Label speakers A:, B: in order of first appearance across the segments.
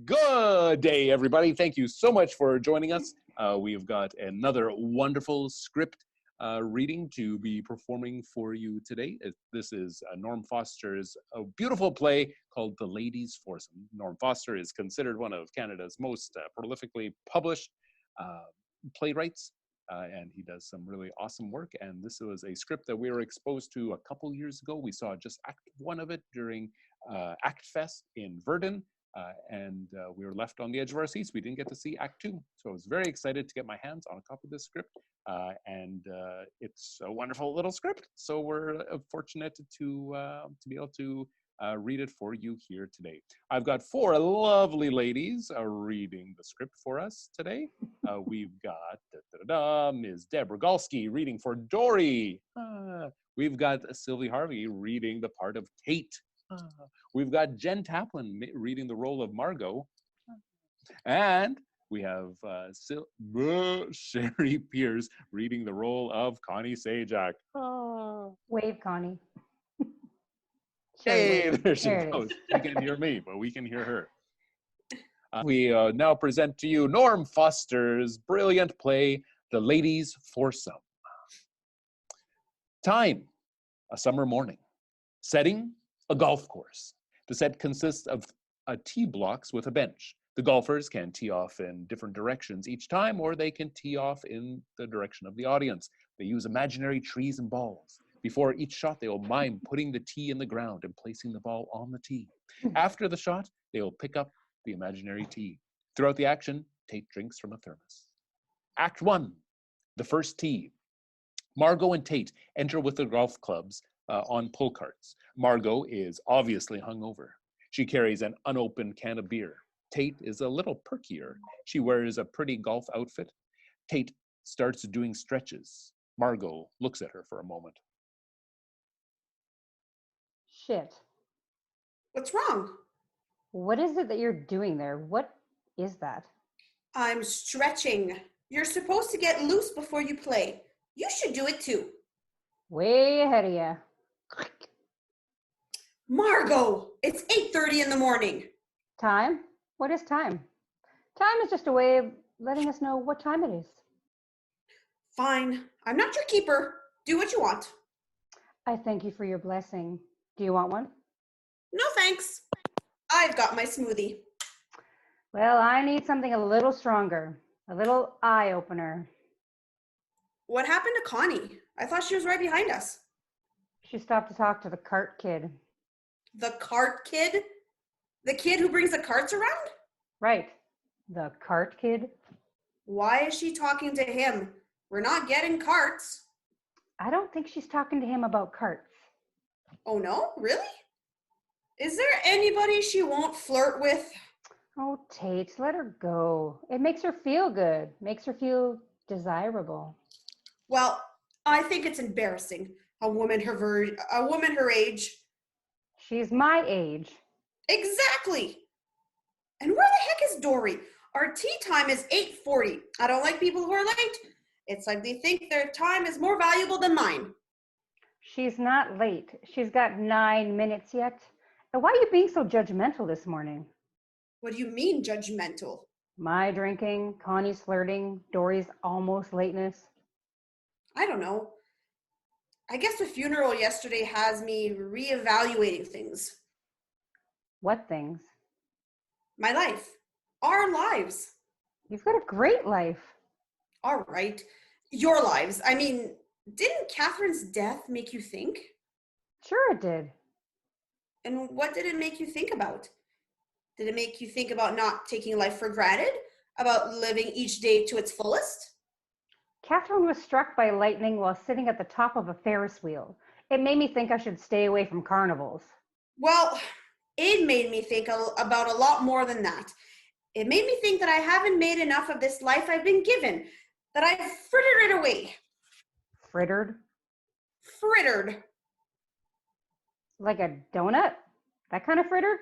A: Good day, everybody. Thank you so much for joining us. We've got another wonderful script reading to be performing for you today. This is Norm Foster's beautiful play called The Ladies Foursome. Norm Foster is considered one of Canada's most prolifically published playwrights, and he does some really awesome work. And this was a script that we were exposed to a couple years ago. We saw just Act 1 of it during Act Fest in Verdun. And we were left on the edge of our seats. We didn't get to see Act 2. So I was very excited to get my hands on a copy of this script. And it's a wonderful little script. So we're fortunate to be able to read it for you here today. I've got 4 lovely ladies reading the script for us today. We've got Ms. Deborah Galsky reading for Dory. We've got Sylvie Harvey reading the part of Tate. We've got Jen Taplin reading the role of Margot. And we have Sherry Pierce reading the role of Connie Sajak.
B: Wave, Connie.
A: Hey, there she goes. You can hear me, but we can hear her. We now present to you Norm Foster's brilliant play, The Ladies Foursome. Time, a summer morning. Setting, a golf course. The set consists of tee blocks with a bench. The golfers can tee off in different directions each time, or they can tee off in the direction of the audience. They use imaginary trees and balls. Before each shot, they will mime putting the tee in the ground and placing the ball on the tee. After the shot, they will pick up the imaginary tee. Throughout the action, Tate drinks from a thermos. Act 1, the first tee. Margot and Tate enter with the golf clubs on pull carts. Margot is obviously hungover. She carries an unopened can of beer. Tate is a little perkier. She wears a pretty golf outfit. Tate starts doing stretches. Margot looks at her for a moment.
B: Shit.
C: What's wrong?
B: What is it that you're doing there? What is that?
C: I'm stretching. You're supposed to get loose before you play. You should do it too.
B: Way ahead of you.
C: Margot, it's 8:30 in the morning.
B: Time? What is time? Time is just a way of letting us know what time it is.
C: Fine. I'm not your keeper. Do what you want.
B: I thank you for your blessing. Do you want one?
C: No thanks. I've got my smoothie.
B: Well, I need something a little stronger. A little eye-opener.
C: What happened to Connie? I thought she was right behind us.
B: She stopped to talk to the cart kid.
C: The cart kid? The kid who brings the carts around?
B: Right. The cart kid.
C: Why is she talking to him? We're not getting carts.
B: I don't think she's talking to him about carts.
C: Oh no? Really? Is there anybody she won't flirt with?
B: Oh, Tate, let her go. It makes her feel good. Makes her feel desirable.
C: Well, I think it's embarrassing. A woman her age.
B: She's my age.
C: Exactly. And where the heck is Dory? Our tea time is 8:40. I don't like people who are late. It's like they think their time is more valuable than mine.
B: She's not late. She's got 9 minutes yet. And why are you being so judgmental this morning?
C: What do you mean judgmental?
B: My drinking, Connie's flirting, Dory's almost lateness.
C: I don't know. I guess the funeral yesterday has me reevaluating things.
B: What things?
C: My life. Our lives.
B: You've got a great life.
C: All right. Your lives. I mean, didn't Catherine's death make you think?
B: Sure it did.
C: And what did it make you think about? Did it make you think about not taking life for granted? About living each day to its fullest?
B: Catherine was struck by lightning while sitting at the top of a Ferris wheel. It made me think I should stay away from carnivals.
C: Well, it made me think about a lot more than that. It made me think that I haven't made enough of this life I've been given, that I've frittered it away.
B: Frittered?
C: Frittered.
B: Like a donut? That kind of frittered?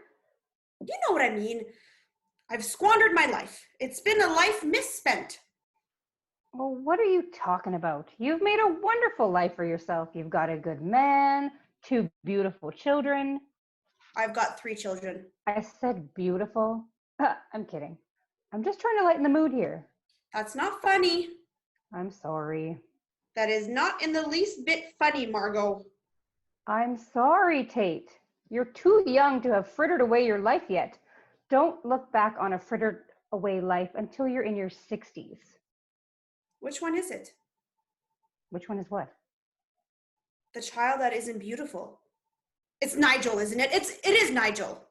C: You know what I mean. I've squandered my life. It's been a life misspent.
B: Well, what are you talking about? You've made a wonderful life for yourself. You've got a good man, 2 beautiful children.
C: I've got 3 children.
B: I said beautiful. I'm kidding. I'm just trying to lighten the mood here.
C: That's not funny.
B: I'm sorry.
C: That is not in the least bit funny, Margot.
B: I'm sorry, Tate. You're too young to have frittered away your life yet. Don't look back on a frittered away life until you're in your 60s.
C: Which one is it?
B: Which one is what?
C: The child that isn't beautiful. It's Nigel, isn't it? It is Nigel.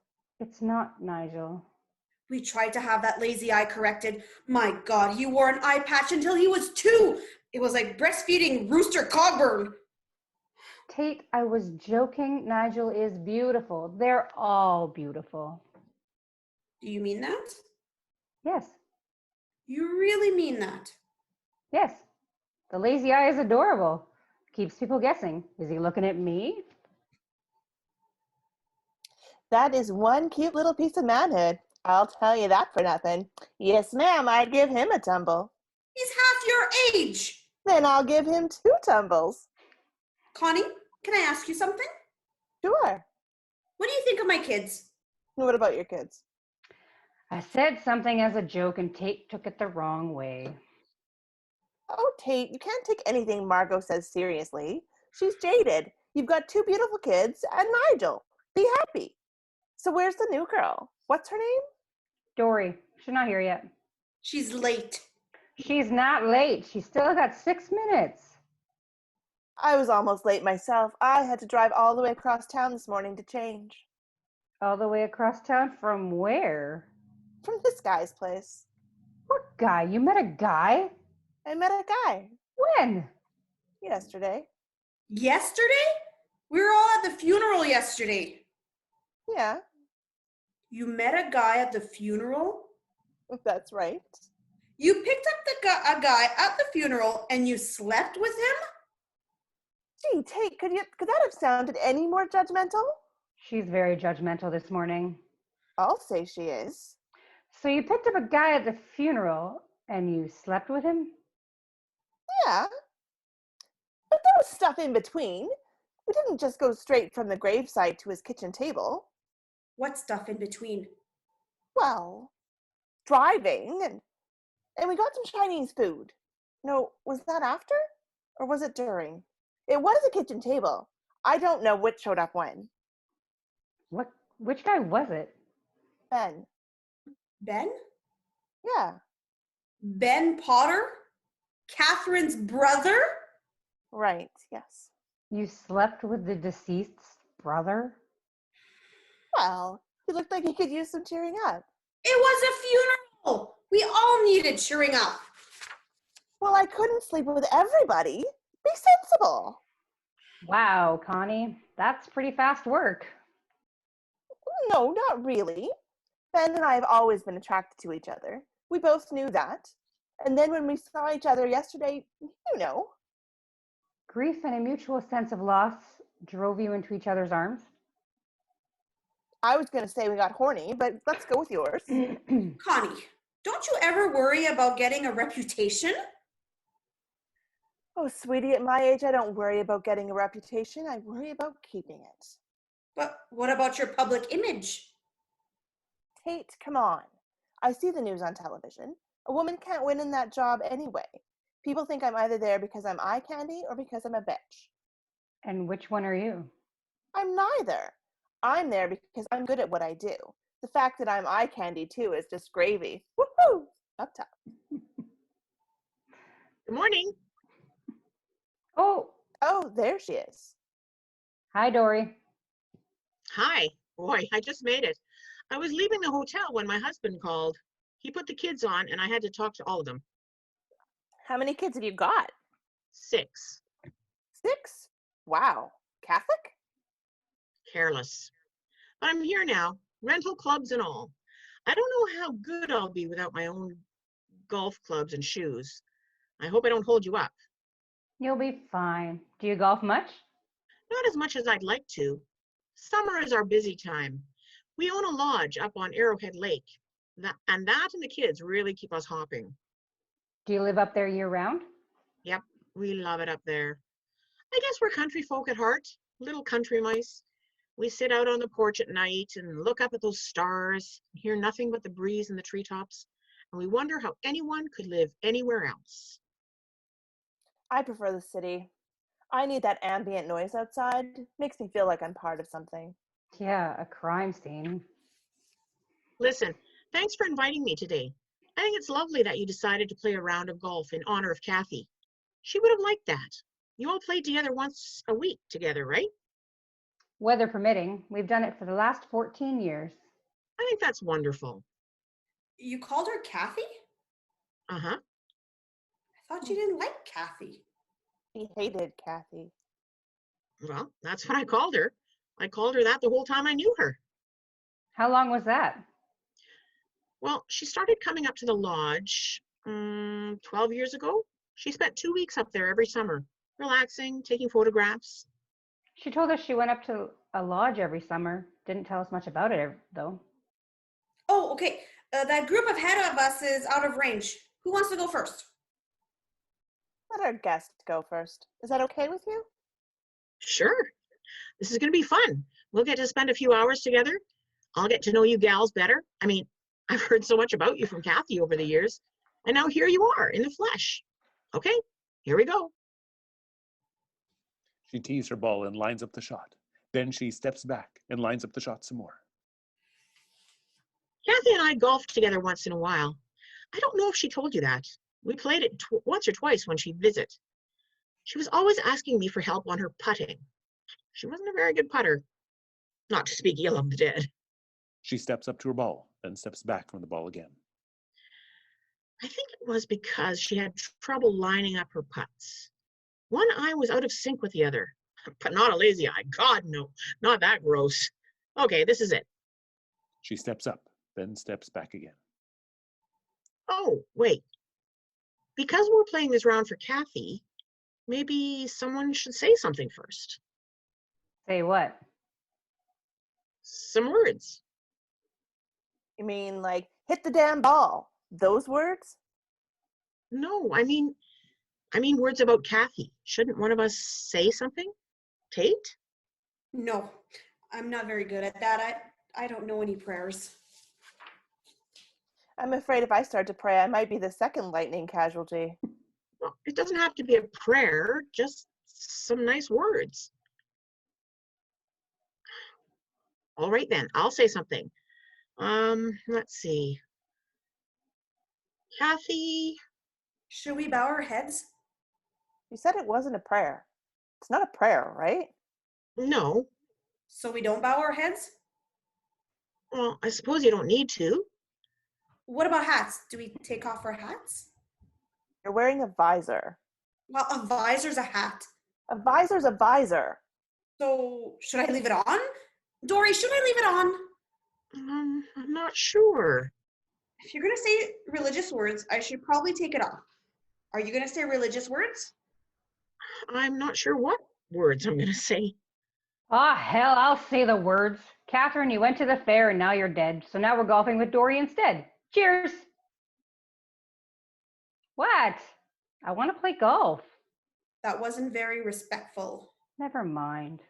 B: It's not Nigel.
C: We tried to have that lazy eye corrected. My God, he wore an eye patch until he was 2. It was like breastfeeding Rooster Cogburn.
B: Tate, I was joking. Nigel is beautiful. They're all beautiful.
C: Do you mean that?
B: Yes.
C: You really mean that?
B: Yes. The lazy eye is adorable. Keeps people guessing. Is he looking at me?
D: That is one cute little piece of manhood. I'll tell you that for nothing. Yes, ma'am, I'd give him a tumble.
C: He's half your age.
D: Then I'll give him 2 tumbles.
C: Connie, can I ask you something?
D: Sure.
C: What do you think of my kids?
D: What about your kids?
B: I said something as a joke and Tate took it the wrong way.
D: Oh, Tate, you can't take anything Margot says seriously. She's jaded. You've got 2 beautiful kids and Nigel. Be happy. So where's the new girl? What's her name?
B: Dory, she's not here yet.
C: She's late.
B: She's not late. She's still got 6 minutes.
D: I was almost late myself. I had to drive all the way across town this morning to change.
B: All the way across town from where?
D: From this guy's place.
B: What guy? You met a guy?
D: I met a guy
B: When?
D: yesterday.
C: Yesterday? We were all at the funeral yesterday.
D: Yeah,
C: You met a guy at the funeral?
D: that's right.
C: You picked up a guy at the funeral and you slept with him?
D: Gee, Tate, could that have sounded any more judgmental?
B: She's very judgmental this morning.
D: I'll say she is.
B: So you picked up a guy at the funeral and you slept with him?
D: Yeah, but there was stuff in between. We didn't just go straight from the gravesite to his kitchen table.
C: What stuff in between?
D: Well, driving, and we got some Chinese food. No, was that after? Or was it during? It was a kitchen table. I don't know which showed up when.
B: What? Which guy was it?
D: Ben.
C: Ben?
D: Yeah,
C: Ben Potter? Catherine's brother?
D: right, yes.
B: You slept with the deceased's brother?
D: Well, he looked like he could use some cheering up.
C: It was a funeral. We all needed cheering up.
D: Well, I couldn't sleep with everybody. Be sensible.
B: Wow, Connie, that's pretty fast work.
D: No, not really. Ben and I have always been attracted to each other. We both knew that. And then when we saw each other yesterday, you know.
B: Grief and a mutual sense of loss drove you into each other's arms?
D: I was going to say we got horny, but let's go with yours.
C: Connie, don't you ever worry about getting a reputation?
D: Oh, sweetie, at my age, I don't worry about getting a reputation. I worry about keeping it.
C: But what about your public image?
D: Tate, come on. I see the news on television. A woman can't win in that job anyway. People think I'm either there because I'm eye candy or because I'm a bitch.
B: And which one are you?
D: I'm neither. I'm there because I'm good at what I do. The fact that I'm eye candy too is just gravy. Woohoo! Up top.
E: Good morning.
B: Oh,
D: Oh, there she is.
B: hi, Dory.
E: Hi. Boy, I just made it. I was leaving the hotel when my husband called. He put the kids on and I had to talk to all of them.
D: How many kids have you got?
E: 6.
D: 6? Wow. Catholic?
E: Careless. But I'm here now, rental clubs and all. I don't know how good I'll be without my own golf clubs and shoes. I hope I don't hold you up.
B: You'll be fine. Do you golf much?
E: Not as much as I'd like to. Summer is our busy time. We own a lodge up on Arrowhead Lake. That and the kids really keep us hopping.
B: Do you live up there year round?
E: Yep, we love it up there. I guess we're country folk at heart, little country mice. We sit out on the porch at night and look up at those stars, hear nothing but the breeze in the treetops, and we wonder how anyone could live anywhere else.
D: I prefer the city. I need that ambient noise outside. Makes me feel like I'm part of something.
B: Yeah, a crime scene.
E: Listen, thanks for inviting me today. I think it's lovely that you decided to play a round of golf in honor of Kathy. She would have liked that. You all played together once a week together, right?
B: Weather permitting, we've done it for the last 14 years.
E: I think that's wonderful.
C: You called her Kathy?
E: Uh-huh.
C: I thought you didn't like Kathy.
D: He hated Kathy.
E: Well, that's what I called her. I called her that the whole time I knew her.
B: How long was that?
E: Well, she started coming up to the lodge 12 years ago. She spent 2 weeks up there every summer, relaxing, taking photographs.
B: She told us she went up to a lodge every summer. Didn't tell us much about it, though.
C: Oh, okay. That group ahead of us is out of range. Who wants to go first?
D: Let our guest go first. Is that okay with you?
E: Sure. This is going to be fun. We'll get to spend a few hours together. I'll get to know you gals better. I mean, I've heard so much about you from Kathy over the years, and now here you are in the flesh. Okay, here we go.
A: She tees her ball and lines up the shot. Then she steps back and lines up the shot some more.
E: Kathy and I golf together once in a while. I don't know if she told you that. We played it once or twice when she'd visit. She was always asking me for help on her putting. She wasn't a very good putter, not to speak ill of the dead.
A: She steps up to her ball, then steps back from the ball again.
E: I think it was because she had trouble lining up her putts. One eye was out of sync with the other, but not a lazy eye. God, no, not that gross. Okay, this is it.
A: She steps up, then steps back again.
E: Oh, wait. Because we're playing this round for Kathy, maybe someone should say something first.
B: Say what?
E: Some words.
D: You mean like, hit the damn ball? Those words?
E: No, I mean words about Kathy. Shouldn't one of us say something? Tate?
C: No, I'm not very good at that. I don't know any prayers.
D: I'm afraid if I start to pray, I might be the second lightning casualty.
E: Well, it doesn't have to be a prayer, just some nice words. All right then, I'll say something. Let's see. Kathy.
C: Should we bow our heads?
D: You said it wasn't a prayer. It's not a prayer, right?
E: No.
C: So we don't bow our heads?
E: Well, I suppose you don't need to.
C: What about hats? Do we take off our hats?
D: You're wearing a visor.
C: Well, a visor's a hat.
D: A visor's a visor.
C: So should I leave it on? Dory, should I leave it on?
E: I'm not sure.
C: If you're going to say religious words, I should probably take it off. Are you going to say religious words?
E: I'm not sure what words I'm going to say.
B: Ah, hell, I'll say the words. Catherine, you went to the fair and now you're dead. So now we're golfing with Dory instead. Cheers. What? I want to play golf.
C: That wasn't very respectful.
B: Never mind.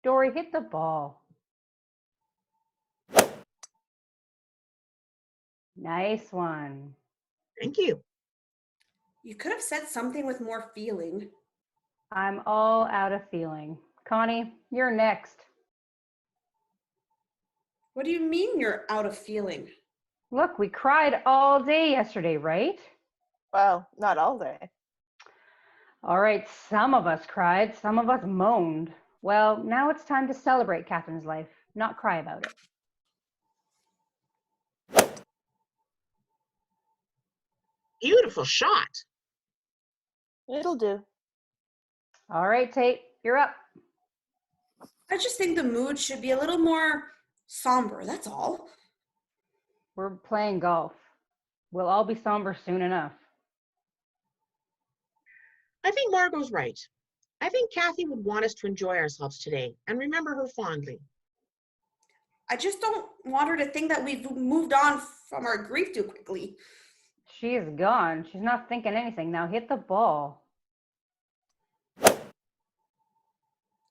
B: Dory, hit the ball. Nice one.
E: Thank you.
C: You could have said something with more feeling.
B: I'm all out of feeling. Connie, you're next.
C: What do you mean you're out of feeling?
B: Look, we cried all day yesterday, right?
D: Well, not all day.
B: All right, some of us cried, some of us moaned. Well, now it's time to celebrate Catherine's life, not cry about it.
E: Beautiful shot.
D: It'll do.
B: All right, Tate, you're up.
C: I just think the mood should be a little more somber, that's all.
B: We're playing golf. We'll all be somber soon enough.
E: I think Margot's right. I think Kathy would want us to enjoy ourselves today and remember her fondly.
C: I just don't want her to think that we've moved on from our grief too quickly.
B: She is gone. She's not thinking anything. Now hit the ball.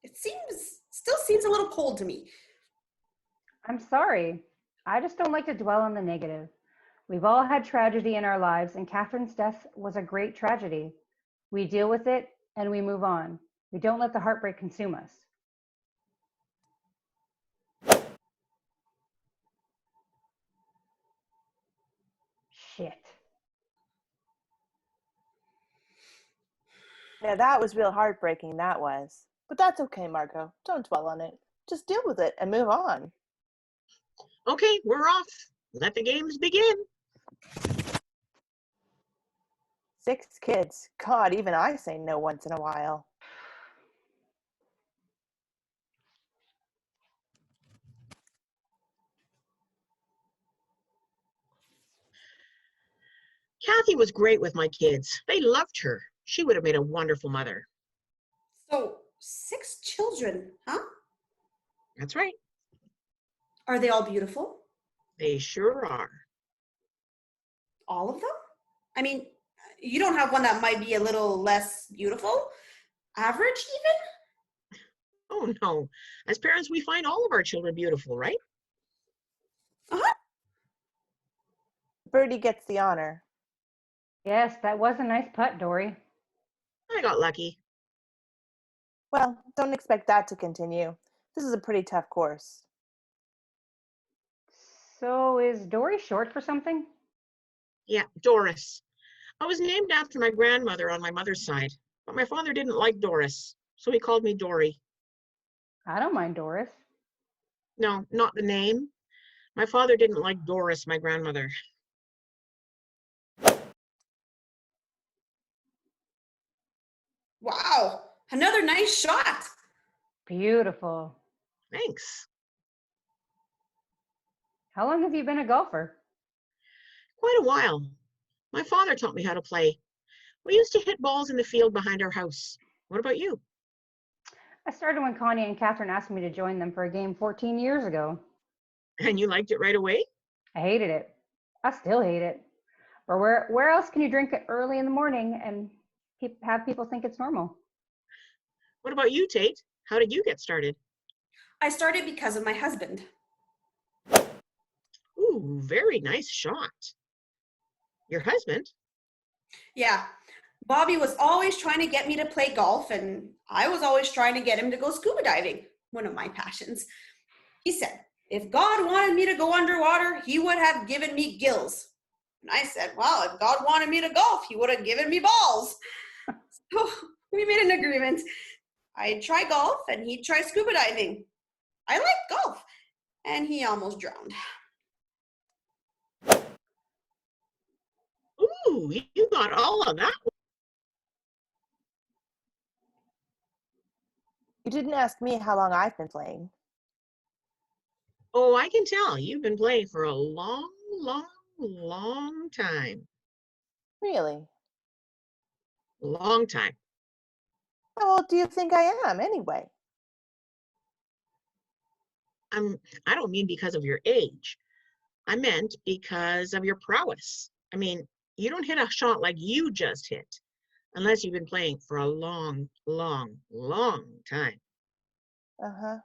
C: It still seems a little cold to me.
B: I'm sorry. I just don't like to dwell on the negative. We've all had tragedy in our lives, and Catherine's death was a great tragedy. We deal with it and we move on. We don't let the heartbreak consume us. Shit.
D: Now that was real heartbreaking, that was. But that's okay, Margot. Don't dwell on it. Just deal with it and move on.
E: Okay, we're off. Let the games begin.
D: 6 kids. God, even I say no once in a while.
E: Kathy was great with my kids. They loved her. She would have made a wonderful mother.
C: So, 6 children, huh?
E: That's right.
C: Are they all beautiful?
E: They sure are.
C: All of them? I mean, you don't have one that might be a little less beautiful? Average, even?
E: Oh no. As parents, we find all of our children beautiful, right?
C: Uh-huh.
D: Birdie gets the honor.
B: Yes, that was a nice putt, Dory.
E: I got lucky.
D: Well, don't expect that to continue. This is a pretty tough course.
B: So is Dory short for something?
E: Yeah, Doris. I was named after my grandmother on my mother's side, but my father didn't like Doris, so he called me Dory.
B: I don't mind Doris.
E: No, not the name. My father didn't like Doris, my grandmother.
C: Wow, another nice shot.
B: Beautiful.
E: Thanks.
B: How long have you been a golfer?
E: Quite a while. My father taught me how to play. We used to hit balls in the field behind our house. What about you?
B: I started when Connie and Catherine asked me to join them for a game 14 years ago.
E: And you liked it right away?
B: I hated it. I still hate it. But where else can you drink it early in the morning and have people think it's normal?
E: What about you, Tate? How did you get started?
C: I started because of my husband.
E: Ooh, very nice shot. Your husband?
C: Yeah, Bobby was always trying to get me to play golf, and I was always trying to get him to go scuba diving, one of my passions. He said, if God wanted me to go underwater, he would have given me gills. And I said, well, if God wanted me to golf, he would have given me balls. So we made an agreement. I'd try golf and he'd try scuba diving. I liked golf, and he almost drowned.
E: Ooh, you got all of that.
D: You didn't ask me how long I've been playing.
E: Oh, I can tell. You've been playing for a long, long, long time.
D: Really?
E: Long time.
D: How old do you think I am, anyway?
E: I don't mean because of your age. I meant because of your prowess. I mean, you don't hit a shot like you just hit unless you've been playing for a long, long, long time.
D: Uh-huh.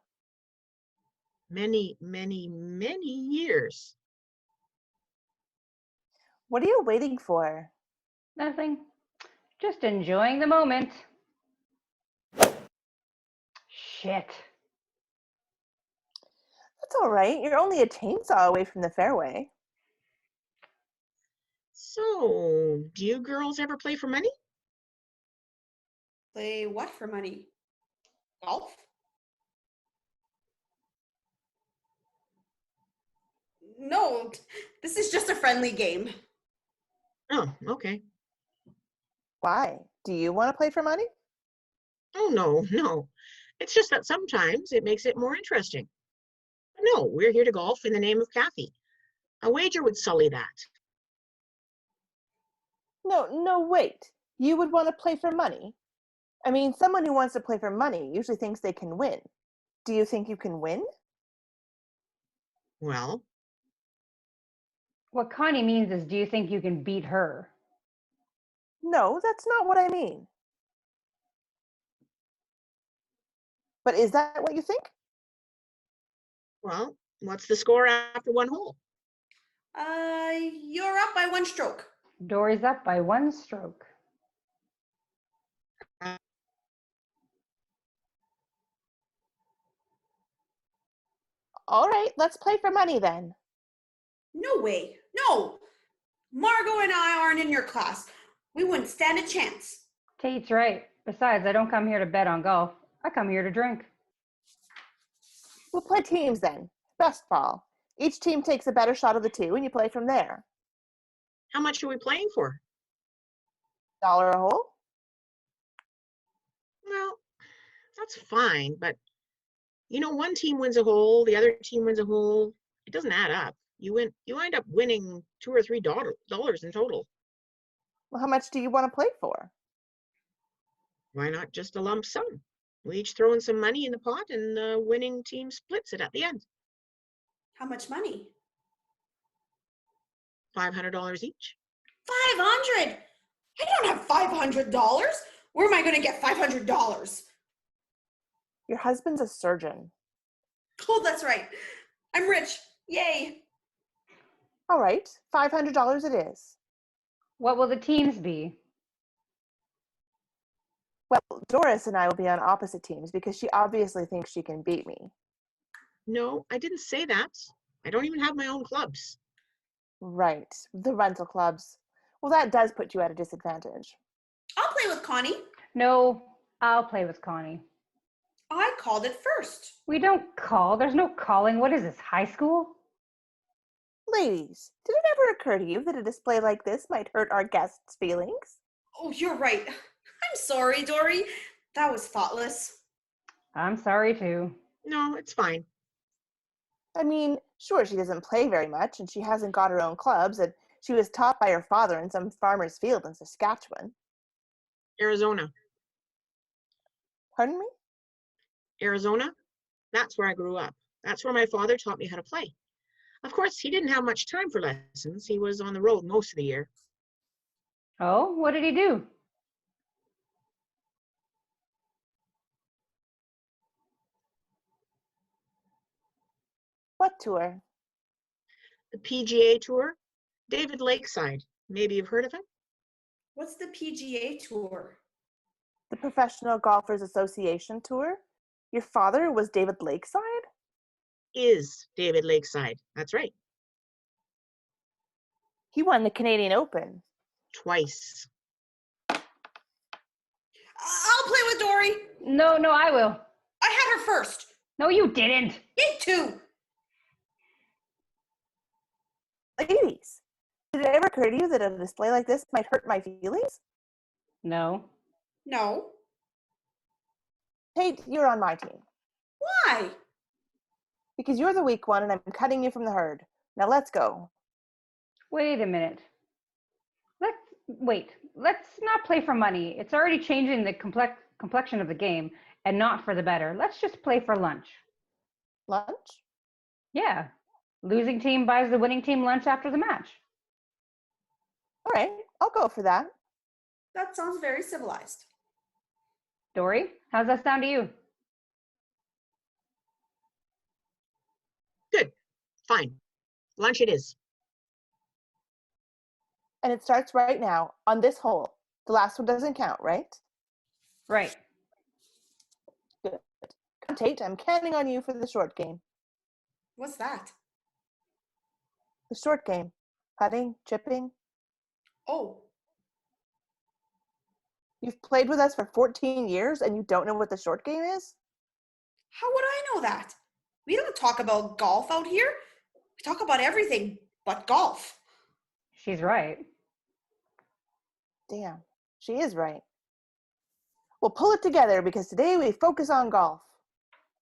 E: Many, many, many years.
D: What are you waiting for?
B: Nothing. Just enjoying the moment. Shit.
D: That's all right. You're only a chainsaw away from the fairway.
E: So, do you girls ever play for money?
C: Play what for money? Golf? No, this is just a friendly game.
E: Oh, okay.
D: Why? Do you want to play for money?
E: Oh, no, no. It's just that sometimes it makes it more interesting. No, we're here to golf in the name of Kathy. A wager would sully that.
D: No, wait. You would want to play for money? I mean, someone who wants to play for money usually thinks they can win. Do you think you can win?
E: Well,
B: What Connie means is, do you think you can beat her?
D: No, that's not what I mean. But is that what you think?
E: well, What's the score after one hole?
C: You're up by 1 stroke.
B: Dory's up by 1 stroke.
D: All right, let's play for money then.
C: No way. No. Margot and I aren't in your class. We wouldn't stand a chance.
B: Tate's right. Besides, I don't come here to bet on golf. I come here to drink.
D: We'll play teams then. Best ball. Each team takes a better shot of the two, and you play from there.
E: How much are we playing for?
D: $1 a hole?
E: Well, that's fine, but one team wins a hole, the other team wins a hole. It doesn't add up. You end up winning $2 or $3 in total.
D: Well, how much do you want to play for?
E: Why not just a lump sum? We each throw in some money in the pot, and the winning team splits it at the end.
C: How much money?
E: $500 each.
C: 500. I don't have $500. Where am I going to get $500?
D: Your husband's a surgeon.
C: Oh, that's right. I'm rich. Yay.
D: All right, $500 it is.
B: What will the teams be?
D: Well, Doris and I will be on opposite teams because she obviously thinks she can beat me.
E: No, I didn't say that. I don't even have my own clubs.
D: Right, the rental clubs. Well, that does put you at a disadvantage.
C: I'll play with Connie.
B: No, I'll play with Connie.
C: I called it first.
B: We don't call. There's no calling. What is this, high school?
D: Ladies, did it ever occur to you that a display like this might hurt our guests' feelings?
C: Oh, you're right. I'm sorry, Dory. That was thoughtless.
B: I'm sorry too.
E: No, it's fine.
D: I mean, sure, she doesn't play very much, and she hasn't got her own clubs, and she was taught by her father in some farmer's field in Saskatchewan.
E: Arizona.
D: Pardon me?
E: Arizona? That's where I grew up. That's where my father taught me how to play. Of course, he didn't have much time for lessons. He was on the road most of the year.
B: Oh, what did he do?
D: What tour?
E: The PGA Tour, David Lakeside. Maybe you've heard of him?
C: What's the PGA Tour?
D: The Professional Golfers Association Tour? Your father was David Lakeside?
E: Is David Lakeside. That's right.
D: He won the Canadian Open.
E: Twice.
C: I'll play with Dory.
B: No, I will.
C: I had her first.
B: No, you didn't.
C: Me too.
D: Ladies, did it ever occur to you that a display like this might hurt my feelings?
B: No.
C: No.
D: Tate, you're on my team.
C: Why?
D: Because you're the weak one and I'm cutting you from the herd. Now let's go.
B: Wait a minute. Let's not play for money. It's already changing the complexion of the game and not for the better. Let's just play for lunch.
D: Lunch?
B: Yeah. Losing team buys the winning team lunch after the match.
D: All right, I'll go for that.
C: That sounds very civilized.
B: Dory, how's that sound to you?
E: Good. Fine. Lunch it is.
D: And it starts right now on this hole. The last one doesn't count, right?
B: Right.
D: Good. Come, Tate, I'm counting on you for the short game.
C: What's that?
D: The short game. Putting, chipping.
C: Oh,
D: You've played with us for 14 years and you don't know what the short game is?
C: how would I know that? We don't talk about golf out here. We talk about everything but golf.
B: She's right.
D: Damn, she is right. We'll pull it together because today we focus on golf.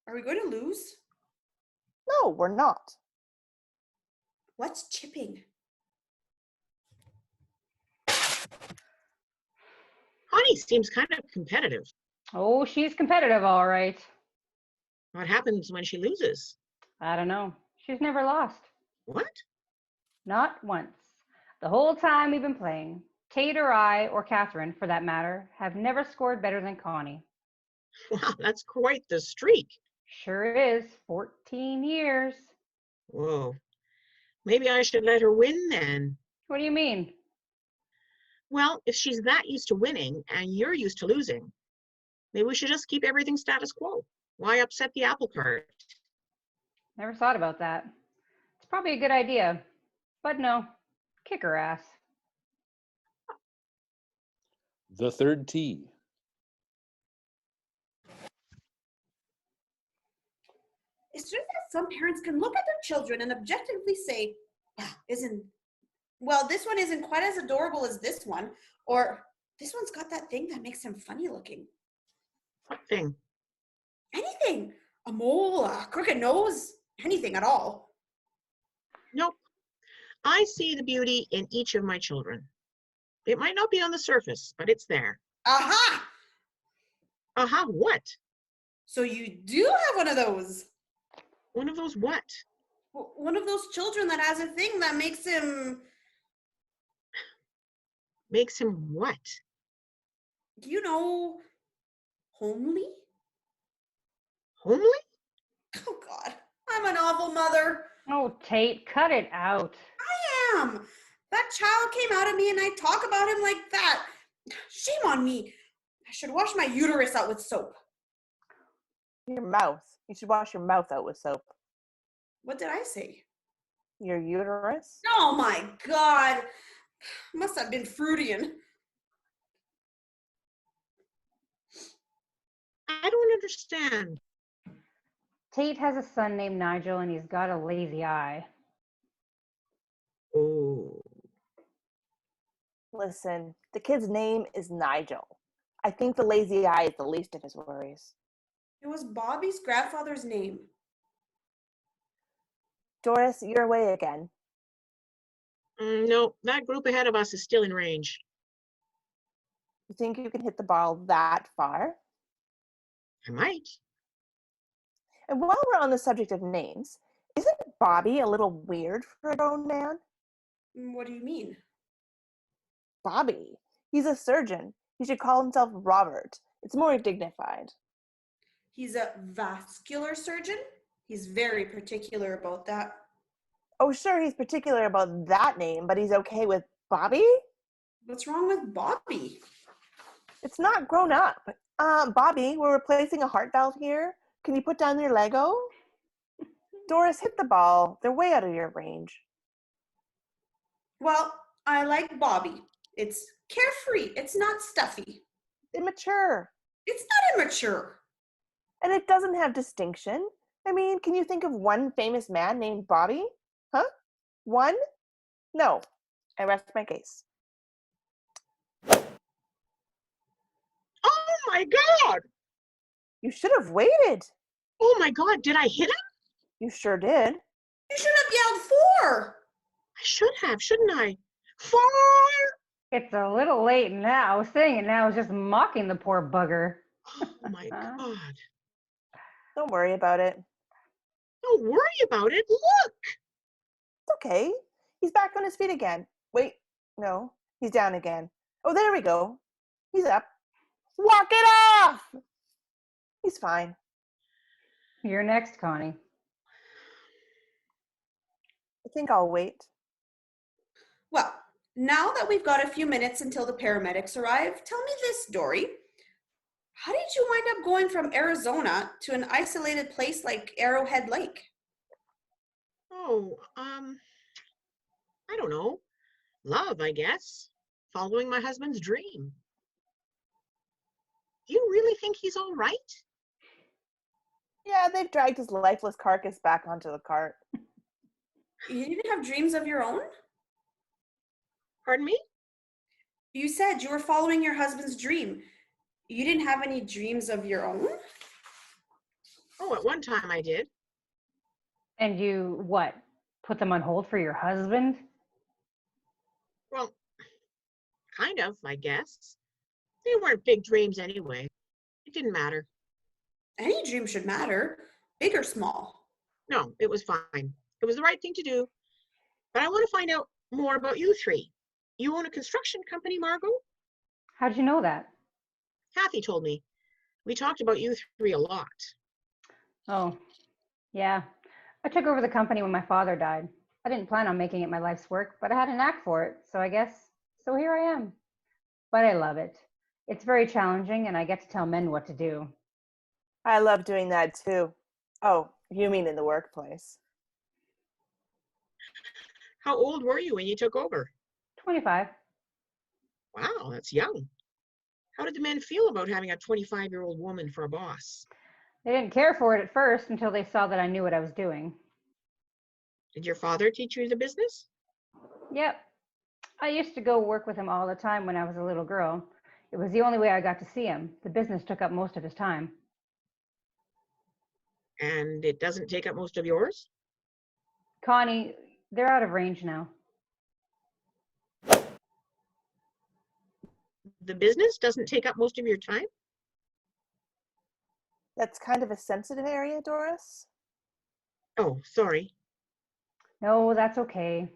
C: Are we going to lose?
D: No, we're not.
C: What's chipping?
E: Connie seems kind of competitive.
B: Oh, she's competitive, all right.
E: What happens when she loses?
B: I don't know. She's never lost.
E: What?
B: Not once. The whole time we've been playing, Tate or I, or Catherine, for that matter, have never scored better than Connie.
E: Wow, that's quite the streak.
B: Sure is. 14 years.
E: Whoa. Maybe I should let her win then.
B: What do you mean?
E: Well, if she's that used to winning and you're used to losing, maybe we should just keep everything status quo. Why upset the apple cart?
B: Never thought about that. It's probably a good idea. But no, kick her ass.
A: The third tee.
C: It's just that some parents can look at their children and objectively say, this one isn't quite as adorable as this one, or this one's got that thing that makes him funny looking.
E: What thing?
C: Anything. A mole, a crooked nose, anything at all.
E: Nope. I see the beauty in each of my children. It might not be on the surface, but it's there.
C: Aha!
E: Aha, what?
C: So you do have one of those.
E: One of those what?
C: One of those children that has a thing that makes him...
E: Makes him what?
C: Homely?
E: Homely?
C: Oh, God. I'm an awful mother.
B: Oh, Tate, cut it out.
C: I am. That child came out of me and I talk about him like that. Shame on me. I should wash my uterus out with soap.
D: Your mouth. You should wash your mouth out with soap.
C: What did I say?
D: Your uterus?
C: Oh, my God. Must have been Freudian.
E: I don't understand.
B: Tate has a son named Nigel and he's got a lazy eye.
E: Oh.
D: Listen, the kid's name is Nigel. I think the lazy eye is the least of his worries.
C: It was Bobby's grandfather's name.
D: Doris, you're away again.
E: No, that group ahead of us is still in range.
D: You think you can hit the ball that far?
E: I might.
D: And while we're on the subject of names, isn't Bobby a little weird for a grown man?
C: What do you mean?
D: Bobby. He's a surgeon. He should call himself Robert. It's more dignified.
C: He's a vascular surgeon? He's very particular about that.
D: Oh, sure, he's particular about that name, but he's okay with Bobby?
C: What's wrong with Bobby?
D: It's not grown up. Bobby, we're replacing a heart valve here. Can you put down your Lego? Doris, hit the ball. They're way out of your range.
C: Well, I like Bobby. It's carefree. It's not stuffy.
D: Immature.
C: It's not immature.
D: And it doesn't have distinction. I mean, can you think of one famous man named Bobby? Huh? One? No. I rest my case.
E: Oh my God!
D: You should have waited.
E: Oh my God, did I hit him?
D: You sure did.
C: You should have yelled 4.
E: I should have, shouldn't I? 4!
B: It's a little late now. Saying it now is just mocking the poor bugger.
E: Oh my God.
D: Don't worry about it.
E: Don't worry about it. Look!
D: It's okay. He's back on his feet again. Wait, no, he's down again. Oh, there we go. He's up. Walk it off! He's fine.
B: You're next, Connie.
D: I think I'll wait.
C: Well, now that we've got a few minutes until the paramedics arrive, tell me this, Dory. How did you wind up going from Arizona to an isolated place like Arrowhead Lake?
E: Oh, I don't know. Love, I guess. Following my husband's dream. Do you really think he's all right?
D: Yeah, they've dragged his lifeless carcass back onto the cart.
C: You didn't have dreams of your own?
E: Pardon me?
C: You said you were following your husband's dream. You didn't have any dreams of your own?
E: Oh, at one time I did.
B: And you, what, put them on hold for your husband?
E: Well, kind of, I guess. They weren't big dreams anyway. It didn't matter.
C: Any dream should matter, big or small.
E: No, it was fine. It was the right thing to do. But I want to find out more about you three. You own a construction company, Margot?
B: How'd you know that?
E: Kathy told me. We talked about you three a lot.
B: Oh, yeah. I took over the company when my father died. I didn't plan on making it my life's work, but I had a knack for it, so I guess, so here I am. But I love it. It's very challenging, and I get to tell men what to do.
D: I love doing that too. Oh, you mean in the workplace?
E: How old were you when you took over?
B: 25.
E: Wow, that's young. How did the men feel about having a 25-year-old woman for a boss?
B: They didn't care for it at first until they saw that I knew what I was doing.
E: Did your father teach you the business?
B: Yep, I used to go work with him all the time when I was a little girl. It was the only way I got to see him. The business took up most of his time.
E: And it doesn't take up most of yours?
B: Connie, they're out of range now.
E: The business doesn't take up most of your time?
D: That's kind of a sensitive area, Doris.
E: Oh, sorry.
B: No, that's okay.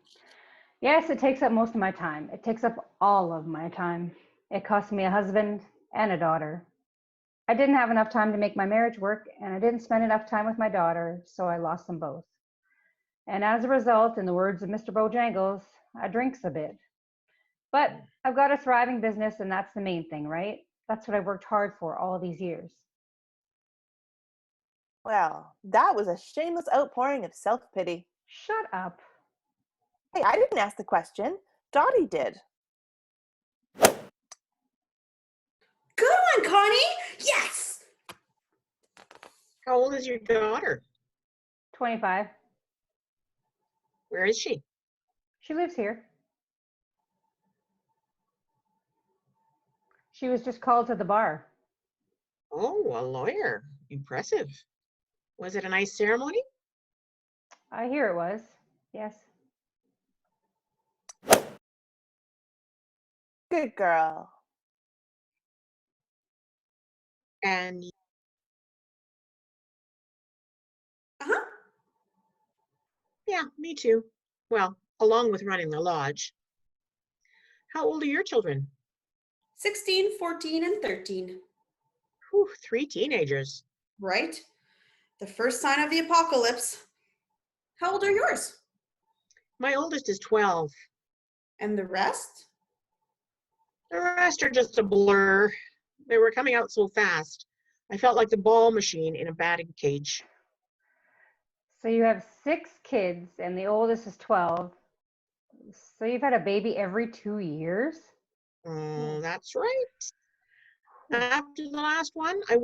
B: Yes, it takes up most of my time. It takes up all of my time. It cost me a husband and a daughter. I didn't have enough time to make my marriage work, and I didn't spend enough time with my daughter, so I lost them both. And as a result, in the words of Mr. Bojangles, I drinks a bit. But I've got a thriving business, and that's the main thing, right? That's what I worked hard for all these years.
D: Well, that was a shameless outpouring of self-pity.
B: Shut up.
D: Hey, I didn't ask the question. Dottie did.
C: Good one, Connie. Yes.
E: How old is your daughter?
B: 25.
E: Where is she?
B: She lives here. She was just called to the bar.
E: Oh, a lawyer. Impressive. Was it a nice ceremony?
B: I hear it was. Yes.
D: Good girl.
E: And
C: Uh-huh.
E: yeah, me too. Well, along with running the lodge. How old are your children?
C: 16, 14, and 13.
E: Whew, 3 teenagers.
C: Right? The first sign of the apocalypse. How old are yours?
E: My oldest is 12.
C: And the rest?
E: The rest are just a blur. They were coming out so fast. I felt like the ball machine in a batting cage.
B: So you have 6 kids, and the oldest is 12. So you've had a baby every 2 years?
E: That's right. After the last one, I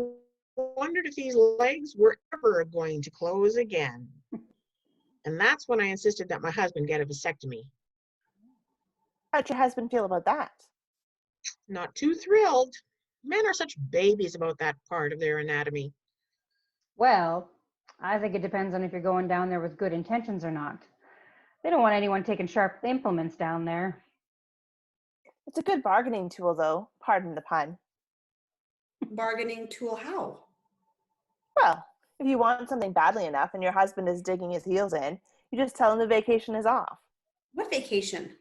E: wondered if these legs were ever going to close again. And that's when I insisted that my husband get a vasectomy.
D: How'd your husband feel about that?
E: Not too thrilled. Men are such babies about that part of their anatomy.
B: Well, I think it depends on if you're going down there with good intentions or not. They don't want anyone taking sharp implements down there.
D: It's a good bargaining tool, though. Pardon the pun.
C: Bargaining tool how?
D: Well, if you want something badly enough and your husband is digging his heels in, you just tell him the vacation is off.
C: What vacation?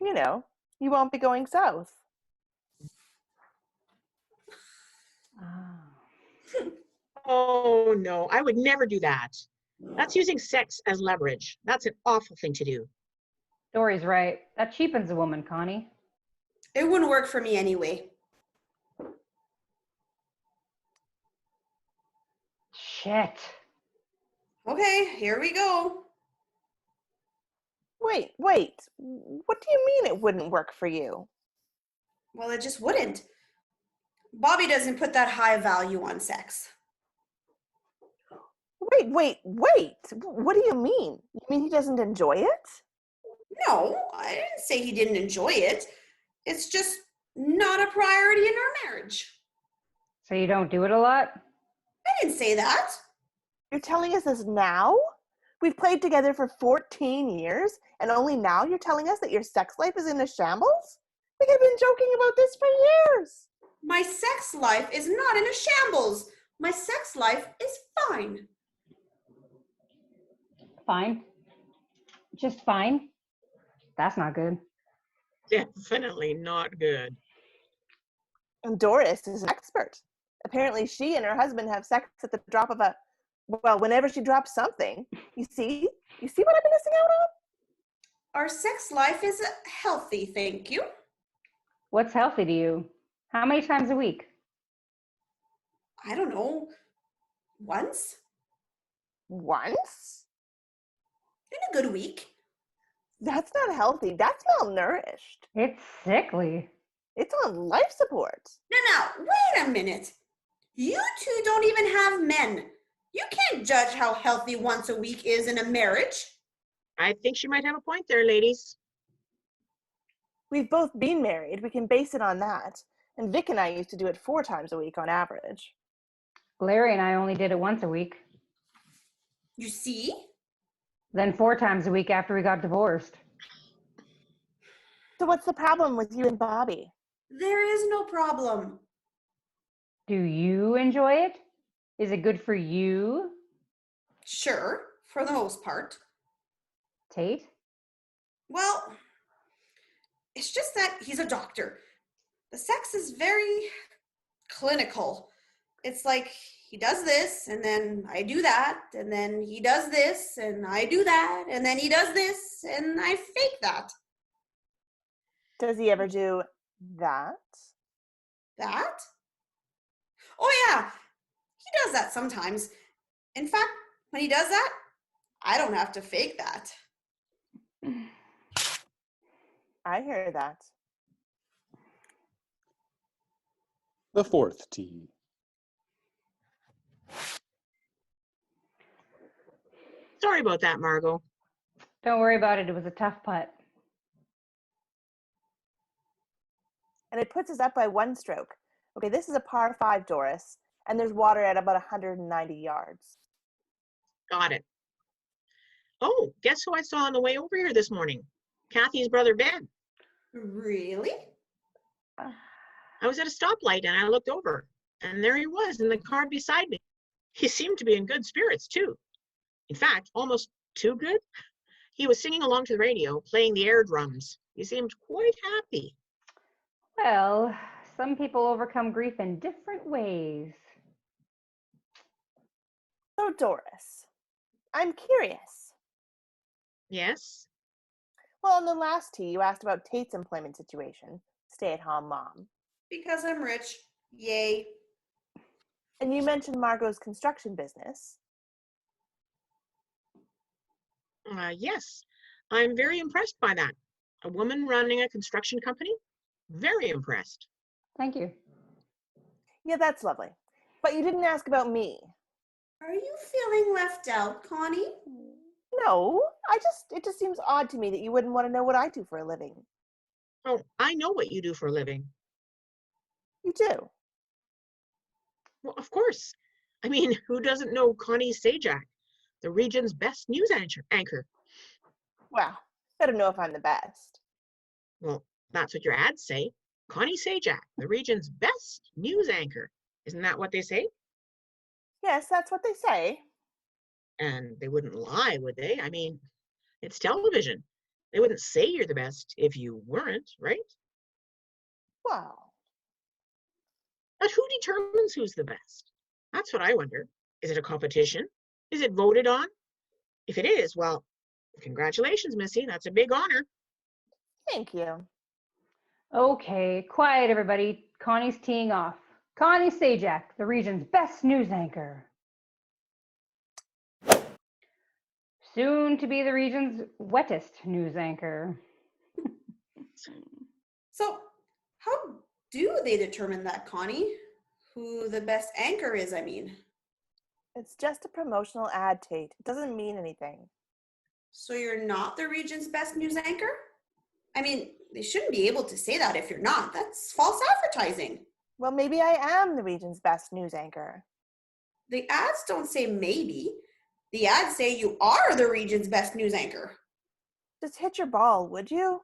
D: You know, you won't be going south.
B: Oh.
E: Oh, no, I would never do that. That's using sex as leverage. That's an awful thing to do.
B: Dory's right. That cheapens a woman, Connie.
C: It wouldn't work for me anyway.
B: Shit.
C: Okay, here we go.
D: Wait. What do you mean it wouldn't work for you?
C: Well, it just wouldn't. Bobby doesn't put that high value on sex.
D: Wait. What do you mean? You mean he doesn't enjoy it?
C: No, I didn't say he didn't enjoy it. It's just not a priority in our marriage.
B: So you don't do it a lot?
C: I didn't say that.
D: You're telling us this now? We've played together for 14 years, and only now you're telling us that your sex life is in a shambles? Like, I've been joking about this for years.
C: My sex life is not in a shambles. My sex life is fine.
B: Fine. Just fine. That's not good.
E: Definitely not good.
D: And Doris is an expert. Apparently she and her husband have sex at the drop of a, Well, whenever she drops something. You see what I've been missing out on?
C: Our sex life is healthy, thank you.
B: What's healthy to you? How many times a week?
C: I don't know, once
D: Once?
C: in a good week.
D: That's not healthy. That's malnourished.
B: It's sickly.
D: It's on life support.
C: Now, wait a minute. You two don't even have men. You can't judge how healthy once a week is in a marriage.
E: I think she might have a point there, ladies.
D: We've both been married. We can base it on that. And Vic and I used to do it 4 times a week on average.
B: Larry and I only did it once a week,
C: You see?
B: then 4 times a week after we got divorced.
D: So what's the problem with you and Bobby?
C: There is no problem.
B: Do you enjoy it? Is it good for you,
C: Sure, for the most part.
B: Tate?
C: Well, it's just that he's a doctor. The sex is very clinical. It's like he does this, and then I do that, and then he does this, and I do that, and then he does this, and I fake that.
D: Does he ever do that?
C: That? Oh, yeah, he does that sometimes. In fact, when he does that, I don't have to fake that.
D: I hear that.
A: The fourth tee.
E: Sorry about that, Margot.
B: Don't worry about it. It was a tough putt.
D: And it puts us up by 1 stroke. Okay, this is a par 5, Doris, and there's water at about 190 yards.
E: Got it. Oh, guess who I saw on the way over here this morning? Kathy's brother, Ben.
C: Really?
E: I was at a stoplight and I looked over, and there he was in the car beside me. He seemed to be in good spirits, too. In fact, almost too good. He was singing along to the radio, playing the air drums. He seemed quite happy.
B: Well, some people overcome grief in different ways.
D: So, Doris, I'm curious.
E: Yes?
D: Well, on the last tee, you asked about Tate's employment situation, stay-at-home mom.
C: Because I'm rich. Yay.
D: And you mentioned Margot's construction business.
E: Yes. I'm very impressed by that. A woman running a construction company? Very impressed.
B: Thank you.
D: Yeah, that's lovely. But you didn't ask about me.
C: Are you feeling left out, Connie?
D: No, it just seems odd to me that you wouldn't want to know what I do for a living.
E: Oh, I know what you do for a living.
D: You do?
E: Well, of course. I mean, who doesn't know Connie Sajak, the region's best news anchor?
D: Well, better know if I'm the best.
E: Well, that's what your ads say. Connie Sajak, the region's best news anchor. Isn't that what they say?
D: Yes, that's what they say.
E: And they wouldn't lie, would they? I mean, it's television. They wouldn't say you're the best if you weren't, right?
D: Well,
E: But who determines who's the best? That's what I wonder. Is it a competition? Is it voted on? If it is, well, congratulations, Missy. That's a big honor.
D: thank you.
B: Okay, quiet everybody. Connie's teeing off. Connie Sajak, the region's best news anchor. Soon to be the region's wettest news anchor.
C: So, how do they determine that, Connie? Who the best anchor is, I mean.
D: It's just a promotional ad, Tate. It doesn't mean anything.
C: So you're not the region's best news anchor? I mean, they shouldn't be able to say that if you're not. That's false advertising.
D: Well, maybe I am the region's best news anchor.
C: The ads don't say maybe. The ads say you are the region's best news anchor.
D: Just hit your ball, would you?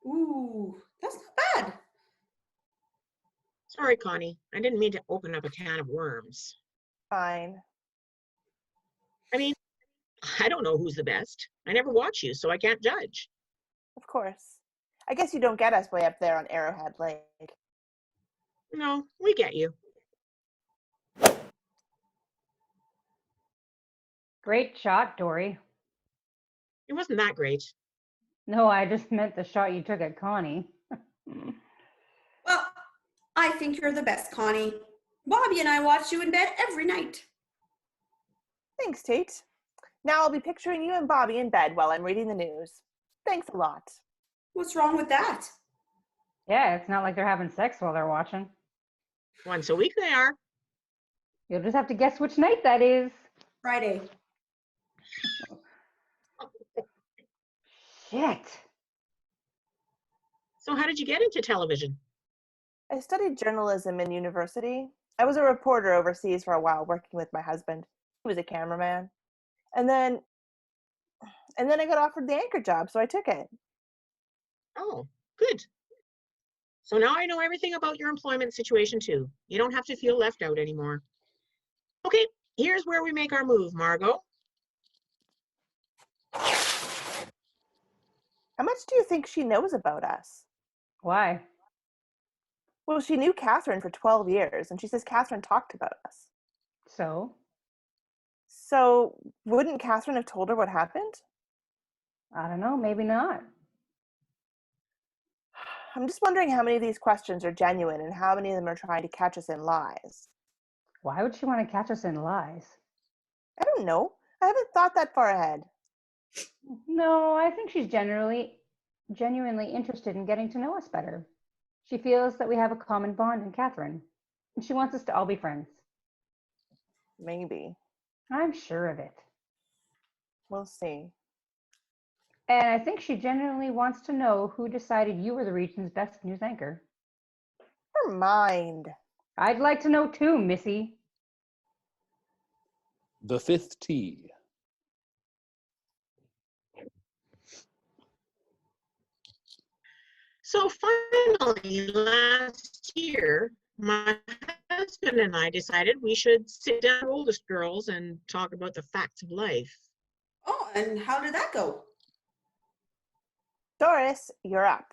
C: Ooh, that's not bad.
E: Sorry, Connie. I didn't mean to open up a can of worms.
D: Fine.
E: I mean, I don't know who's the best. I never watch you, so I can't judge.
D: Of course. I guess you don't get us way up there on Arrowhead Lake.
E: No, we get you.
B: Great shot, Dory.
E: It wasn't that great.
B: No, I just meant the shot you took at Connie.
C: Well, I think you're the best, Connie. Bobby and I watch you in bed every night.
D: Thanks, Tate. Now I'll be picturing you and Bobby in bed while I'm reading the news. Thanks a lot.
C: What's wrong with that?
B: Yeah, it's not like they're having sex while they're watching.
E: Once a week they are.
B: You'll just have to guess which night that is.
C: Friday.
B: Shit.
E: So how did you get into television?
D: I studied journalism in university. I was a reporter overseas for a while working with my husband. He was a cameraman. And then I got offered the anchor job, so I took it.
E: Oh, good. So now I know everything about your employment situation too. You don't have to feel left out anymore. Okay, here's where we make our move, Margot.
D: How much do you think she knows about us?
B: Why?
D: Well, she knew Catherine for 12 years, and she says Catherine talked about us.
B: So?
D: So wouldn't Catherine have told her what happened?
B: I don't know, maybe not.
D: I'm just wondering how many of these questions are genuine and how many of them are trying to catch us in lies.
B: Why would she want to catch us in lies?
D: I don't know. I haven't thought that far ahead.
B: No, I think she's genuinely interested in getting to know us better. She feels that we have a common bond in Catherine, and she wants us to all be friends.
D: Maybe.
B: I'm sure of it.
D: We'll see.
B: And I think she genuinely wants to know who decided you were the region's best news anchor.
D: Never mind.
B: I'd like to know too, Missy.
A: The fifth tee.
E: So finally, last year, my husband and I decided we should sit down with oldest girls and talk about the facts of life.
C: Oh, and how did that go?
D: Doris, you're up.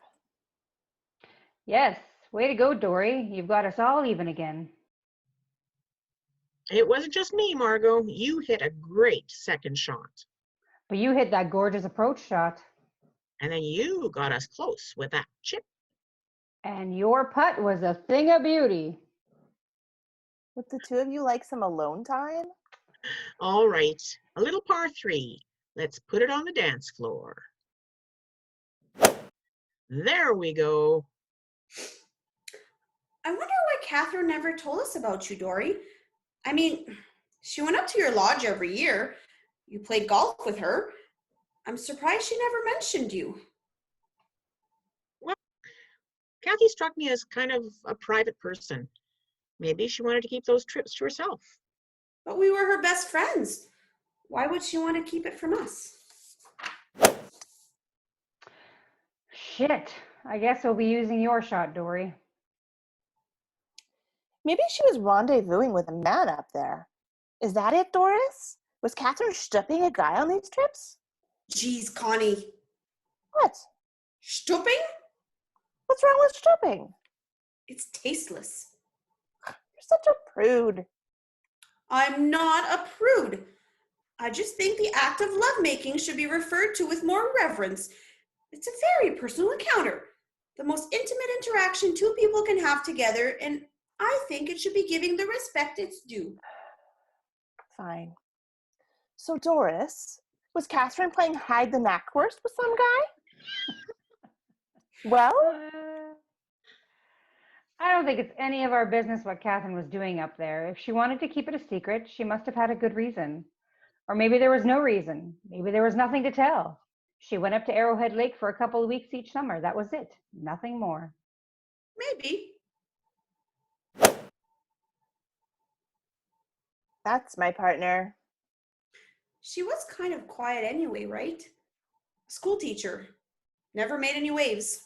B: Yes, way to go, Dory. You've got us all even again.
E: It wasn't just me, Margot. You hit a great second shot.
B: But you hit that gorgeous approach shot.
E: And then you got us close with that chip.
B: And your putt was a thing of beauty.
D: Would the two of you like some alone time?
E: All right, a little par 3. Let's put it on the dance floor. There we go.
C: I wonder why Catherine never told us about you, Dory. I mean, she went up to your lodge every year. You played golf with her. I'm surprised she never mentioned you.
E: Well, Kathy struck me as kind of a private person. Maybe she wanted to keep those trips to herself.
C: But we were her best friends. Why would she want to keep it from us?
B: Shit, I guess we'll be using your shot, Dory.
D: Maybe she was rendezvousing with a man up there. Is that it, Doris? Was Catherine stupping a guy on these trips?
C: Geez, Connie.
D: What?
C: Stooping?
D: What's wrong with stupping?
C: It's tasteless.
D: You're such a prude.
C: I'm not a prude. I just think the act of lovemaking should be referred to with more reverence. It's a very personal encounter, the most intimate interaction two people can have together, and I think it should be giving the respect it's due.
D: Fine. So, Doris, was Catherine playing hide the knackwurst with some guy? Well,
B: I don't think it's any of our business what Catherine was doing up there. If she wanted to keep it a secret, she must have had a good reason. Or maybe there was no reason. Maybe there was nothing to tell. She went up to Arrowhead Lake for a couple of weeks each summer. That was it. Nothing more.
C: Maybe.
D: that's my partner.
C: She was kind of quiet anyway, right? School teacher. Never made any waves.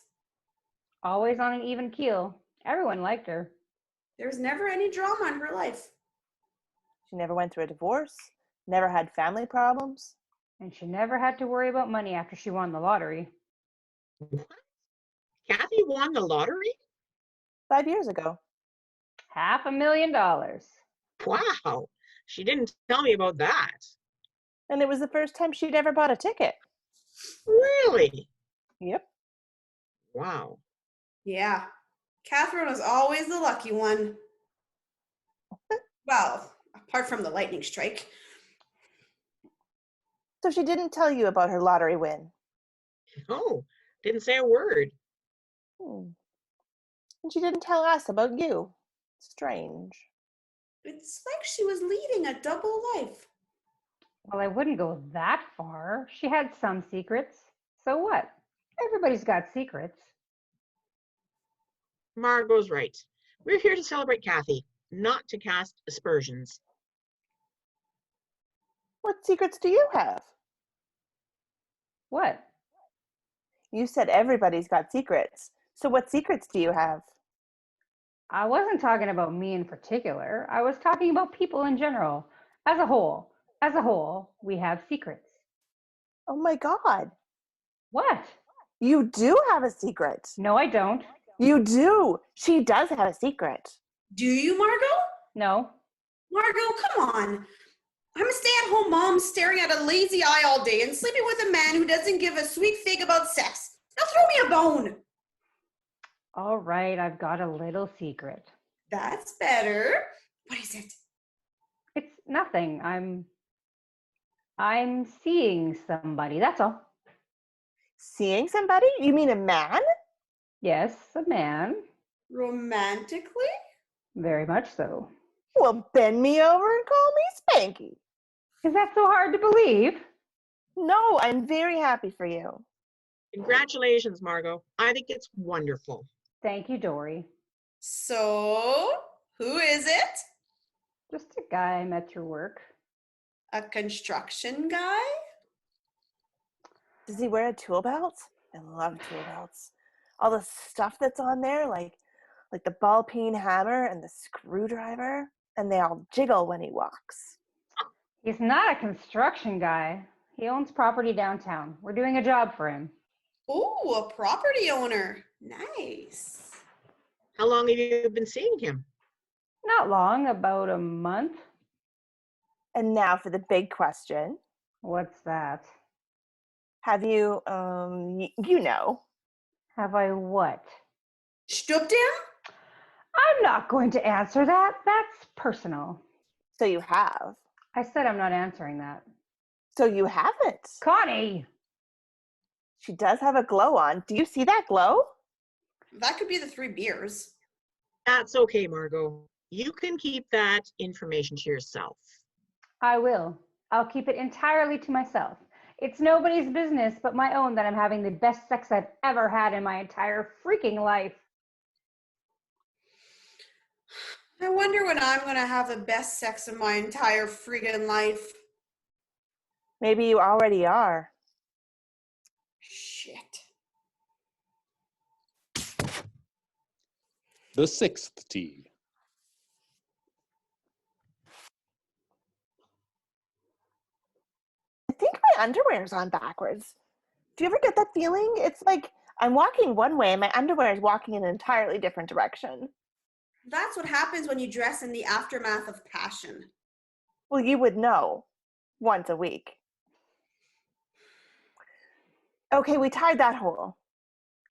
B: Always on an even keel. Everyone liked her.
C: There's never any drama in her life.
D: She never went through a divorce, never had family problems.
B: And she never had to worry about money after she won the lottery.
E: What? Kathy won the lottery?
D: 5 years ago.
B: $500,000.
E: Wow, she didn't tell me about that.
D: And it was the first time she'd ever bought a ticket.
E: Really?
D: Yep.
E: Wow.
C: Yeah. Catherine was always the lucky one. Well, apart from the lightning strike.
D: So she didn't tell you about her lottery win.
E: Oh, didn't say a word.
D: Hmm. And she didn't tell us about you. Strange.
C: It's like she was leading a double life.
B: Well, I wouldn't go that far. She had some secrets. So what? Everybody's got secrets.
E: Margot's right. We're here to celebrate Kathy, not to cast aspersions.
D: What secrets do you have?
B: What?
D: You said everybody's got secrets. So what secrets do you have?
B: I wasn't talking about me in particular. I was talking about people in general. As a whole. As a whole, we have secrets.
D: Oh my God.
B: What?
D: You do have a secret.
B: No, I don't.
D: You do. She does have a secret.
C: Do you, Margot?
B: No.
C: Margot, come on. I'm a stay-at-home mom staring at a lazy eye all day and sleeping with a man who doesn't give a sweet fig about sex. Now throw me a bone.
B: All right, I've got a little secret.
C: That's better. What is it?
B: It's nothing. I'm seeing somebody. That's all.
D: Seeing somebody? You mean a man?
B: Yes, a man.
C: Romantically?
B: Very much so.
D: Well, bend me over and call me Spanky.
B: Is that so hard to believe?
D: No, I'm very happy for you.
E: Congratulations, Margot. I think it's wonderful.
B: Thank you, Dory.
C: So, who is it?
B: Just a guy I met through work.
C: A construction guy?
D: Does he wear a tool belt? I love tool belts. All the stuff that's on there, like the ball peen hammer and the screwdriver, and they all jiggle when he walks.
B: He's not a construction guy. He owns property downtown. We're doing a job for him.
C: Oh, a property owner. Nice.
E: How long have you been seeing him?
B: Not long, about a month.
D: And now for the big question.
B: What's that?
D: Have you, you know.
B: Have I what?
C: Stooped him?
B: I'm not going to answer that. That's personal.
D: So you have.
B: I said I'm not answering that.
D: So you haven't.
B: Connie!
D: She does have a glow on. Do you see that glow?
C: That could be the 3 beers.
E: That's okay, Margot. You can keep that information to yourself.
B: I will. I'll keep it entirely to myself. It's nobody's business but my own that I'm having the best sex I've ever had in my entire freaking life.
C: I wonder when I'm going to have the best sex of my entire friggin' life.
D: Maybe you already are.
C: Shit.
A: The sixth tee.
D: I think my underwear's on backwards. Do you ever get that feeling? It's like I'm walking one way and my underwear is walking in an entirely different direction.
C: That's what happens when you dress in the aftermath of passion.
D: Well, you would know once a week. Okay, we tied that hole.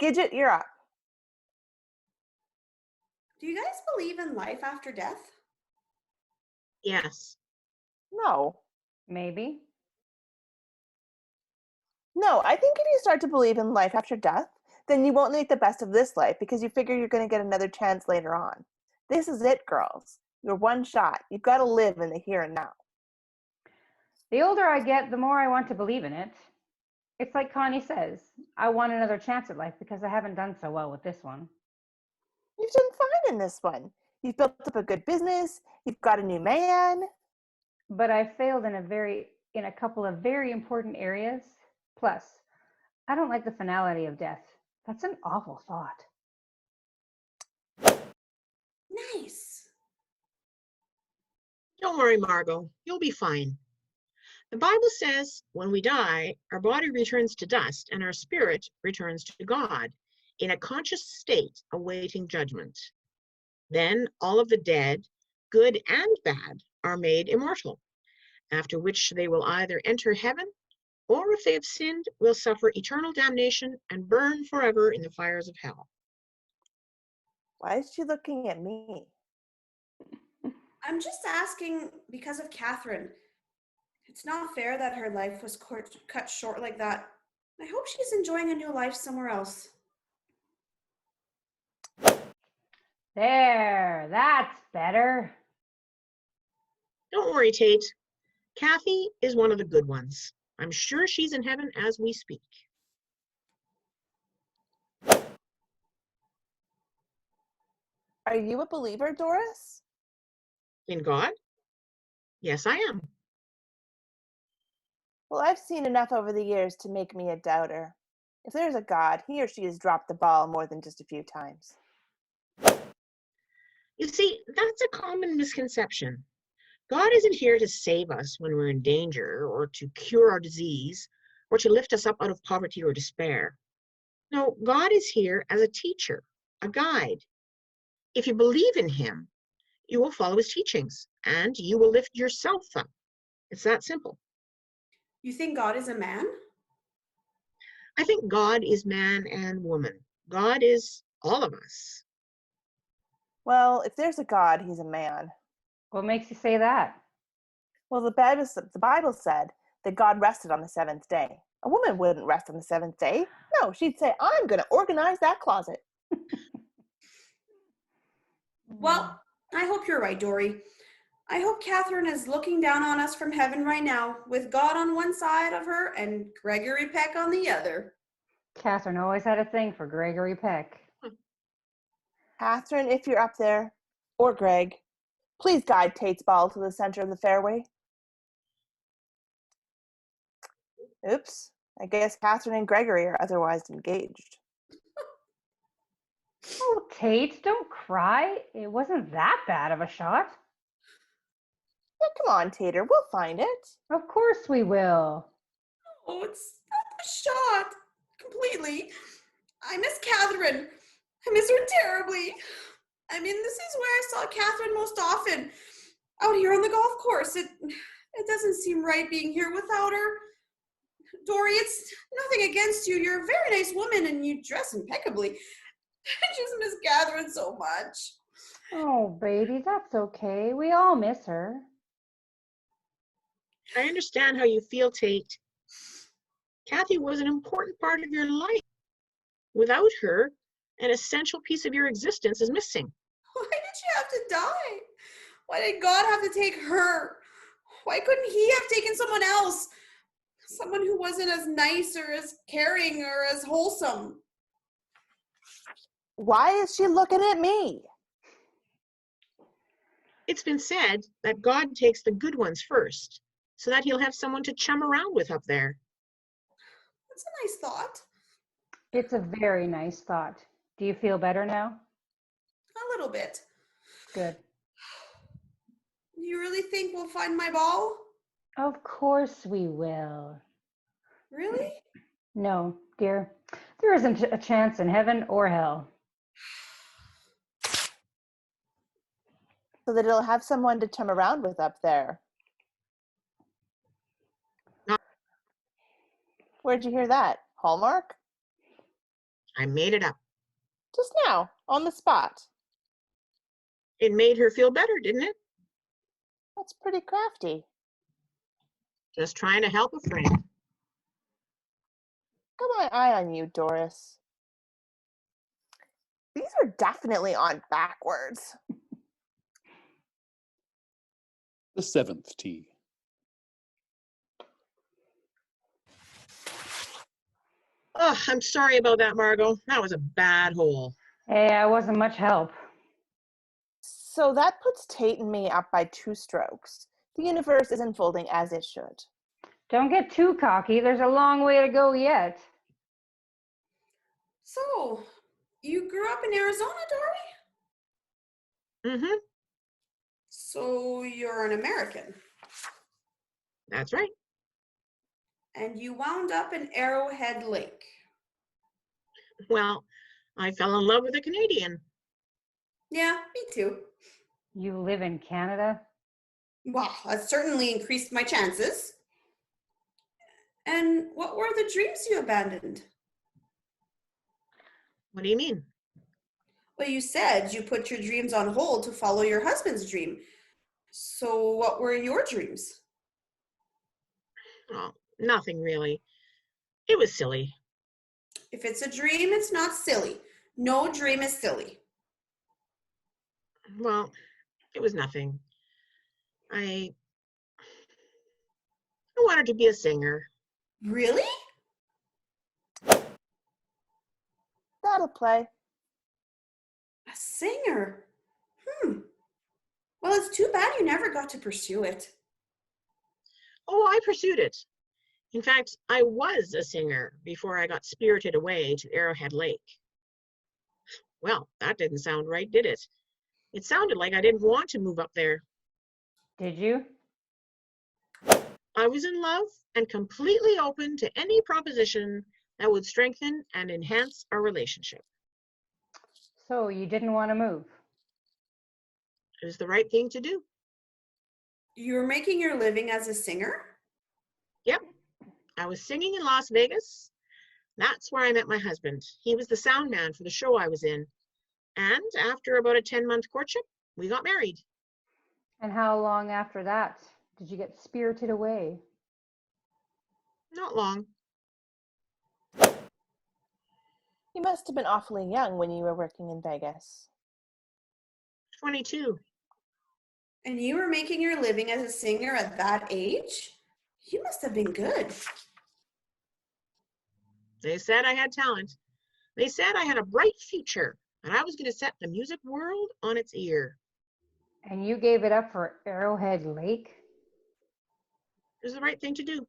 D: Gidget, you're up.
C: Do you guys believe in life after death?
E: Yes.
D: No.
B: Maybe.
D: No, I think if you start to believe in life after death, then you won't make the best of this life because you figure you're going to get another chance later on. This is it, girls. You're one shot. You've got to live in the here and now.
B: The older I get, the more I want to believe in it. It's like Connie says, I want another chance at life because I haven't done so well with this one.
D: You've done fine in this one. You've built up a good business. You've got a new man.
B: But I failed in a couple of very important areas. Plus, I don't like the finality of death. That's an awful thought.
C: Nice.
E: Don't worry, Margot. You'll be fine. The Bible says when we die, our body returns to dust and our spirit returns to God in a conscious state awaiting judgment. Then all of the dead, good and bad, are made immortal. after which they will either enter heaven, or if they have sinned, will suffer eternal damnation and burn forever in the fires of hell.
D: Why is she looking at me?
C: I'm just asking because of Catherine. It's not fair that her life was cut short like that. I hope she's enjoying a new life somewhere else.
B: There, that's better.
E: Don't worry, Tate. Kathy is one of the good ones. I'm sure she's in heaven as we speak.
D: Are you a believer, Doris?
E: In God? Yes, I am.
D: Well, I've seen enough over the years to make me a doubter. If there's a God, he or she has dropped the ball more than just a few times.
E: You see, that's a common misconception. God isn't here to save us when we're in danger, or to cure our disease, or to lift us up out of poverty or despair. No, God is here as a teacher, a guide. If you believe in him, you will follow his teachings, and you will lift yourself up. It's that simple.
C: You think God is a man?
E: I think God is man and woman. God is all of us.
D: Well, if there's a God, he's a man.
B: What makes you say that?
D: Well, the Bible said that God rested on the seventh day. A woman wouldn't rest on the seventh day. No, she'd say, I'm going to organize that closet.
C: Well, I hope you're right, Dory. I hope Catherine is looking down on us from heaven right now, with God on one side of her and Gregory Peck on the other.
B: Catherine always had a thing for Gregory Peck.
D: Catherine, if you're up there, or Greg, please guide Tate's ball to the center of the fairway. Oops, I guess Catherine and Gregory are otherwise engaged.
B: Oh, Tate, don't cry. It wasn't that bad of a shot.
D: Yeah, come on, Tater, we'll find it.
B: Of course we will.
C: Oh, it's not a shot. Completely. I miss Catherine. I miss her terribly. I mean, this is where I saw Catherine most often. Out here on the golf course. It doesn't seem right being here without her. Dory, it's nothing against you. You're a very nice woman and you dress impeccably. I just miss Catherine so much.
B: Oh, baby, that's okay. We all miss her.
E: I understand how you feel, Tate. Kathy was an important part of your life. Without her, an essential piece of your existence is missing.
C: Why did she have to die? Why did God have to take her? Why couldn't he have taken someone else? Someone who wasn't as nice or as caring or as wholesome.
D: Why is she looking at me?
E: It's been said that God takes the good ones first, so that he'll have someone to chum around with up there.
C: That's a nice thought.
B: It's a very nice thought. Do you feel better now?
C: A little bit.
B: Good.
C: Do you really think we'll find my ball?
B: Of course we will.
C: Really?
B: No, dear. There isn't a chance in heaven or hell.
D: So that it'll have someone to chum around with up there. Where'd you hear that? Hallmark?
E: I made it up.
D: Just now, on the spot.
E: It made her feel better, didn't it?
D: That's pretty crafty.
E: Just trying to help a friend.
D: Got my eye on you, Doris. These are definitely on backwards.
A: The seventh tee.
E: Oh, I'm sorry about that, Margot. That was a bad hole.
B: Hey, I wasn't much help.
D: So that puts Tate and me up by 2 strokes. The universe is unfolding as it should.
B: Don't get too cocky. There's a long way to go yet.
C: So, you grew up in Arizona, Dory?
E: Mm-hmm.
C: So, you're an American.
E: That's right.
C: And you wound up in Arrowhead Lake.
E: Well, I fell in love with a Canadian.
C: Yeah, me too.
B: You live in Canada?
C: Wow, that certainly increased my chances. And what were the dreams you abandoned?
E: What do you mean?
C: Well, you said you put your dreams on hold to follow your husband's dream. So, what were your dreams?
E: Oh, nothing really. It was silly.
C: If it's a dream, it's not silly. No dream is silly.
E: Well, it was nothing. I wanted to be a singer.
C: Really?
D: That'll play.
C: A singer? Well, it's too bad you never got to pursue it.
E: Oh, I pursued it. In fact, I was a singer before I got spirited away to Arrowhead Lake. Well, that didn't sound right, did it? It sounded like I didn't want to move up there.
B: Did you?
E: I was in love and completely open to any proposition that would strengthen and enhance our relationship.
B: So you didn't want to move?
E: It was the right thing to do.
C: You were making your living as a singer?
E: Yep, I was singing in Las Vegas. That's where I met my husband. He was the sound man for the show I was in. And after about a 10-month courtship, we got married.
B: And how long after that did you get spirited away?
E: Not long.
D: You must have been awfully young when you were working in Vegas.
E: 22.
C: And you were making your living as a singer at that age? You must have been good.
E: They said I had talent. They said I had a bright future, and I was going to set the music world on its ear.
B: And you gave it up for Arrowhead Lake?
E: It was the right thing to do.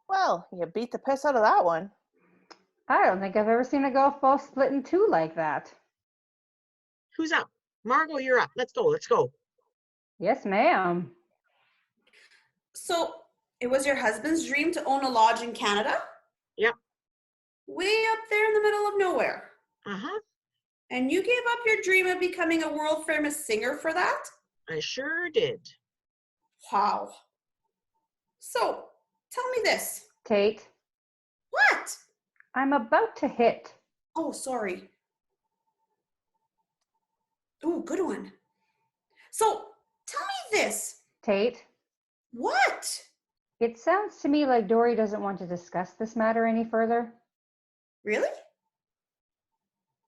D: Well, you beat the piss out of that one.
B: I don't think I've ever seen a golf ball split in two like that.
E: Who's up? Margot, you're up. Let's go.
B: Yes, ma'am.
C: So, it was your husband's dream to own a lodge in Canada?
E: Yep.
C: Way up there in the middle of nowhere.
E: Uh-huh.
C: And you gave up your dream of becoming a world famous singer for that?
E: I sure did.
C: Wow. So, tell me this.
B: Kate,
C: What?
B: I'm about to hit.
C: Oh, sorry. Oh, good one. So, tell me this.
B: Tate,
C: What?
B: it sounds to me like Dory doesn't want to discuss this matter any further.
C: Really?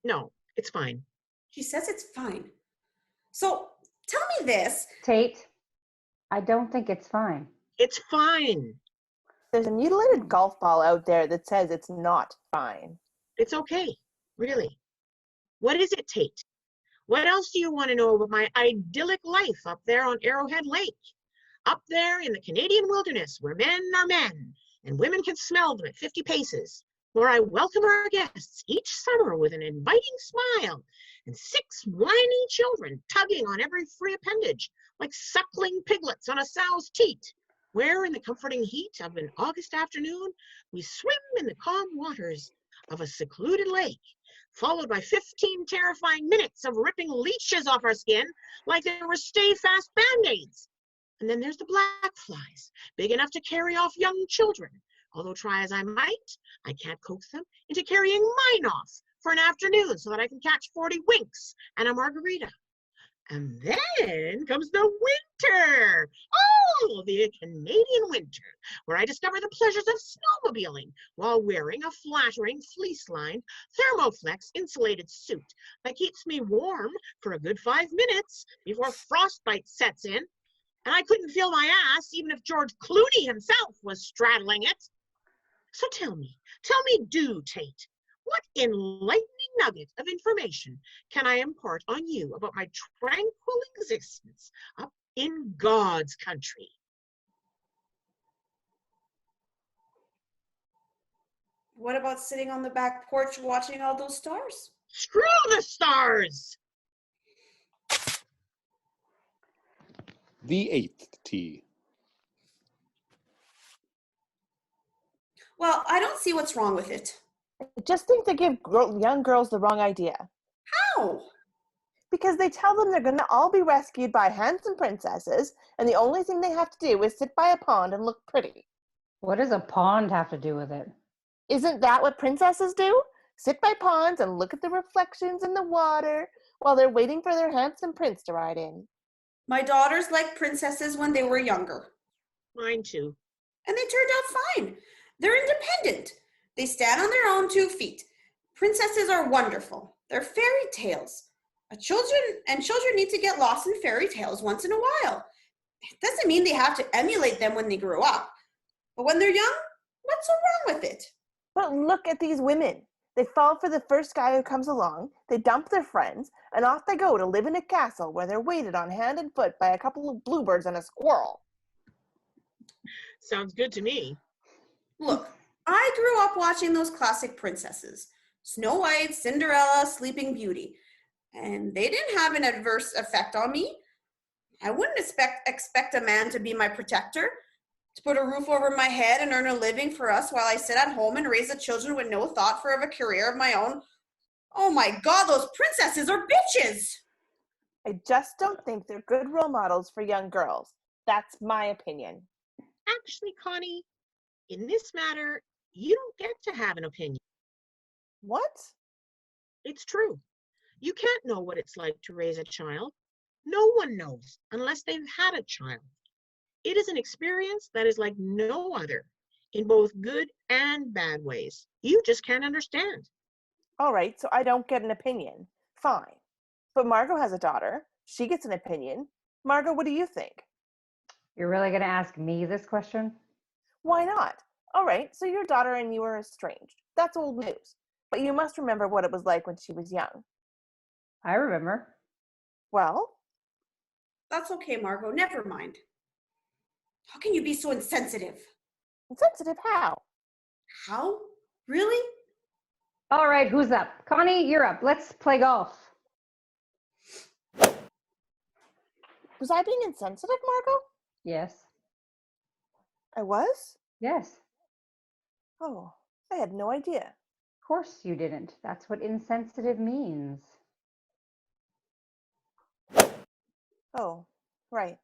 E: No, it's fine.
C: She says it's fine. So, tell me this.
B: Tate, I don't think it's fine.
E: It's fine.
D: There's a mutilated golf ball out there that says it's not fine.
E: It's okay. Really. What is it, Tate? What else do you want to know about my idyllic life up there on Arrowhead Lake? Up there in the Canadian wilderness where men are men and women can smell them at 50 paces, where I welcome our guests each summer with an inviting smile and 6 whiny children tugging on every free appendage like suckling piglets on a sow's teat, where in the comforting heat of an August afternoon we swim in the calm waters of a secluded lake, followed by 15 terrifying minutes of ripping leeches off our skin like they were stay-fast Band-Aids. And then there's the black flies, big enough to carry off young children. Although try as I might, I can't coax them into carrying mine off for an afternoon so that I can catch 40 winks and a margarita. And then comes the winter. Oh, the Canadian winter, where I discover the pleasures of snowmobiling while wearing a flattering fleece-lined Thermoflex insulated suit that keeps me warm for a good 5 minutes before frostbite sets in. And I couldn't feel my ass even if George Clooney himself was straddling it. So tell me, Tate, what enlightening nugget of information can I impart on you about my tranquil existence up in God's country?
C: What about sitting on the back porch watching all those stars?
E: Screw the stars!
A: The eighth tee.
C: Well, I don't see what's wrong with it.
D: I just think they give young girls the wrong idea.
C: How?
D: Because they tell them they're going to all be rescued by handsome princesses, and the only thing they have to do is sit by a pond and look pretty.
B: What does a pond have to do with it?
D: Isn't that what princesses do? Sit by ponds and look at the reflections in the water while they're waiting for their handsome prince to ride in.
C: My daughters liked princesses when they were younger.
E: Mine too.
C: And they turned out fine. They're independent. They stand on their own 2 feet. Princesses are wonderful. They're fairy tales. Children need to get lost in fairy tales once in a while. It doesn't mean they have to emulate them when they grow up. But when they're young, what's so wrong with it?
D: But look at these women. They fall for the first guy who comes along, they dump their friends, and off they go to live in a castle where they're waited on hand and foot by a couple of bluebirds and a squirrel.
E: Sounds good to me.
C: Look, I grew up watching those classic princesses. Snow White, Cinderella, Sleeping Beauty. And they didn't have an adverse effect on me. I wouldn't expect a man to be my protector, to put a roof over my head and earn a living for us while I sit at home and raise the children with no thought for a career of my own. Oh my God, those princesses are bitches!
D: I just don't think they're good role models for young girls. That's my opinion.
E: Actually, Connie, in this matter, you don't get to have an opinion.
D: What?
E: It's true. You can't know what it's like to raise a child. No one knows unless they've had a child. It is an experience that is like no other, in both good and bad ways. You just can't understand.
D: All right, so I don't get an opinion. Fine. But Margot has a daughter. She gets an opinion. Margot, what do you think?
B: You're really going to ask me this question?
D: Why not? All right, so your daughter and you are estranged. That's old news. But you must remember what it was like when she was young.
B: I remember.
D: Well?
C: That's okay, Margot. Never mind. How can you be so insensitive?
D: Insensitive how?
C: How? Really?
B: All right, who's up? Connie, you're up. Let's play golf.
D: Was I being insensitive, Margot?
B: Yes.
D: I was?
B: Yes.
D: Oh, I had no idea.
B: Of course you didn't. That's what insensitive means.
D: Oh, right.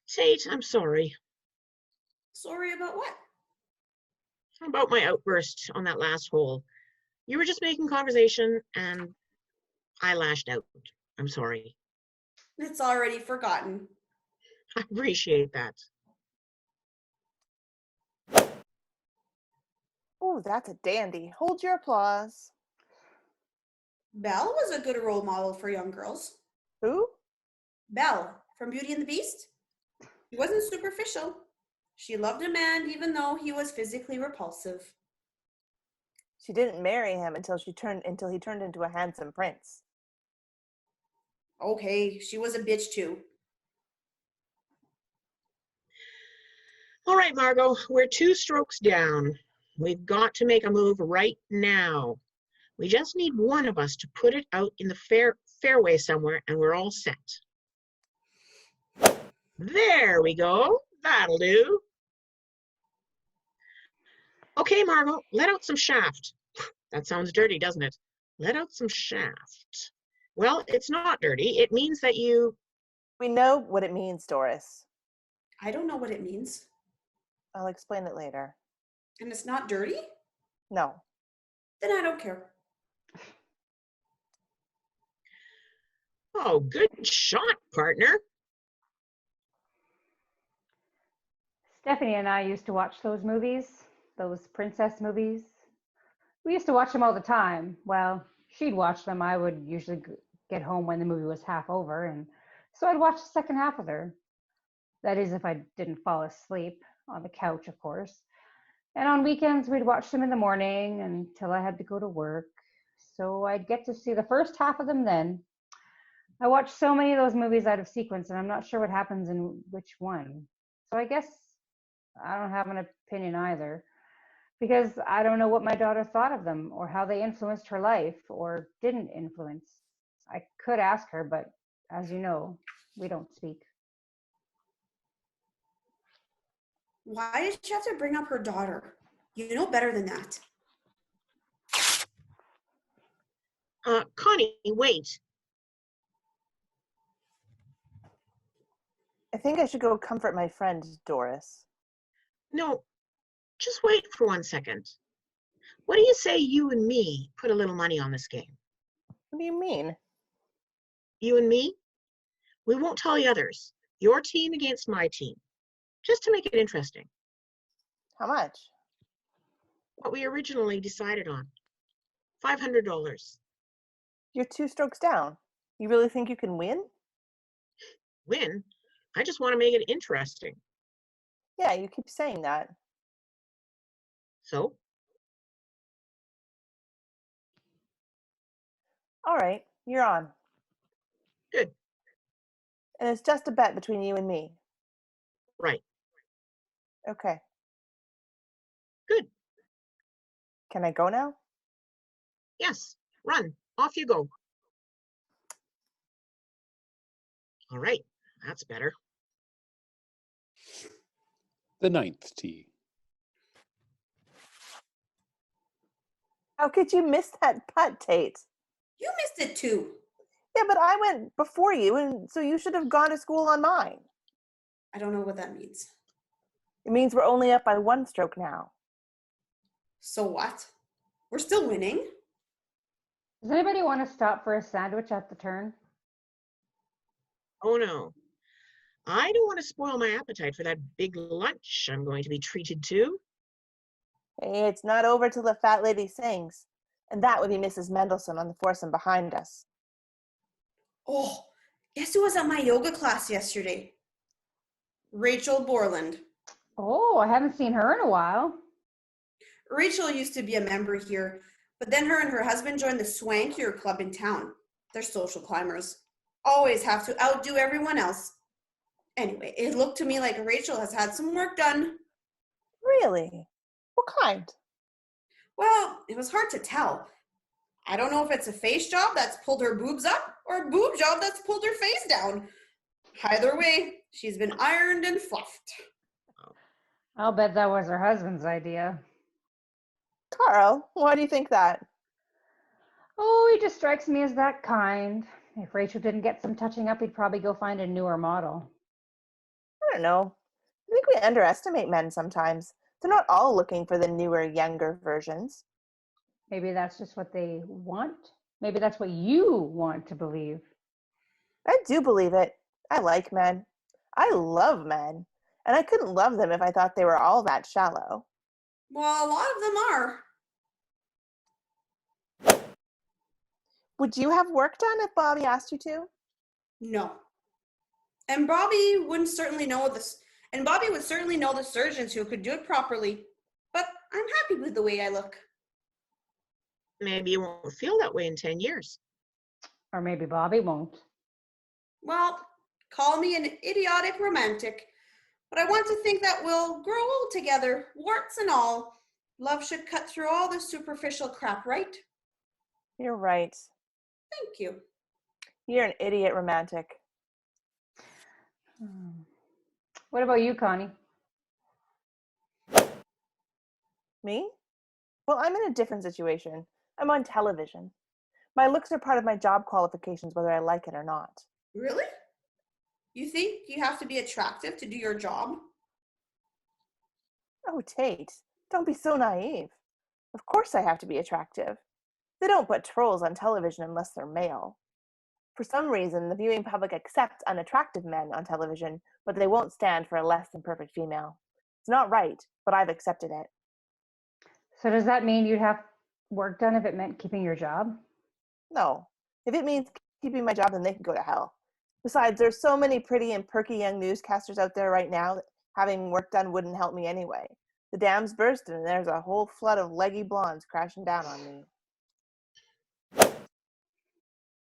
E: Tate, I'm sorry
C: Sorry about what?
E: about my outburst on that last hole. You were just making conversation and I lashed out. I'm sorry.
C: It's already forgotten.
E: I appreciate that.
D: Oh, that's a dandy. Hold your applause.
C: Belle was a good role model for young girls.
D: Who?
C: Belle from Beauty and the Beast. She wasn't superficial. She loved a man even though he was physically repulsive.
D: She didn't marry him until he turned into a handsome prince.
C: Okay, she was a bitch too.
E: All right, Margot, we're 2 strokes down. We've got to make a move right now. We just need one of us to put it out in the fairway somewhere and we're all set. There we go. That'll do. Okay, Margot, let out some shaft. That sounds dirty, doesn't it? Let out some shaft. Well, it's not dirty. It means that you...
D: We know what it means, Doris.
C: I don't know what it means.
D: I'll explain it later.
C: And it's not dirty?
D: No.
C: Then I don't care.
E: Oh, good shot, partner.
B: Stephanie and I used to watch those movies, those princess movies. We used to watch them all the time. Well, she'd watch them. I would usually get home when the movie was half over, and so I'd watch the second half with her. That is, if I didn't fall asleep on the couch, of course. And on weekends, we'd watch them in the morning until I had to go to work. So I'd get to see the first half of them then. I watch so many of those movies out of sequence, and I'm not sure what happens in which one. So I guess I don't have an opinion either, because I don't know what my daughter thought of them or how they influenced her life or didn't influence. I could ask her, but as you know, we don't speak.
C: Why did she have to bring up her daughter? You know better than that.
E: Connie, wait.
D: I think I should go comfort my friend, Doris.
E: No, just wait for 1 second. What do you say you and me put a little money on this game?
D: What do you mean?
E: You and me? We won't tell the others. Your team against my team. Just to make it interesting.
D: How much?
E: What we originally decided on. $500.
D: You're 2 strokes down. You really think you can win?
E: Win? I just want to make it interesting.
D: Yeah, you keep saying that.
E: So?
D: All right, you're on.
E: Good.
D: And it's just a bet between you and me.
E: Right.
D: Okay.
E: Good.
D: Can I go now?
E: Yes. Run. Off you go. All right. That's better.
A: The ninth tee.
D: How could you miss that putt, Tate?
C: You missed it too.
D: Yeah, but I went before you, and so you should have gone to school on mine.
C: I don't know what that means.
D: It means we're only up by 1 stroke now.
C: So what? We're still winning.
B: Does anybody want to stop for a sandwich at the turn?
E: Oh no. I don't want to spoil my appetite for that big lunch I'm going to be treated to.
D: Hey, it's not over till the fat lady sings. And that would be Mrs. Mendelssohn on the foursome behind us.
C: Oh, guess who was at my yoga class yesterday? Rachel Borland.
B: Oh, I haven't seen her in a while.
C: Rachel used to be a member here, but then her and her husband joined the swankier club in town. They're social climbers. Always have to outdo everyone else. Anyway, it looked to me like Rachel has had some work done.
D: Really? What kind?
C: Well, it was hard to tell. I don't know if it's a face job that's pulled her boobs up or a boob job that's pulled her face down. Either way, she's been ironed and fluffed.
B: I'll bet that was her husband's idea.
D: Carl, why do you think that?
B: Oh, he just strikes me as that kind. If Rachel didn't get some touching up, he'd probably go find a newer model.
D: I don't know. I think we underestimate men sometimes. They're not all looking for the newer, younger versions.
B: Maybe that's just what they want. Maybe that's what you want to believe.
D: I do believe it. I like men. I love men. And I couldn't love them if I thought they were all that shallow.
C: Well, a lot of them are.
D: Would you have work done if Bobby asked you to?
C: No. And Bobby would certainly know the surgeons who could do it properly. But I'm happy with the way I look.
E: Maybe you won't feel that way in 10 years.
B: Or maybe Bobby won't.
C: Well, call me an idiotic romantic, but I want to think that we'll grow old together, warts and all. Love should cut through all the superficial crap, right?
D: You're right.
C: Thank you.
D: You're an idiot romantic.
B: What about you, Connie?
D: Me? Well, I'm in a different situation. I'm on television. My looks are part of my job qualifications, whether I like it or not.
C: Really? You think you have to be attractive to do your job?
D: Oh, Tate, don't be so naive. Of course I have to be attractive. They don't put trolls on television unless they're male. For some reason, the viewing public accepts unattractive men on television, but they won't stand for a less than perfect female. It's not right, but I've accepted it.
B: So does that mean you'd have work done if it meant keeping your job?
D: No. If it means keeping my job, then they can go to hell. Besides, there's so many pretty and perky young newscasters out there right now that having work done wouldn't help me anyway. The dam's bursting and there's a whole flood of leggy blondes crashing down on me.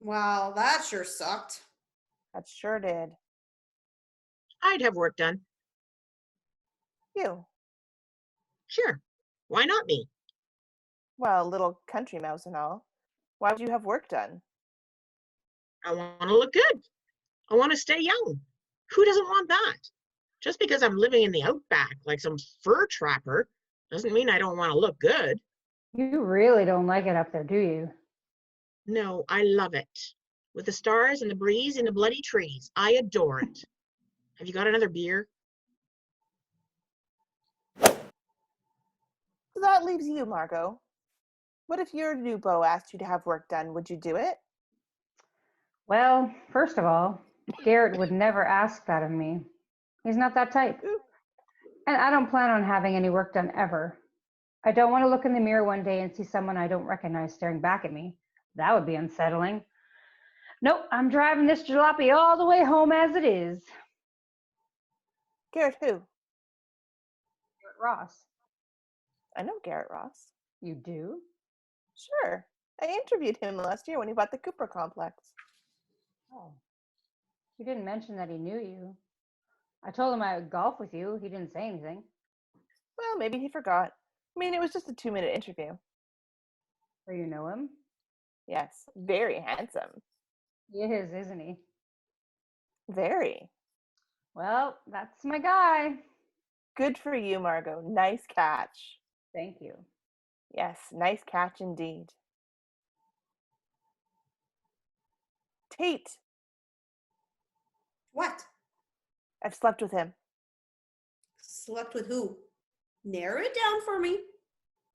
C: Wow, that sure sucked.
D: That sure did.
E: I'd have work done.
D: You.
E: Sure. Why not me?
D: Well, little country mouse and all. Why would you have work done?
E: I want to look good. I want to stay young. Who doesn't want that? Just because I'm living in the outback like some fur trapper doesn't mean I don't want to look good.
B: You really don't like it up there, do you?
E: No, I love it. With the stars and the breeze and the bloody trees. I adore it. Have you got another beer?
D: So that leaves you, Margot. What if your new beau asked you to have work done? Would you do it?
B: Well, first of all, Garrett would never ask that of me. He's not that type.
D: Ooh.
B: And I don't plan on having any work done ever. I don't want to look in the mirror one day and see someone I don't recognize staring back at me. That would be unsettling. Nope, I'm driving this jalopy all the way home as it is.
D: Garrett who?
B: Garrett Ross.
D: I know Garrett Ross.
B: You do?
D: Sure. I interviewed him last year when he bought the Cooper complex.
B: Oh. You didn't mention that he knew you. I told him I would golf with you. He didn't say anything.
D: Well, maybe he forgot. I mean, it was just a 2-minute interview.
B: So you know him?
D: Yes, very handsome.
B: He is, isn't he?
D: Very.
B: Well, that's my guy.
D: Good for you, Margot. Nice catch.
B: Thank you.
D: Yes, nice catch indeed. Tate,
C: What?
D: I've slept with him.
C: Slept with who? Narrow it down for me.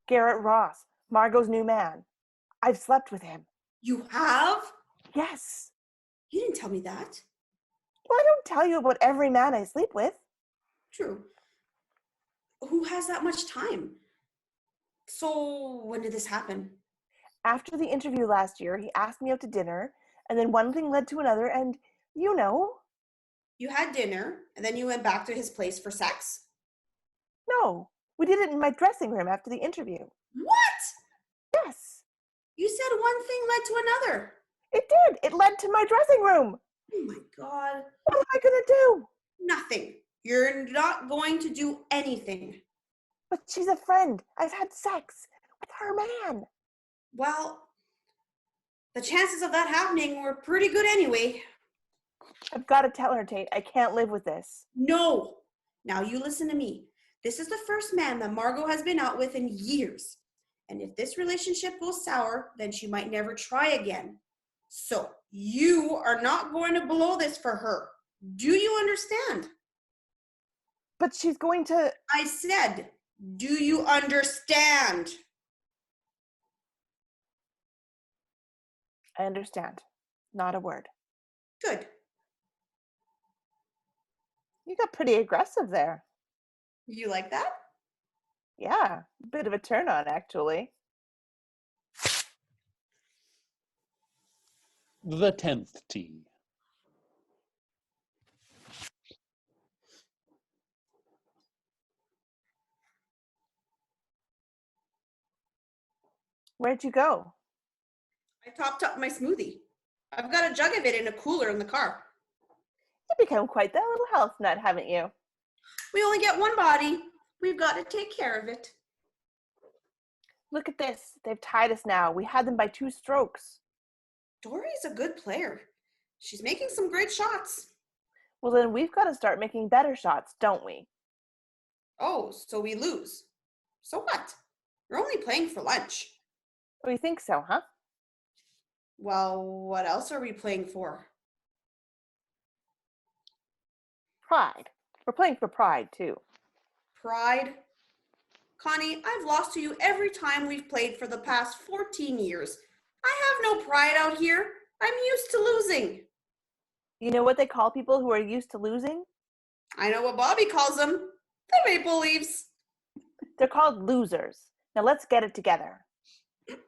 D: Garrett Ross, Margot's new man. I've slept with him.
C: You have?
D: Yes.
C: You didn't tell me that.
D: Well, I don't tell you about every man I sleep with.
C: True. Who has that much time? So, when did this happen?
D: After the interview last year, he asked me out to dinner, and then one thing led to another, and you know.
C: You had dinner, and then you went back to his place for sex?
D: No, we did it in my dressing room after the interview.
C: What?
D: Yes,
C: You said one thing led to another.
D: it did. It led to my dressing room.
C: Oh my God.
D: What am I going to do?
C: Nothing. You're not going to do anything.
D: But she's a friend. I've had sex with her man.
C: Well, the chances of that happening were pretty good anyway.
D: I've got to tell her, Tate. I can't live with this.
C: No. Now you listen to me. This is the first man that Margot has been out with in years. And if this relationship goes sour, then she might never try again. So you are not going to blow this for her. Do you understand?
D: But she's going to...
C: I said, do you understand?
D: I understand. Not a word.
C: Good.
D: You got pretty aggressive there.
C: You like that?
D: Yeah, a bit of a turn on, actually.
A: The 10th tee.
D: Where'd you go?
C: I topped up my smoothie. I've got a jug of it in a cooler in the car.
D: You've become quite that little health nut, haven't you?
C: We only get one body. We've got to take care of it.
D: Look at this. They've tied us now. We had them by 2 strokes.
C: Dory's a good player. She's making some great shots.
D: Well, then we've got to start making better shots, don't we?
C: Oh, so we lose. So what? We're only playing for lunch.
D: We think so, huh?
C: Well, what else are we playing for?
D: Pride. We're playing for pride, too.
C: Pride? Connie, I've lost to you every time we've played for the past 14 years. I have no pride out here. I'm used to losing.
D: You know what they call people who are used to losing?
C: I know what Bobby calls them. The Maple Leafs.
D: They're called losers. Now let's get it together.
C: What's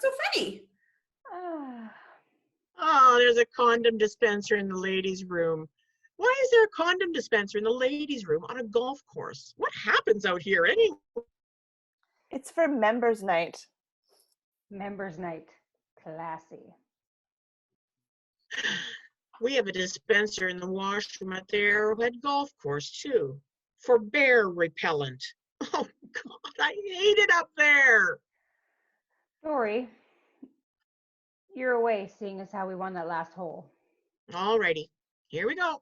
C: so funny?
E: Oh, there's a condom dispenser in the ladies' room. Why is there a condom dispenser in the ladies' room on a golf course? What happens out here anyway?
D: It's for members' night.
B: Members night. Classy.
E: We have a dispenser in the washroom at the Arrowhead Golf Course, too, for bear repellent. Oh, God, I hate it up there.
B: Dory, you're away, seeing as how we won that last hole.
E: Alrighty, here we go.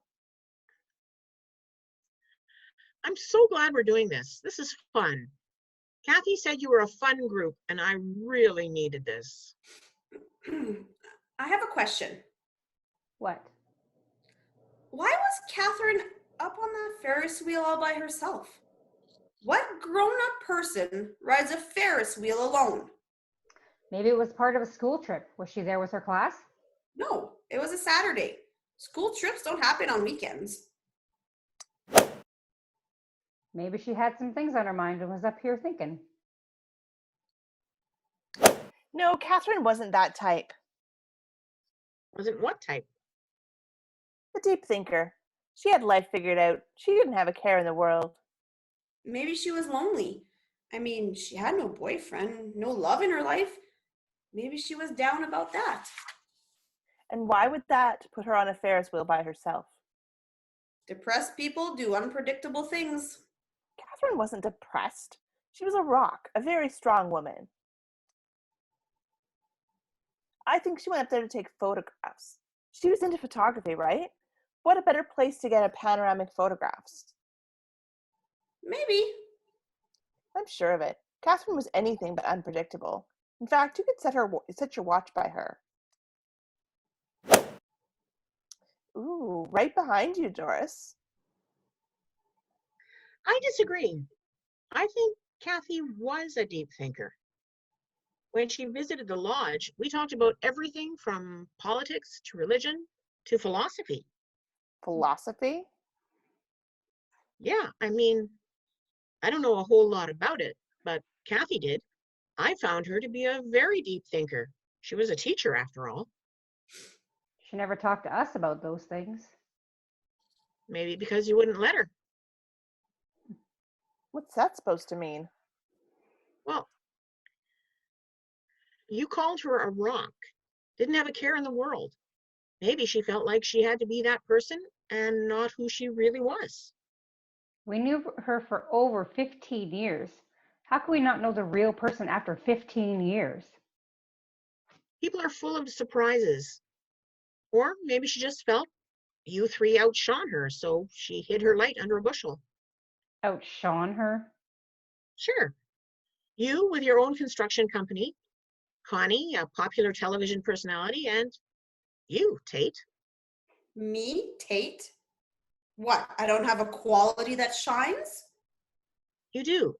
E: I'm so glad we're doing this. This is fun. Kathy said you were a fun group, and I really needed this.
C: I have a question.
B: What?
C: Why was Catherine up on that Ferris wheel all by herself? What grown-up person rides a Ferris wheel alone?
B: Maybe it was part of a school trip. Was she there with her class?
C: No, it was a Saturday. School trips don't happen on weekends.
B: Maybe she had some things on her mind and was up here thinking.
D: No, Catherine wasn't that type.
E: Wasn't what type?
D: A deep thinker. She had life figured out. She didn't have a care in the world.
C: Maybe she was lonely. I mean, she had no boyfriend, no love in her life. Maybe she was down about that.
D: And why would that put her on a Ferris wheel by herself?
C: Depressed people do unpredictable things.
D: Catherine wasn't depressed. She was a rock, a very strong woman. I think she went up there to take photographs. She was into photography, right? What a better place to get a panoramic photographs.
C: Maybe.
D: I'm sure of it. Catherine was anything but unpredictable. In fact, you could set your watch by her. Ooh, right behind you, Doris.
E: I disagree. I think Kathy was a deep thinker. When she visited the lodge, we talked about everything from politics to religion to philosophy.
D: Philosophy?
E: Yeah, I mean, I don't know a whole lot about it, but Kathy did. I found her to be a very deep thinker. She was a teacher, after all.
B: She never talked to us about those things.
E: Maybe because you wouldn't let her.
D: What's that supposed to mean?
E: Well, you called her a rock, didn't have a care in the world. Maybe she felt like she had to be that person and not who she really was.
B: We knew her for over 15 years. How can we not know the real person after 15 years?
E: People are full of surprises. Or maybe she just felt you three outshone her, so she hid her light under a bushel.
B: Outshone her?
E: Sure. You with your own construction company, Connie, a popular television personality, and you, Tate.
C: Me, Tate? What? I don't have a quality that shines?
E: You do.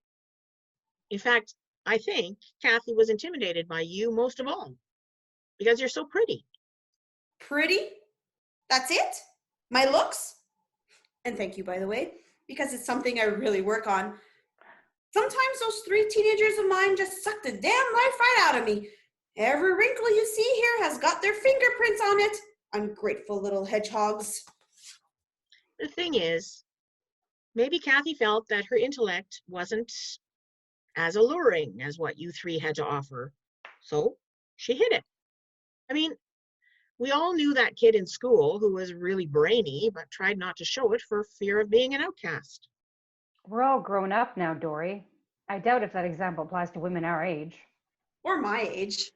E: In fact, I think Kathy was intimidated by you most of all because you're so pretty.
C: Pretty? That's it? My looks? And thank you, by the way, because it's something I really work on. Sometimes those 3 teenagers of mine just suck the damn life right out of me. Every wrinkle you see here has got their fingerprints on it. Ungrateful little hedgehogs.
E: The thing is, maybe Kathy felt that her intellect wasn't as alluring as what you three had to offer, so she hid it. I mean, we all knew that kid in school who was really brainy but tried not to show it for fear of being an outcast.
B: We're all grown up now, Dory. I doubt if that example applies to women our age.
C: Or my age.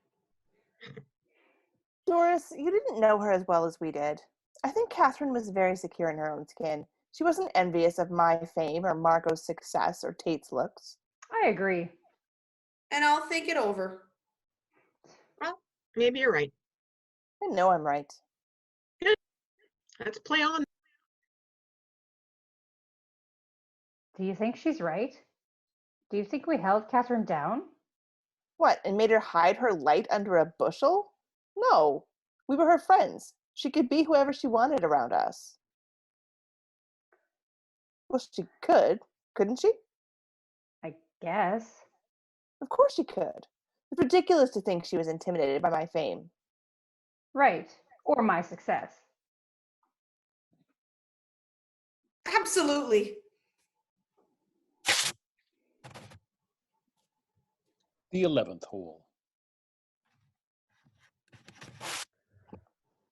D: Doris, you didn't know her as well as we did. I think Catherine was very secure in her own skin. She wasn't envious of my fame or Margot's success or Tate's looks.
B: I agree.
C: And I'll think it over.
E: Well, maybe you're right.
D: I know I'm right.
E: Good. Let's play on.
B: Do you think she's right? Do you think we held Catherine down?
D: What, and made her hide her light under a bushel? No. We were her friends. She could be whoever she wanted around us. Well, she could, couldn't she?
B: I guess.
D: Of course she could. It's ridiculous to think she was intimidated by my fame.
B: Right. Or my success.
C: Absolutely.
A: The 11th hole.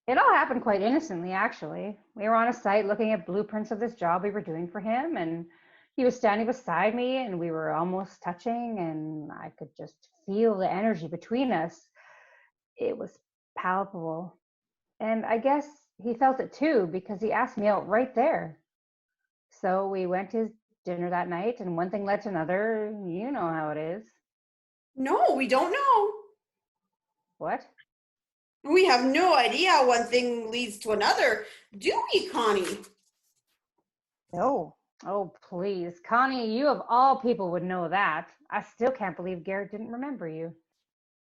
B: It all happened quite innocently, actually. We were on a site looking at blueprints of this job we were doing for him, and he was standing beside me, and we were almost touching, and I could just feel the energy between us. It was palpable. And I guess he felt it too, because he asked me out right there. So we went dinner that night, and one thing led to another. You know how it is.
C: No, we don't know.
B: What?
C: We have no idea how one thing leads to another, do we, Connie?
D: No.
B: Oh, please. Connie, you of all people would know that. I still can't believe Garrett didn't remember you.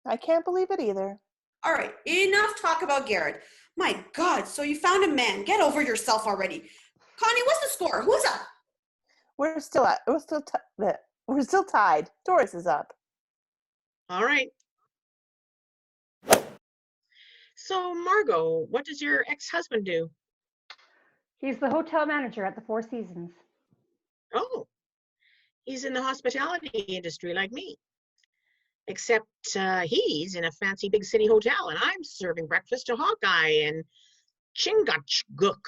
D: I can't believe it either.
C: All right, enough talk about Garrett. My God, so you found a man. Get over yourself already. Connie, what's the score? Who's up?
D: We're still tied. Doris is up.
E: All right. So, Margot, what does your ex-husband do?
B: He's the hotel manager at the Four Seasons.
E: Oh, he's in the hospitality industry like me. Except he's in a fancy big city hotel, and I'm serving breakfast to Hawkeye and Chingachgook.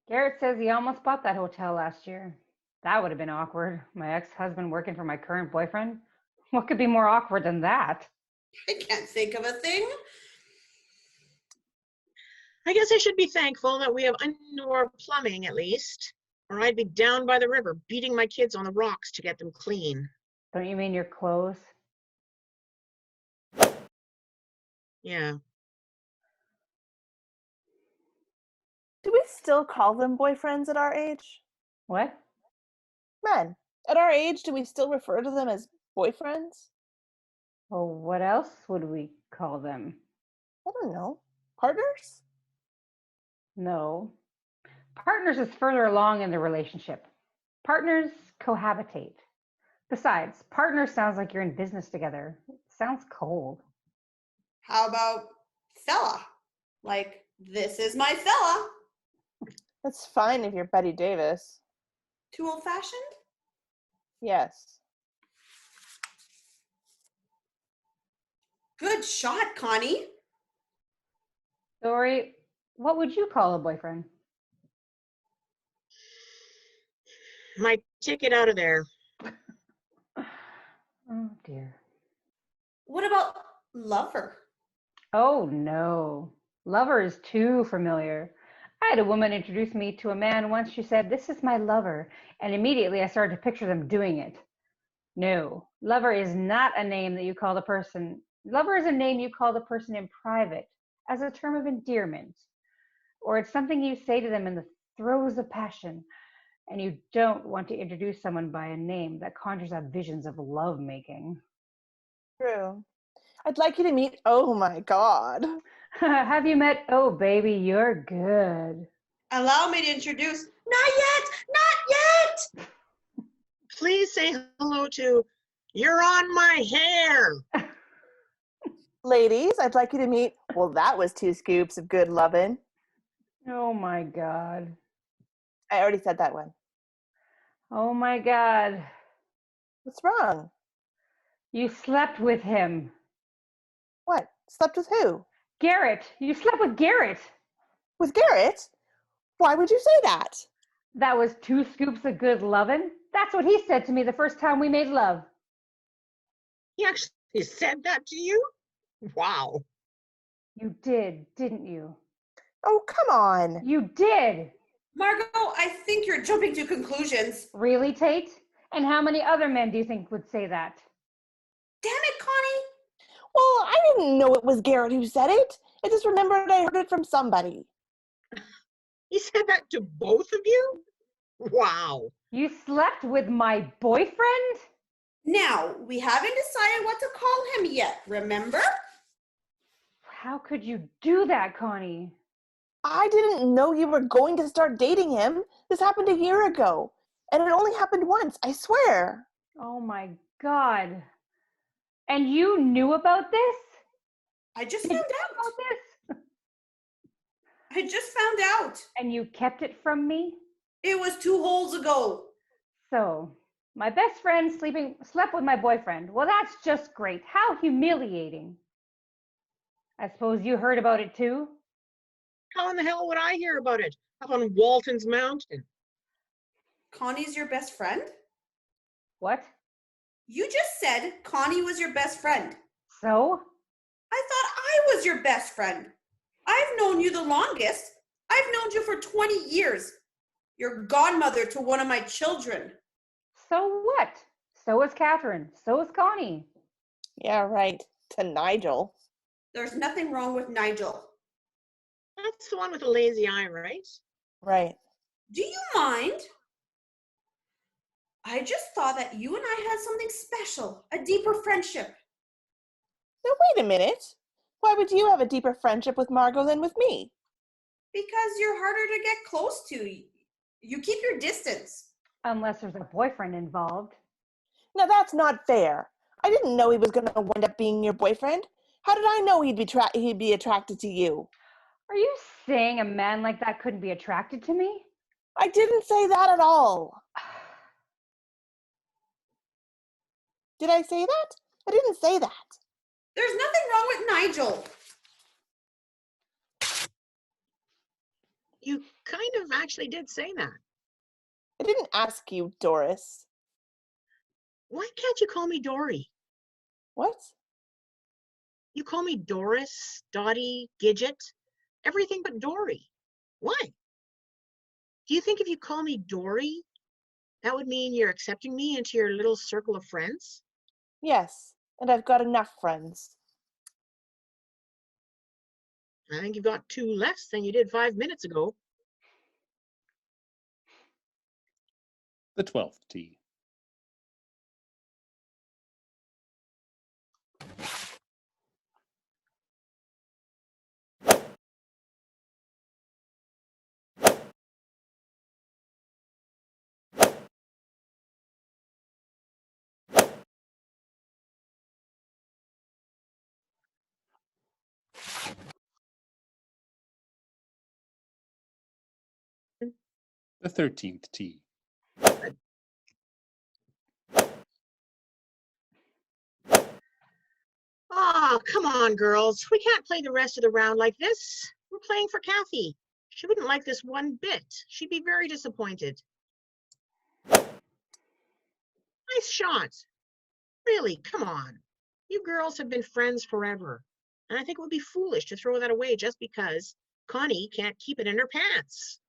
B: Garrett says he almost bought that hotel last year. That would have been awkward. My ex-husband working for my current boyfriend. What could be more awkward than that?
C: I can't think of a thing.
E: I guess I should be thankful that we have indoor plumbing at least, or I'd be down by the river beating my kids on the rocks to get them clean.
B: Don't you mean your clothes?
E: Yeah.
D: Do we still call them boyfriends at our age?
B: What?
D: Men, at our age, do we still refer to them as boyfriends?
B: Oh, what else would we call them?
D: I don't know. Partners?
B: No. Partners is further along in the relationship. Partners cohabitate. Besides, partner sounds like you're in business together. It sounds cold.
C: How about fella? Like, this is my fella.
D: That's fine if you're Betty Davis.
C: Too old-fashioned?
D: Yes.
C: Good shot, Connie.
B: Dory, what would you call a boyfriend?
E: My ticket out of there.
B: Oh, dear.
C: What about lover?
B: Oh, no. Lover is too familiar. I had a woman introduce me to a man once. She said, "This is my lover." And immediately I started to picture them doing it. No, lover is not a name that you call the person. Lover is a name you call the person in private as a term of endearment. Or it's something you say to them in the throes of passion. And you don't want to introduce someone by a name that conjures up visions of lovemaking.
D: True. I'd like you to meet, oh my God.
B: Have you met, oh baby, you're good.
C: Allow me to introduce, not yet, not yet.
E: Please say hello to You're on My Hair.
D: Ladies, I'd like you to meet, well, that was 2 scoops of good lovin'.
B: Oh my God.
D: I already said that one.
B: Oh my God.
D: What's wrong?
B: You slept with him.
D: What? Slept with who?
B: Garrett. You slept with Garrett.
D: With Garrett? Why would you say that?
B: That was 2 scoops of good lovin'. That's what he said to me the first time we made love.
E: He actually said that to you? Wow.
B: You did, didn't you?
D: Oh, come on.
B: You did.
C: Margot, I think you're jumping to conclusions.
B: Really, Tate? And how many other men do you think would say that?
C: Damn it, Connie.
D: Well, I didn't know it was Garrett who said it. I just remembered I heard it from somebody.
E: He said that to both of you? Wow.
B: You slept with my boyfriend?
C: Now, we haven't decided what to call him yet, remember?
B: How could you do that, Connie?
D: I didn't know you were going to start dating him. This happened a year ago. And it only happened once, I swear.
B: Oh my God. And you knew about this?
C: I just
B: Did you
C: found
B: know
C: out.
B: about this?
C: I just found out.
B: And you kept it from me?
C: It was 2 holes ago.
B: So, my best friend slept with my boyfriend. Well, that's just great. How humiliating. I suppose you heard about it too?
E: How in the hell would I hear about it? Up on Walton's Mountain.
C: Connie's your best friend?
B: What?
C: You just said Connie was your best friend.
B: So?
C: I thought I was your best friend. I've known you the longest. I've known you for 20 years. You're godmother to one of my children.
B: So what? So is Catherine. So is Connie.
D: Yeah, right. To Nigel.
C: There's nothing wrong with Nigel.
E: That's the one with the lazy eye, right?
D: Right.
C: Do you mind? I just thought that you and I had something special, a deeper friendship.
D: Now, wait a minute. Why would you have a deeper friendship with Margot than with me?
C: Because you're harder to get close to. You keep your distance.
B: Unless there's a boyfriend involved.
D: Now, that's not fair. I didn't know he was going to wind up being your boyfriend. How did I know he'd be attracted to you?
B: Are you saying a man like that couldn't be attracted to me?
D: I didn't say that at all. Did I say that? I didn't say that.
C: There's nothing wrong with Nigel.
E: You kind of actually did say that.
D: I didn't ask you, Doris.
E: Why can't you call me Dory?
D: What?
E: You call me Doris, Dottie, Gidget, everything but Dory. Why? Do you think if you call me Dory, that would mean you're accepting me into your little circle of friends?
D: Yes, and I've got enough friends.
E: I think you've got 2 less than you did 5 minutes ago.
A: The 12th tee. The 13th tee.
E: Oh, come on, girls. We can't play the rest of the round like this. We're playing for Kathy. She wouldn't like this one bit. She'd be very disappointed. Nice shot. Really, come on. You girls have been friends forever. And I think it would be foolish to throw that away just because Connie can't keep it in her pants.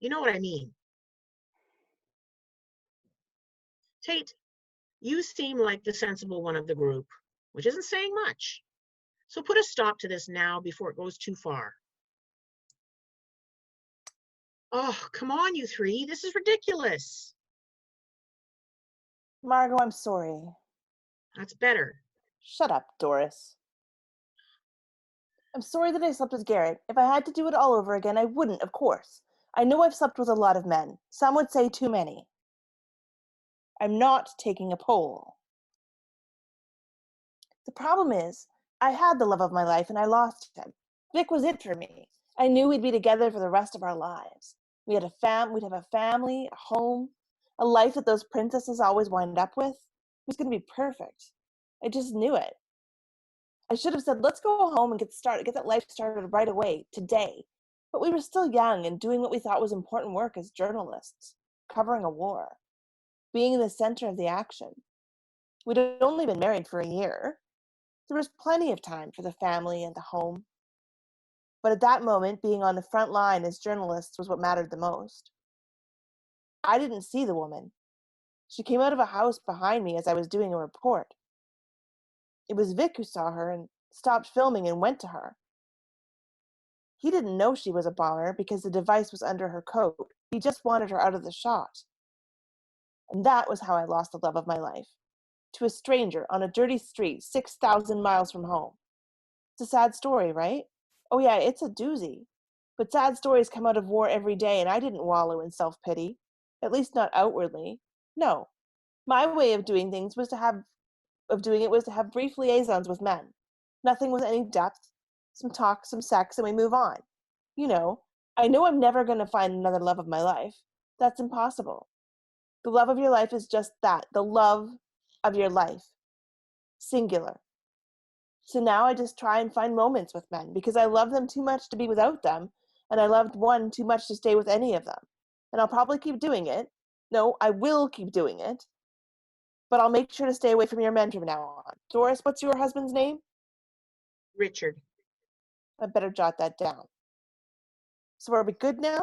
E: You know what I mean. Tate, you seem like the sensible one of the group, which isn't saying much. So put a stop to this now before it goes too far. Oh, come on, you three. This is ridiculous.
D: Margot, I'm sorry.
E: That's better.
D: Shut up, Doris. I'm sorry that I slept with Garrett. If I had to do it all over again, I wouldn't, of course. I know I've slept with a lot of men. Some would say too many. I'm not taking a poll. The problem is, I had the love of my life and I lost him. Vic was it for me. I knew we'd be together for the rest of our lives. We'd have a family, a home, a life that those princesses always wind up with. It was going to be perfect. I just knew it. I should have said, let's go home and get that life started right away, today. But we were still young and doing what we thought was important work as journalists, covering a war, being in the center of the action. We'd only been married for a year. There was plenty of time for the family and the home. But at that moment, being on the front line as journalists was what mattered the most. I didn't see the woman. She came out of a house behind me as I was doing a report. It was Vic who saw her and stopped filming and went to her. He didn't know she was a bomber because the device was under her coat. He just wanted her out of the shot. And that was how I lost the love of my life. To a stranger on a dirty street 6,000 miles from home. It's a sad story, right? Oh yeah, it's a doozy. But sad stories come out of war every day, and I didn't wallow in self-pity. At least not outwardly. No. My way of doing things was to have brief liaisons with men. Nothing with any depth. Some talk, some sex, and we move on. You know I'm never going to find another love of my life. That's impossible. The love of your life is just that, the love of your life. Singular. So now I just try and find moments with men because I love them too much to be without them, and I loved one too much to stay with any of them. And I'll probably keep doing it. No, I will keep doing it. But I'll make sure to stay away from your men from now on. Doris, what's your husband's name?
E: Richard.
D: I better jot that down. So are we good now?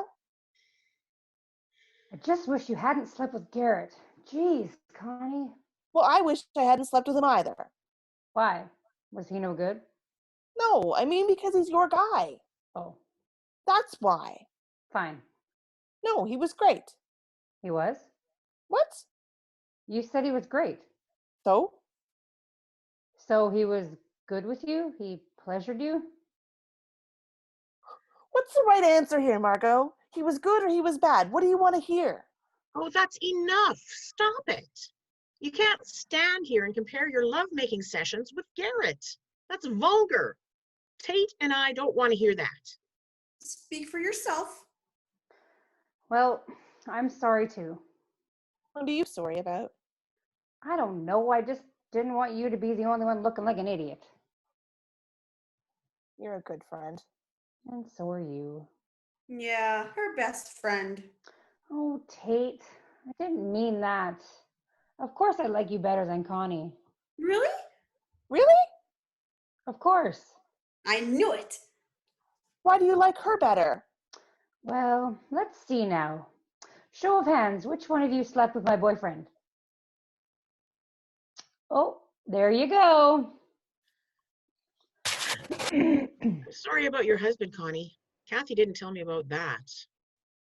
B: I just wish you hadn't slept with Garrett. Jeez, Connie.
D: Well, I wish I hadn't slept with him either.
B: Why? Was he no good?
D: No, I mean because he's your guy.
B: Oh,
D: That's why.
B: fine.
D: No, he was great.
B: He was?
D: What?
B: You said he was great.
D: So?
B: So he was good with you? He pleasured you?
D: What's the right answer here, Margot? He was good or he was bad? What do you want to hear?
E: Oh, that's enough. Stop it. You can't stand here and compare your lovemaking sessions with Garrett. That's vulgar. Tate and I don't want to hear that.
C: Speak for yourself.
B: Well, I'm sorry too.
D: What are you sorry about?
B: I don't know. I just didn't want you to be the only one looking like an idiot.
D: You're a good friend.
B: And so are you.
C: Yeah, her best friend.
B: Oh, Tate, I didn't mean that. Of course I like you better than Connie.
C: Really?
D: Really?
B: Of course.
C: I knew it.
D: Why do you like her better?
B: Well, let's see now. Show of hands, which one of you slept with my boyfriend? Oh, there you go.
E: I'm sorry about your husband, Connie. Kathy didn't tell me about that.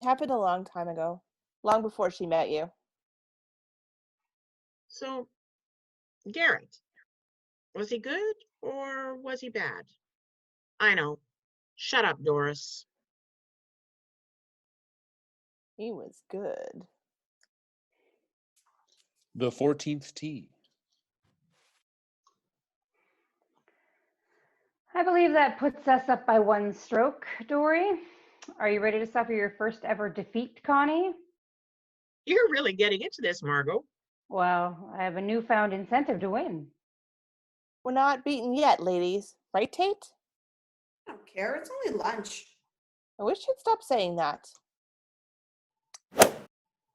D: It happened a long time ago. Long before she met you.
E: So, Garrett, was he good or was he bad? I know. Shut up, Doris.
D: He was good.
A: The 14th tee.
B: I believe that puts us up by one stroke, Dory. Are you ready to suffer your first ever defeat, Connie?
E: You're really getting into this, Margot.
B: Well, I have a newfound incentive to win.
D: We're not beaten yet, ladies. Right, Tate?
C: I don't care. It's only lunch.
D: I wish you'd stop saying that.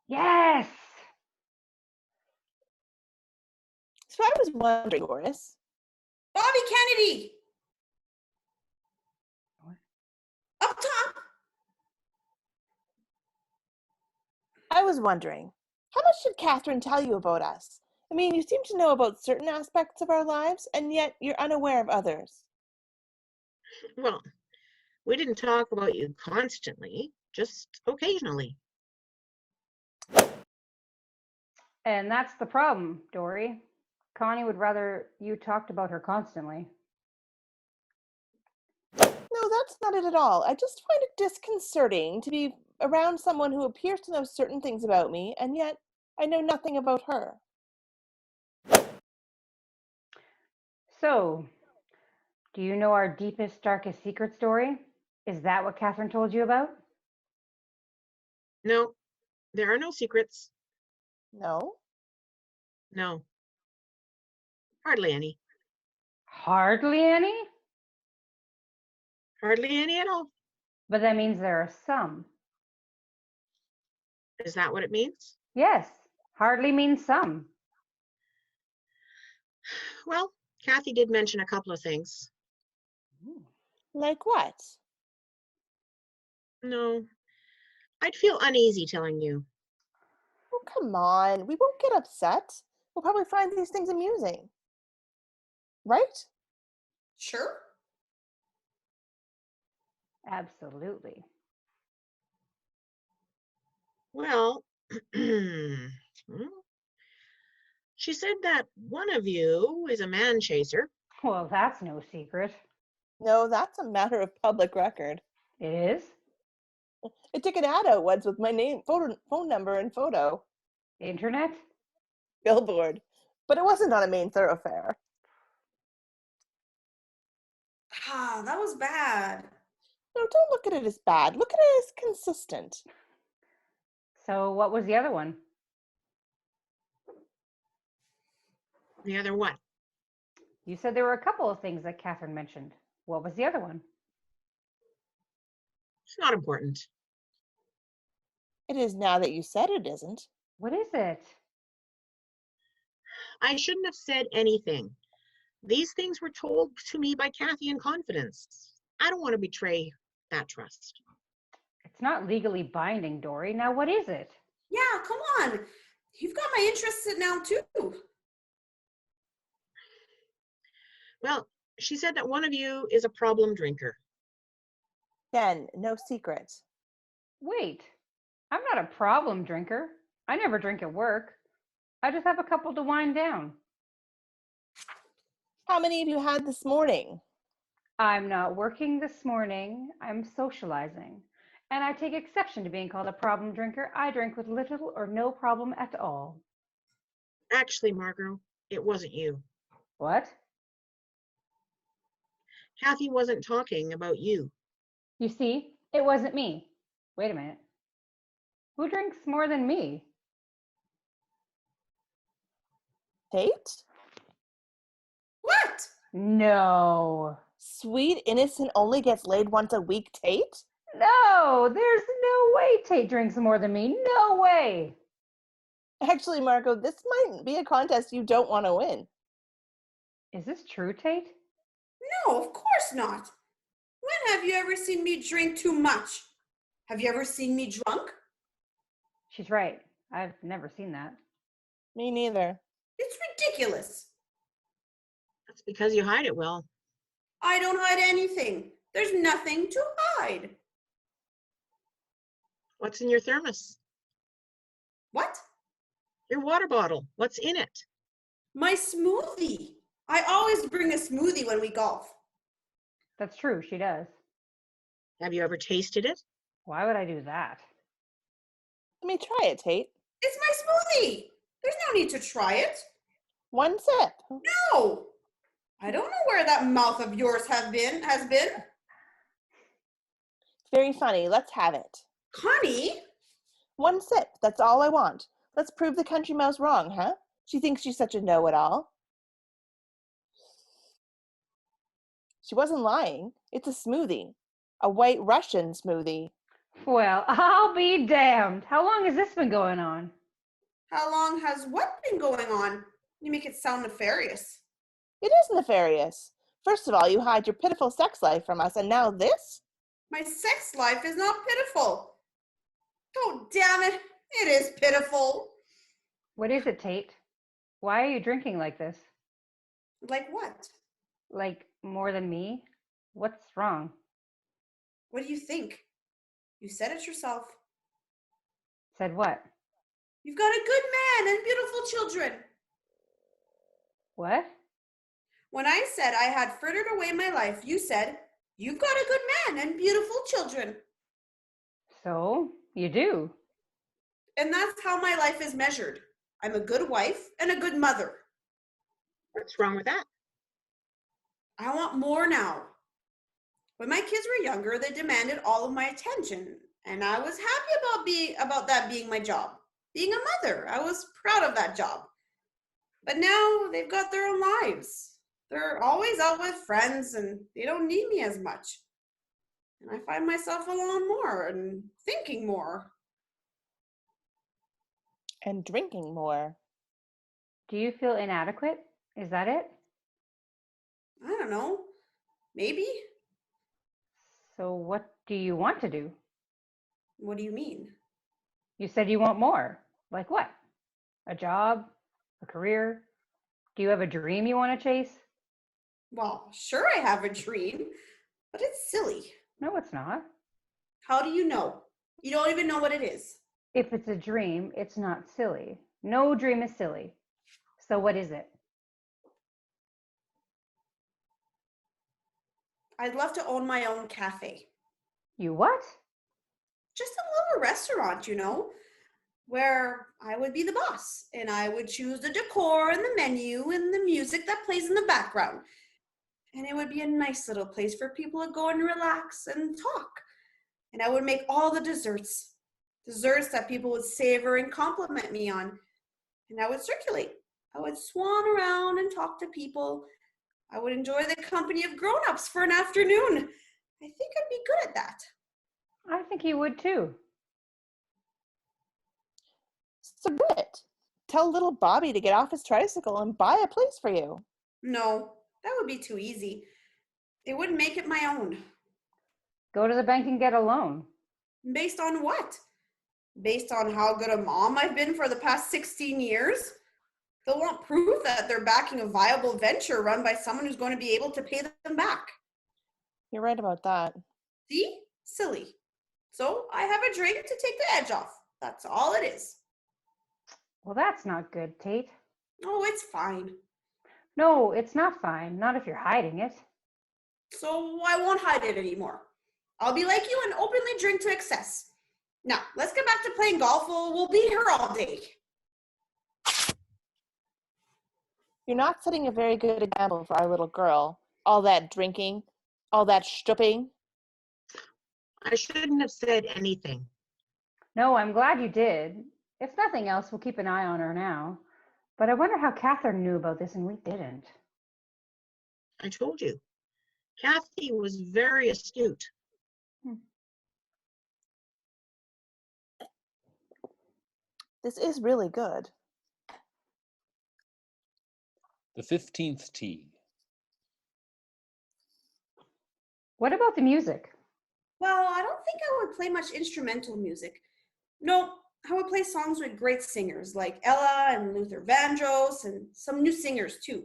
B: Yes!
D: So I was wondering, Doris.
C: Bobby Kennedy.
B: What?
C: Up top.
D: I was wondering, how much did Catherine tell you about us? I mean, you seem to know about certain aspects of our lives, and yet you're unaware of others.
E: Well, we didn't talk about you constantly, just occasionally.
B: And that's the problem, Dory. Connie would rather you talked about her constantly.
D: No, that's not it at all. I just find it disconcerting to be around someone who appears to know certain things about me, and yet I know nothing about her.
B: So, do you know our deepest, darkest secret story? Is that what Catherine told you about?
E: No, there are no secrets.
D: No?
E: No, hardly any.
B: Hardly any?
E: Hardly any at all.
B: But that means there are some.
E: Is that what it means?
B: Yes, hardly means some.
E: Well, Kathy did mention a couple of things.
D: Like what?
E: No, I'd feel uneasy telling you.
D: Oh, come on. We won't get upset. We'll probably find these things amusing. Right?
C: Sure.
B: Absolutely.
E: Well, she said that one of you is a man chaser.
B: Well, that's no secret.
D: No, that's a matter of public record.
B: It is?
D: I took an ad out once with my name, phone number, and photo.
B: Internet?
D: Billboard. But it wasn't on a main thoroughfare.
C: Ah, that was bad.
D: No, don't look at it as bad. Look at it as consistent.
B: So, what was the other one?
E: The other what?
B: You said there were a couple of things that Catherine mentioned. What was the other one?
E: It's not important.
D: It is now that you said it isn't.
B: What is it?
E: I shouldn't have said anything. These things were told to me by Kathy in confidence. I don't want to betray that trust.
B: It's not legally binding, Dory. Now, what is it?
C: Yeah, come on. You've got my interest now too.
E: Well, she said that one of you is a problem drinker.
D: Again, no secret.
B: Wait, I'm not a problem drinker. I never drink at work. I just have a couple to wind down.
D: How many have you had this morning?
B: I'm not working this morning. I'm socializing. And I take exception to being called a problem drinker. I drink with little or no problem at all.
E: Actually, Margot, it wasn't you.
B: What?
E: Kathy wasn't talking about you.
B: You see, it wasn't me. Wait a minute. Who drinks more than me?
D: Tate?
C: What?
B: No.
D: Sweet, innocent, only gets laid once a week, Tate?
B: No, there's no way Tate drinks more than me. No way.
D: Actually, Margot, this might be a contest you don't want to win.
B: Is this true, Tate?
C: No, of course not. When have you ever seen me drink too much? Have you ever seen me drunk?
B: She's right. I've never seen that.
D: Me neither.
C: It's ridiculous.
E: That's because you hide it well.
C: I don't hide anything. There's nothing to hide.
E: What's in your thermos?
C: What?
E: Your water bottle. What's in it?
C: My smoothie. I always bring a smoothie when we golf.
B: That's true, she does.
E: Have you ever tasted it?
B: Why would I do that?
D: Let me try it, Tate.
C: It's my smoothie. There's no need to try it.
D: One sip.
C: No. I don't know where that mouth of yours has been.
D: Very funny. Let's have it.
C: Connie?
D: One sip. That's all I want. Let's prove the country mouse wrong, huh? She thinks she's such a know-it-all. She wasn't lying. It's a smoothie. A white Russian smoothie.
B: Well, I'll be damned. How long has this been going on?
C: How long has what been going on? You make it sound nefarious.
D: It is nefarious. First of all, you hide your pitiful sex life from us, and now this?
C: My sex life is not pitiful. Oh, damn it. It is pitiful.
B: What is it, Tate? Why are you drinking like this?
C: Like what?
B: Like more than me? What's wrong?
C: What do you think? You said it yourself.
B: Said what?
C: You've got a good man and beautiful children.
B: What?
C: When I said I had frittered away my life, you said, you've got a good man and beautiful children.
B: So, you do.
C: And that's how my life is measured. I'm a good wife and a good mother.
E: What's wrong with that?
C: I want more now. When my kids were younger, they demanded all of my attention, and I was happy about that being my job. Being a mother, I was proud of that job. But now they've got their own lives. They're always out with friends, and they don't need me as much. And I find myself alone more and thinking more.
D: And drinking more.
B: Do you feel inadequate? Is that it?
C: I don't know. Maybe?
B: So, what do you want to do?
C: What do you mean?
B: You said you want more. Like what? A job? A career? Do you have a dream you want to chase?
C: Well, sure I have a dream, but it's silly.
B: No, it's not.
C: How do you know? You don't even know what it is.
B: If it's a dream, it's not silly. No dream is silly. So, what is it?
C: I'd love to own my own cafe.
B: You what?
C: Just a little restaurant, where I would be the boss and I would choose the decor and the menu and the music that plays in the background. And it would be a nice little place for people to go and relax and talk. And I would make all the desserts that people would savor and compliment me on. And I would circulate. I would swan around and talk to people. I would enjoy the company of grown-ups for an afternoon. I think I'd be good at that.
B: I think you would too.
D: So do it. Tell little Bobby to get off his tricycle and buy a place for you.
C: No, that would be too easy. It wouldn't make it my own.
B: Go to the bank and get a loan.
C: Based on what? based on how good a mom I've been for the past 16 years. They'll want proof that they're backing a viable venture run by someone who's going to be able to pay them back.
D: You're right about that.
C: See? Silly. So I have a drink to take the edge off. That's all it is.
B: Well, that's not good, Tate.
C: Oh, it's fine.
B: No, it's not fine. Not if you're hiding it.
C: So I won't hide it anymore. I'll be like you and openly drink to excess. Now, let's get back to playing golf. We'll be here all day.
D: You're not setting a very good example for our little girl. All that drinking, all that stripping.
E: I shouldn't have said anything.
B: No, I'm glad you did. If nothing else, we'll keep an eye on her now. But I wonder how Catherine knew about this and we didn't.
E: I told you. Kathy was very astute.
D: This is really good.
A: The 15th tee.
B: What about the music?
C: Well, I don't think I would play much instrumental music. No, I would play songs with great singers like Ella and Luther Vandross and some new singers too.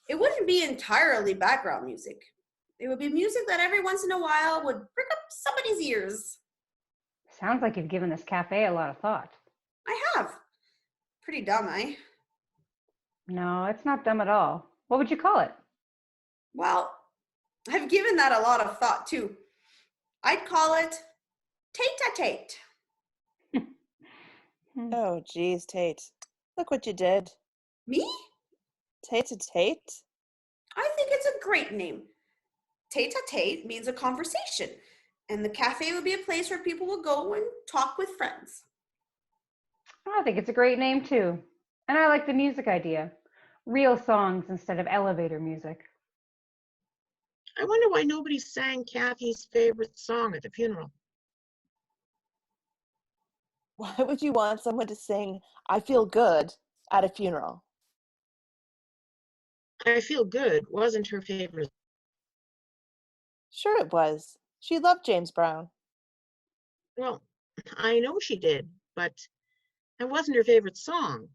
C: It wouldn't be entirely background music. It would be music that every once in a while would prick up somebody's ears.
B: Sounds like you've given this cafe a lot of thought.
C: I have. Pretty dumb, eh?
B: No, it's not dumb at all. What would you call it?
C: Well, I've given that a lot of thought too. I'd call it Tate-a-Tate.
D: Oh, geez, Tate. Look what you did.
C: Me?
D: Tate-a-Tate?
C: I think it's a great name. Tate-a-Tate means a conversation, and the cafe would be a place where people would go and talk with friends.
B: I think it's a great name too. And I like the music idea. Real songs instead of elevator music.
E: I wonder why nobody sang Kathy's favorite song at the funeral.
D: Why would you want someone to sing I Feel Good at a funeral?
E: I Feel Good wasn't her favorite.
D: Sure it was. She loved James Brown.
E: Well, I know she did, but that wasn't her favorite song.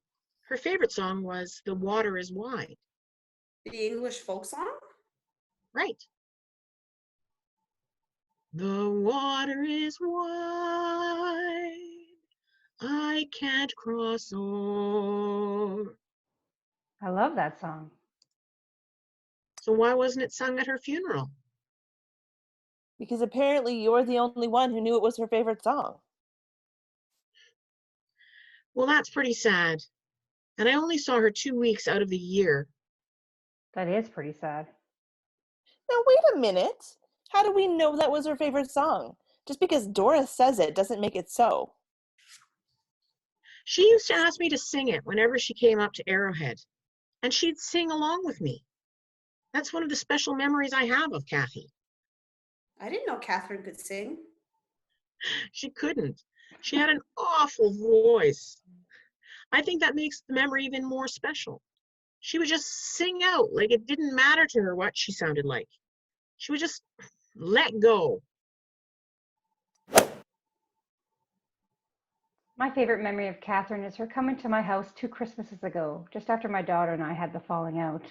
E: Her favorite song was The Water is Wide.
C: The English folk song?
E: Right. The water is wide, I can't cross o'er.
B: I love that song.
E: So why wasn't it sung at her funeral?
D: Because apparently you're the only one who knew it was her favorite song.
E: Well, that's pretty sad. And I only saw her 2 weeks out of the year.
B: That is pretty sad.
D: Now, wait a minute. How do we know that was her favorite song? Just because Doris says it doesn't make it so.
E: She used to ask me to sing it whenever she came up to Arrowhead, and she'd sing along with me. That's one of the special memories I have of Kathy.
C: I didn't know Catherine could sing.
E: She couldn't. She had an awful voice. I think that makes the memory even more special. She would just sing out like it didn't matter to her what she sounded like. She would just let go.
B: My favorite memory of Catherine is her coming to my house 2 Christmases ago, just after my daughter and I had the falling out.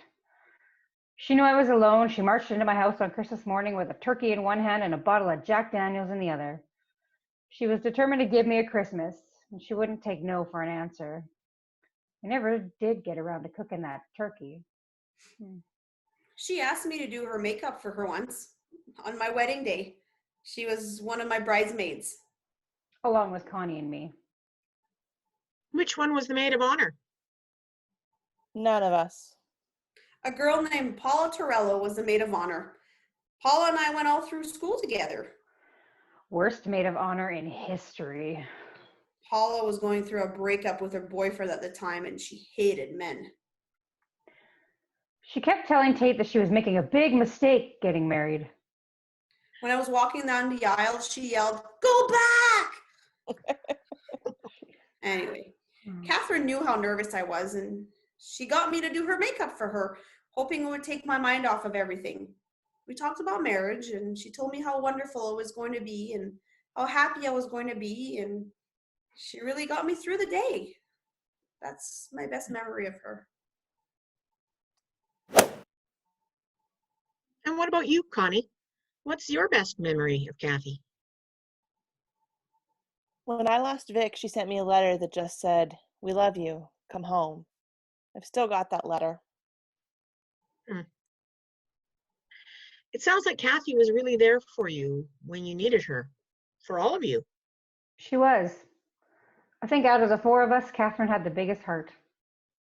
B: She knew I was alone. She marched into my house on Christmas morning with a turkey in one hand and a bottle of Jack Daniels in the other. She was determined to give me a Christmas, and she wouldn't take no for an answer. I never did get around to cooking that turkey.
C: She asked me to do her makeup for her once, on my wedding day. She was one of my bridesmaids.
B: Along with Connie and me.
E: Which one was the maid of honor?
D: None of us.
C: A girl named Paula Torello was the maid of honor. Paula and I went all through school together.
B: Worst maid of honor in history.
C: Paula was going through a breakup with her boyfriend at the time, and she hated men.
B: She kept telling Tate that she was making a big mistake getting married.
C: When I was walking down the aisle, she yelled, "Go back!" Anyway, Catherine knew how nervous I was, and she got me to do her makeup for her, hoping it would take my mind off of everything. We talked about marriage, and she told me how wonderful it was going to be and how happy I was going to be, and She really got me through the day. That's my best memory of her.
E: And what about you, Connie? What's your best memory of Kathy?
D: When I lost Vic, she sent me a letter that just said, "We love you. Come home." I've still got that letter.
E: It sounds like Kathy was really there for you when you needed her, for all of you.
B: She was. I think out of the four of us, Catherine had the biggest heart.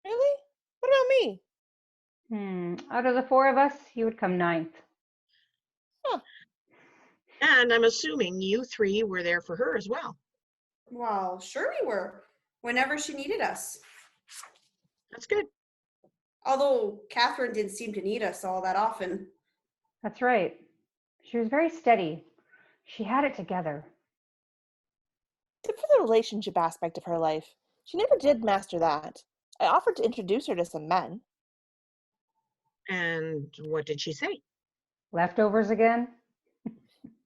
D: Really? What about me?
B: Out of the four of us, you would come ninth.
D: Huh.
E: And I'm assuming you three were there for her as well.
C: Well, sure we were, whenever she needed us.
E: That's good.
C: Although Catherine didn't seem to need us all that often.
B: That's right. She was very steady. She had it together.
D: Except for the relationship aspect of her life. She never did master that. I offered to introduce her to some men.
E: And what did she say?
B: Leftovers again?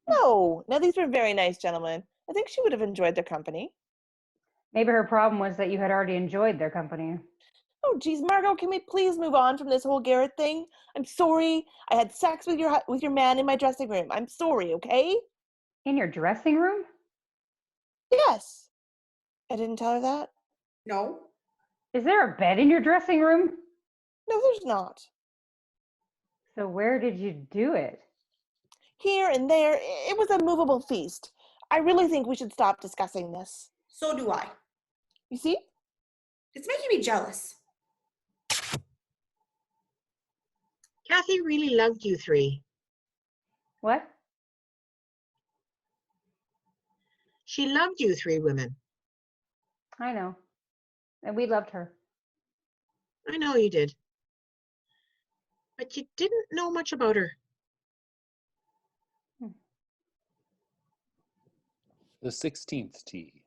D: No, now these were very nice gentlemen. I think she would have enjoyed their company.
B: Maybe her problem was that you had already enjoyed their company.
D: Oh, geez, Margot, can we please move on from this whole Garrett thing? I'm sorry. I had sex with your man in my dressing room. I'm sorry, okay?
B: In your dressing room?
D: Yes. I didn't tell her that?
C: No.
B: Is there a bed in your dressing room?
D: No, there's not.
B: So where did you do it?
D: Here and there, it was a movable feast. I really think we should stop discussing this.
C: So do I.
D: You see?
C: It's making me jealous.
E: Kathy really loved you three.
B: What?
E: She loved you three women.
B: I know. And we loved her.
E: I know you did. But you didn't know much about her.
A: The 16th tee.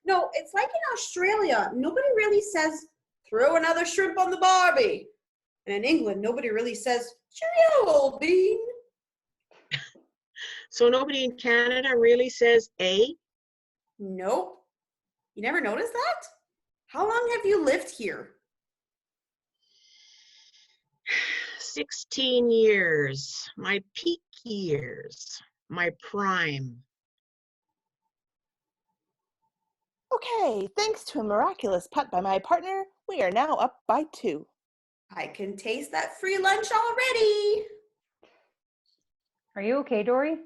C: No, it's like in Australia, nobody really says, throw another shrimp on the barbie. And in England, nobody really says, cheerio, old bean.
E: So nobody in Canada really says A?
C: Nope. You never noticed that? How long have you lived here?
E: 16 years. My peak years. My prime.
D: Okay, thanks to a miraculous putt by my partner, we are now up by 2.
C: I can taste that free lunch already.
B: Are you okay, Dory?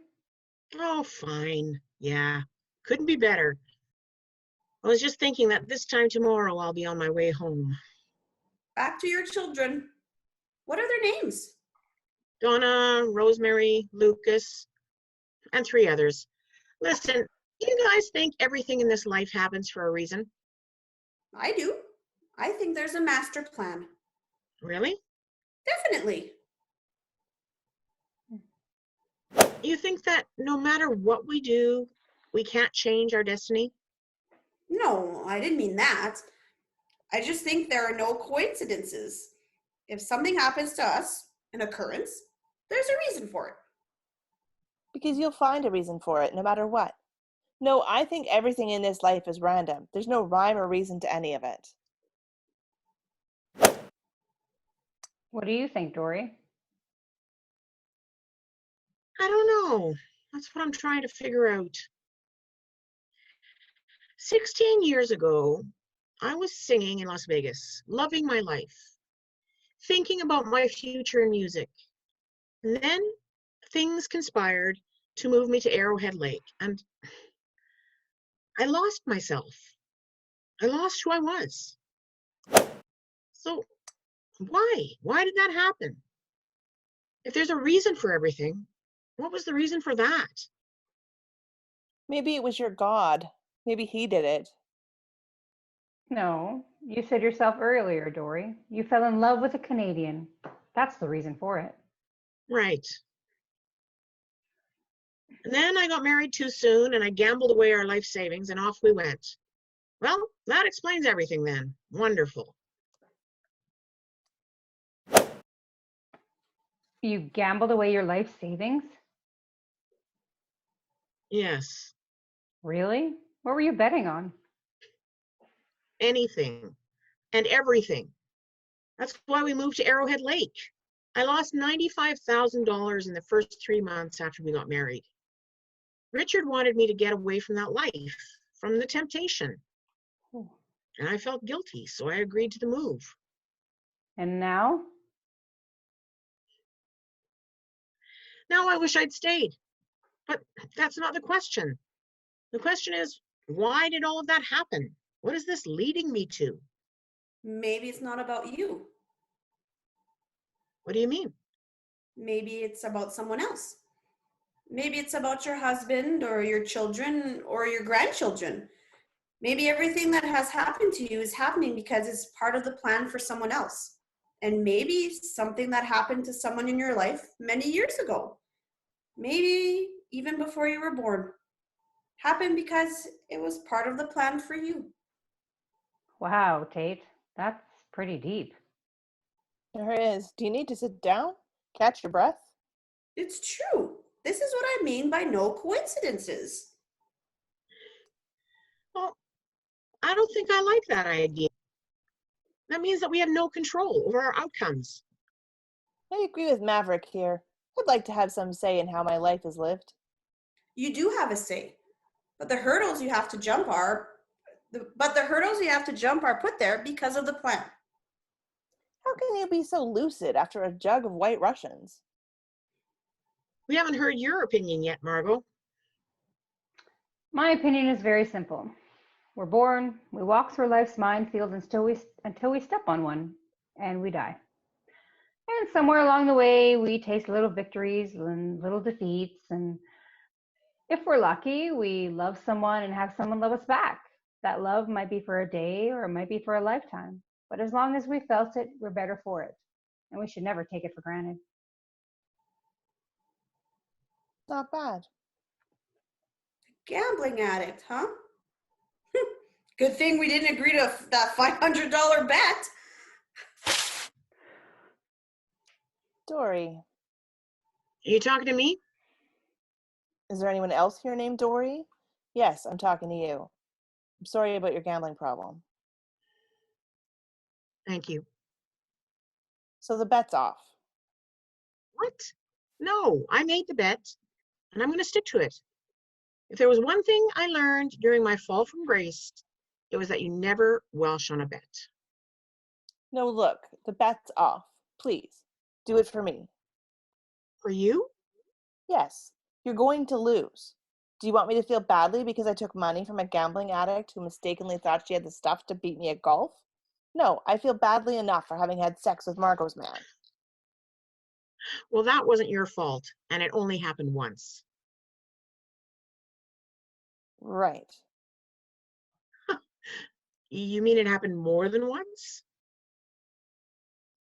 E: Oh, fine. Yeah, couldn't be better. I was just thinking that this time tomorrow I'll be on my way home.
C: Back to your children. What are their names?
E: Donna, Rosemary, Lucas, and 3 others. Listen, you guys think everything in this life happens for a reason?
C: I do. I think there's a master plan.
E: Really?
C: Definitely.
E: You think that no matter what we do, we can't change our destiny?
C: No, I didn't mean that. I just think there are no coincidences. If something happens to us, an occurrence, there's a reason for it.
D: Because you'll find a reason for it, no matter what. No, I think everything in this life is random. There's no rhyme or reason to any of it.
B: What do you think, Dory?
E: I don't know. That's what I'm trying to figure out. 16 years ago, I was singing in Las Vegas, loving my life, thinking about my future in music. And then things conspired to move me to Arrowhead Lake, and I lost myself. I lost who I was. So why? Why did that happen? If there's a reason for everything, what was the reason for that?
D: Maybe it was your God. Maybe he did it.
B: No, you said yourself earlier, Dory. You fell in love with a Canadian. That's the reason for it.
E: Right. And then I got married too soon and I gambled away our life savings and off we went. Well, that explains everything then. Wonderful.
B: You gambled away your life savings?
E: Yes,
B: Really? What were you betting on?
E: anything and everything. That's why we moved to Arrowhead Lake. I lost $95,000 in the first 3 months after we got married. Richard wanted me to get away from that life, from the temptation,
B: Oh.
E: and I felt guilty, so I agreed to the move.
B: And now?
E: Now I wish I'd stayed, but that's not the question. The question is, why did all of that happen? What is this leading me to?
C: Maybe it's not about you.
E: What do you mean?
C: Maybe it's about someone else. Maybe it's about your husband or your children or your grandchildren. Maybe everything that has happened to you is happening because it's part of the plan for someone else. And maybe something that happened to someone in your life many years ago, maybe even before you were born, happened because it was part of the plan for you.
B: Wow, Tate, that's pretty deep.
D: There is. Do you need to sit down? Catch your breath?
C: It's true. This is what I mean by no coincidences.
E: Well, I don't think I like that idea. That means that we have no control over our outcomes.
D: I agree with Maverick here. I'd like to have some say in how my life is lived.
C: You do have a say, but the hurdles you have to jump are put there because of the plan.
D: How can you be so lucid after a jug of White Russians?
E: We haven't heard your opinion yet, Margot.
B: My opinion is very simple. We're born, we walk through life's minefield until we step on one, and we die. And somewhere along the way, we taste little victories and little defeats. And if we're lucky, we love someone and have someone love us back. That love might be for a day or it might be for a lifetime. But as long as we felt it, we're better for it. And we should never take it for granted.
D: Not bad.
C: Gambling addict, huh? Good thing we didn't agree to that $500 bet.
D: Dory.
E: Are you talking to me?
D: Is there anyone else here named Dory? Yes, I'm talking to you. I'm sorry about your gambling problem.
E: Thank you.
D: So the bet's off.
E: What? No, I made the bet, and I'm going to stick to it. If there was one thing I learned during my fall from grace, it was that you never welsh on a bet.
D: No, look, the bet's off. Please, do it for me.
E: For you?
D: Yes, you're going to lose. Do you want me to feel badly because I took money from a gambling addict who mistakenly thought she had the stuff to beat me at golf? No, I feel badly enough for having had sex with Margot's man.
E: Well, that wasn't your fault, and it only happened once.
D: Right.
E: You mean it happened more than once?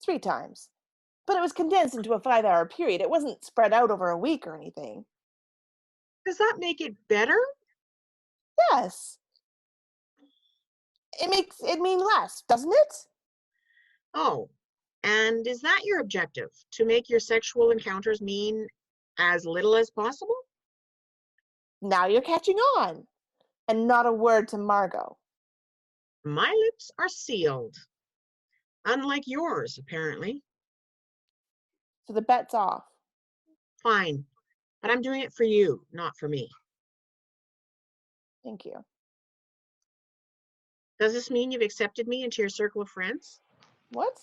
D: 3 times. But it was condensed into a 5-hour period. It wasn't spread out over a week or anything.
E: Does that make it better?
D: Yes. It makes it mean less, doesn't it?
E: Oh, and is that your objective? To make your sexual encounters mean as little as possible?
D: Now you're catching on. And not a word to Margot.
E: My lips are sealed. Unlike yours, apparently.
D: So the bet's off.
E: Fine, but I'm doing it for you, not for me.
D: Thank you.
E: Does this mean you've accepted me into your circle of friends?
D: What?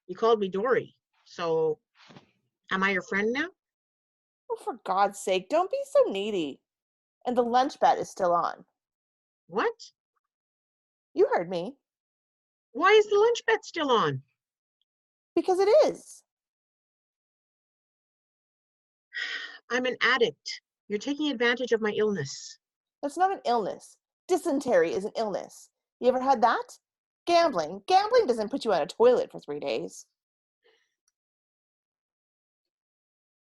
E: You called me Dory, so am I your friend now?
D: Oh, for God's sake, don't be so needy. And the lunch bet is still on.
E: What?
D: You heard me.
E: Why is the lunch bet still on?
D: Because it is.
E: I'm an addict. You're taking advantage of my illness.
D: That's not an illness. Dysentery is an illness. You ever had that? Gambling. Gambling doesn't put you on a toilet for 3 days.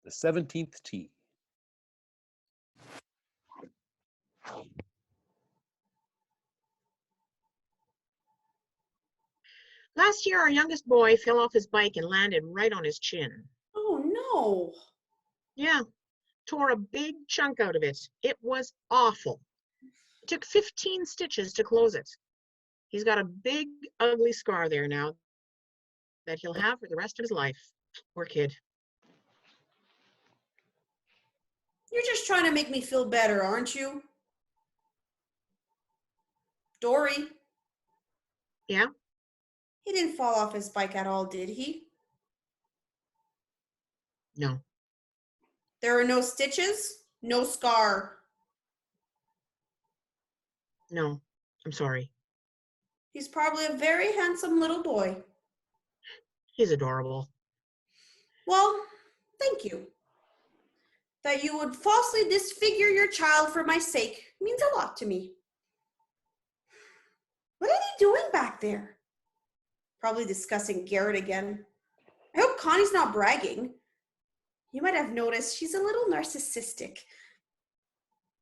A: The 17th tee.
E: Last year, our youngest boy fell off his bike and landed right on his chin.
C: Oh no.
E: Yeah, tore a big chunk out of it. It was awful. It took 15 stitches to close it. He's got a big, ugly scar there now that he'll have for the rest of his life. Poor kid.
C: You're just trying to make me feel better, aren't you? Dory,
E: Yeah?
C: he didn't fall off his bike at all, did he?
E: No.
C: There are no stitches, no scar.
E: No. I'm sorry.
C: He's probably a very handsome little boy.
E: He's adorable.
C: Well, thank you. That you would falsely disfigure your child for my sake means a lot to me. What are they doing back there? Probably discussing Garrett again. I hope Connie's not bragging. You might have noticed she's a little narcissistic.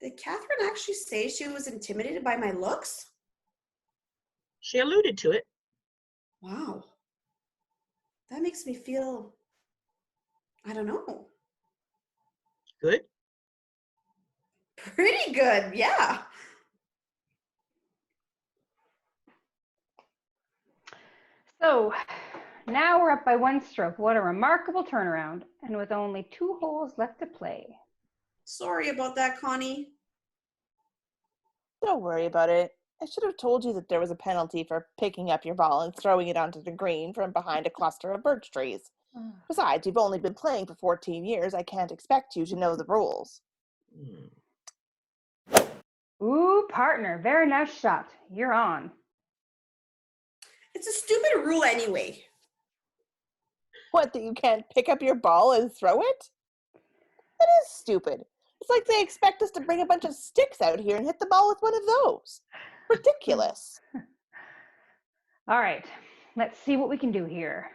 C: Did Catherine actually say she was intimidated by my looks?
E: She alluded to it.
C: Wow. That makes me feel, I don't know,
E: Good.
C: pretty good, yeah.
B: So now we're up by 1 stroke. What a remarkable turnaround. And with only 2 holes left to play.
C: Sorry about that, Connie.
D: Don't worry about it. I should have told you that there was a penalty for picking up your ball and throwing it onto the green from behind a cluster of birch trees. Besides, you've only been playing for 14 years. I can't expect you to know the rules.
B: Ooh, partner, very nice shot. You're on.
C: It's a stupid rule anyway.
D: What, that you can't pick up your ball and throw it? That is stupid. It's like they expect us to bring a bunch of sticks out here and hit the ball with one of those. Ridiculous.
B: All right, let's see what we can do here.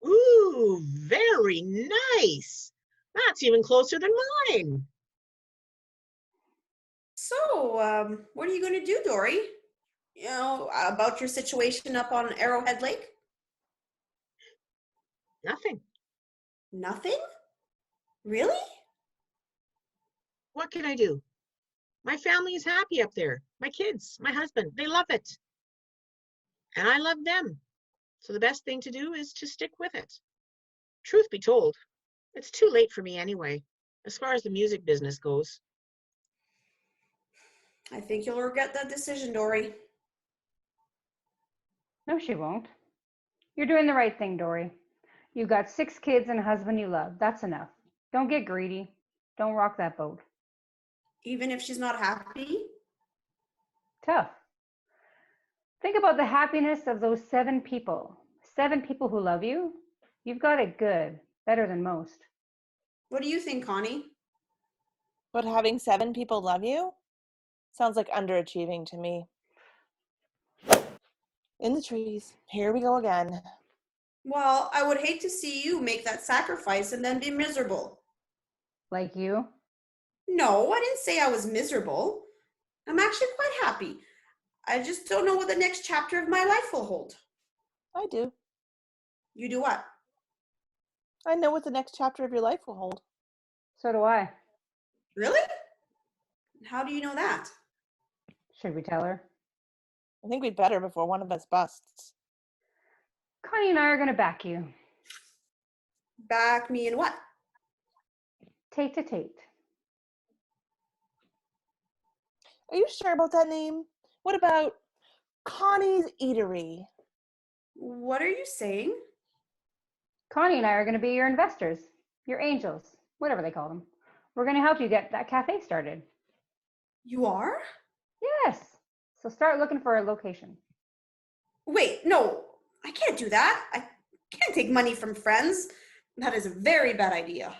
E: Ooh, very nice. That's even closer than mine.
C: So, what are you going to do, Dory? You know, about your situation up on Arrowhead Lake?
E: Nothing.
C: Nothing? Really?
E: What can I do? My family is happy up there. My kids, my husband, they love it. And I love them. So the best thing to do is to stick with it. Truth be told, it's too late for me anyway, as far as the music business goes.
C: I think you'll regret that decision, Dory.
B: No, she won't. You're doing the right thing, Dory. You've got 6 kids and a husband you love. That's enough. Don't get greedy. Don't rock that boat.
C: Even if she's not happy?
B: Tough. Think about the happiness of those 7 people. 7 people who love you. You've got it good, better than most.
C: What do you think, Connie?
D: But having 7 people love you? Sounds like underachieving to me. In the trees. Here we go again.
C: Well, I would hate to see you make that sacrifice and then be miserable.
B: Like you?
C: No, I didn't say I was miserable. I'm actually quite happy. I just don't know what the next chapter of my life will hold.
D: I do.
C: You do what?
D: I know what the next chapter of your life will hold.
B: So do I.
C: Really? How do you know that?
B: Should we tell her?
D: I think we'd better before one of us busts.
B: Connie and I are going to back you.
C: Back me in what?
B: Tate to Tate.
D: Are you sure about that name? What about Connie's Eatery?
C: What are you saying?
B: Connie and I are going to be your investors, your angels, whatever they call them. We're going to help you get that cafe started.
C: You are?
B: Yes. So start looking for a location.
C: Wait, no, I can't do that. I can't take money from friends. That is a very bad idea.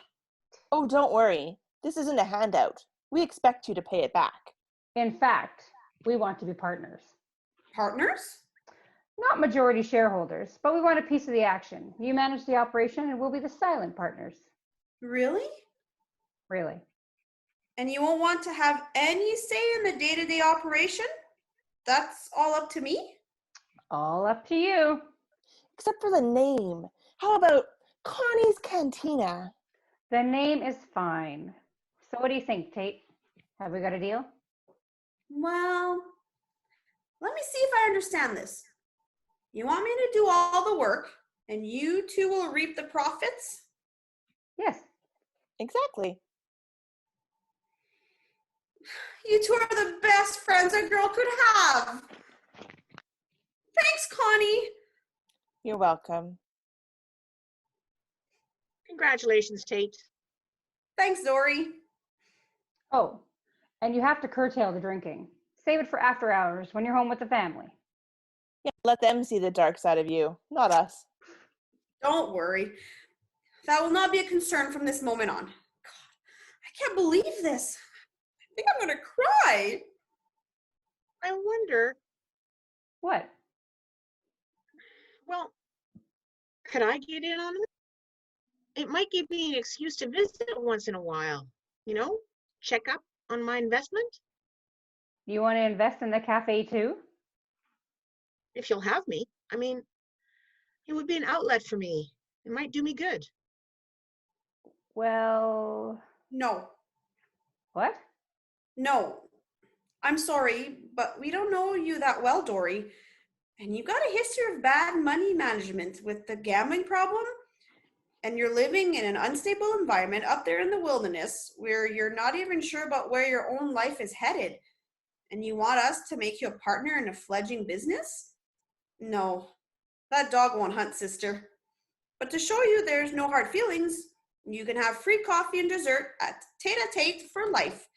D: Oh, don't worry. This isn't a handout. We expect you to pay it back.
B: In fact, we want to be partners.
C: Partners?
B: Not majority shareholders, but we want a piece of the action. You manage the operation and we'll be the silent partners.
C: Really?
B: Really.
C: And you won't want to have any say in the day-to-day operation? That's all up to me?
B: All up to you.
D: Except for the name. How about Connie's Cantina.
B: The name is fine. So what do you think, Tate? Have we got a deal?
C: Well, let me see if I understand this. You want me to do all the work, and you two will reap the profits?
B: Yes.
D: Exactly.
C: You two are the best friends a girl could have. Thanks, Connie.
D: You're welcome.
E: Congratulations, Tate.
C: Thanks, Dory.
B: Oh, and you have to curtail the drinking. Save it for after hours when you're home with the family.
D: Yeah, let them see the dark side of you, not us.
C: Don't worry. That will not be a concern from this moment on. God, I can't believe this. I think I'm going to cry.
E: I wonder,
B: What?
E: well, could I get in on it? It might give me an excuse to visit once in a while. Check up on my investment.
B: You want to invest in the cafe too?
E: If you'll have me. I mean, it would be an outlet for me. It might do me good.
B: Well,
C: No,
B: what?
C: no. I'm sorry, but we don't know you that well, Dory. And you got a history of bad money management with the gambling problem. And you're living in an unstable environment up there in the wilderness where you're not even sure about where your own life is headed. And you want us to make you a partner in a fledgling business? No, that dog won't hunt, sister. But to show you there's no hard feelings, you can have free coffee and dessert at Tate for life.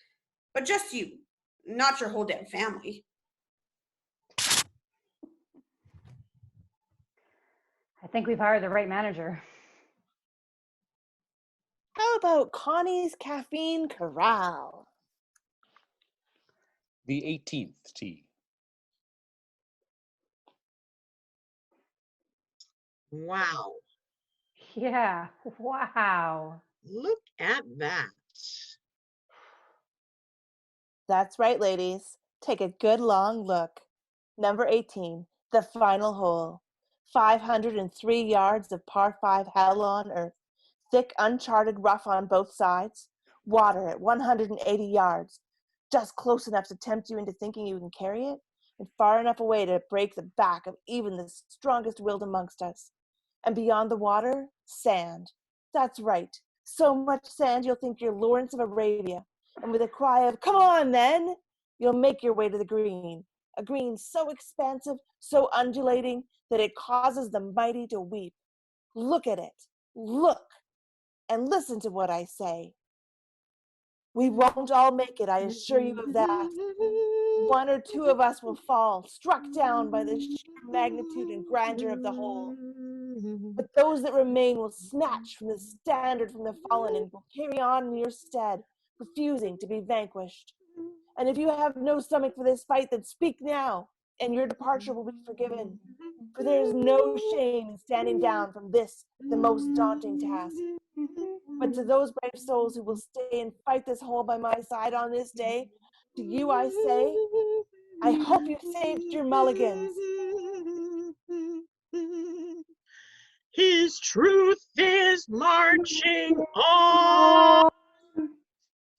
C: But just you, not your whole damn family.
B: I think we've hired the right manager.
D: How about Connie's Caffeine Corral?
A: The 18th tee.
E: Wow.
B: Yeah, wow.
E: Look at that.
D: That's right, ladies. Take a good long look. Number 18, the final hole. 503 yards of par 5 hell on earth. Thick, uncharted rough on both sides. Water at 180 yards. Just close enough to tempt you into thinking you can carry it, and far enough away to break the back of even the strongest willed amongst us. And beyond the water, sand. That's right. So much sand you'll think you're Lawrence of Arabia. And with a cry of, "Come on, then," you'll make your way to the green. A green so expansive, so undulating, that it causes the mighty to weep. Look at it. Look. And listen to what I say. We won't all make it, I assure you of that. One or two of us will fall, struck down by the sheer magnitude and grandeur of the whole. But those that remain will snatch from the standard from the fallen and will carry on in your stead, refusing to be vanquished. And if you have no stomach for this fight, then speak now, and your departure will be forgiven. For there is no shame in standing down from this, the most daunting task. But to those brave souls who will stay and fight this hole by my side on this day, to you I say, I hope you saved your mulligans.
E: His truth is marching on.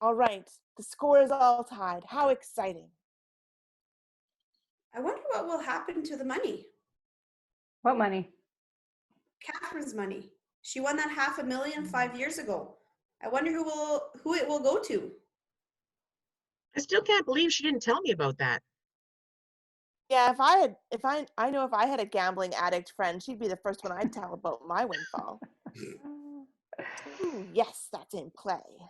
D: All right, the score is all tied. How exciting.
C: I wonder what will happen to the money.
B: What money?
C: Catherine's money. She won that $500,000 5 years ago. I wonder who it will go to.
E: I still can't believe she didn't tell me about that.
D: Yeah, I know if I had a gambling addict friend, she'd be the first one I'd tell about my windfall. Ooh, yes, that's in play.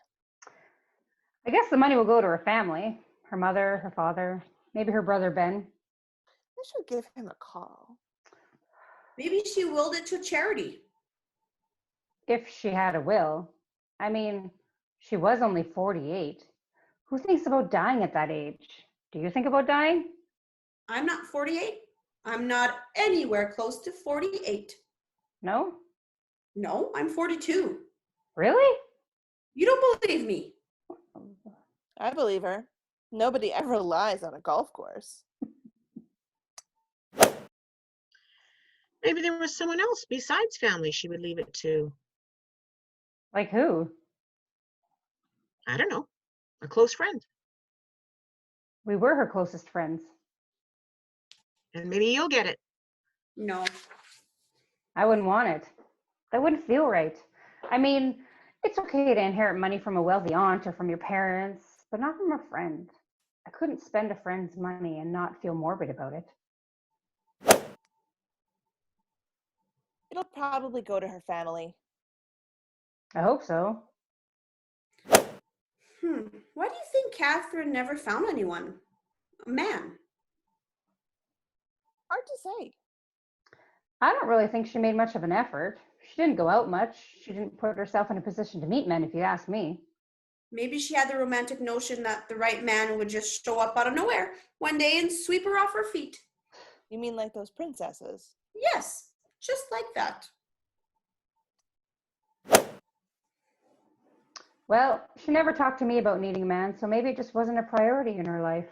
B: I guess the money will go to her family, her mother, her father, maybe her brother Ben.
D: I should give him a call.
C: Maybe she willed it to charity.
B: If she had a will. I mean, she was only 48. Who thinks about dying at that age? Do you think about dying?
C: I'm not 48. I'm not anywhere close to 48.
B: No?
C: No, I'm 42.
B: Really?
C: You don't believe me.
D: I believe her. Nobody ever lies on a golf course.
E: Maybe there was someone else besides family she would leave it to.
B: Like who?
E: I don't know. A close friend.
B: We were her closest friends.
E: And maybe you'll get it.
C: No.
B: I wouldn't want it. That wouldn't feel right. I mean, it's okay to inherit money from a wealthy aunt or from your parents, but not from a friend. I couldn't spend a friend's money and not feel morbid about it.
D: It'll probably go to her family.
B: I hope so.
C: Why do you think Catherine never found anyone? A man?
D: Hard to say.
B: I don't really think she made much of an effort. She didn't go out much. She didn't put herself in a position to meet men, if you ask me.
C: Maybe she had the romantic notion that the right man would just show up out of nowhere one day and sweep her off her feet.
D: You mean like those princesses?
C: Yes, just like that.
B: Well, she never talked to me about needing a man, so maybe it just wasn't a priority in her life.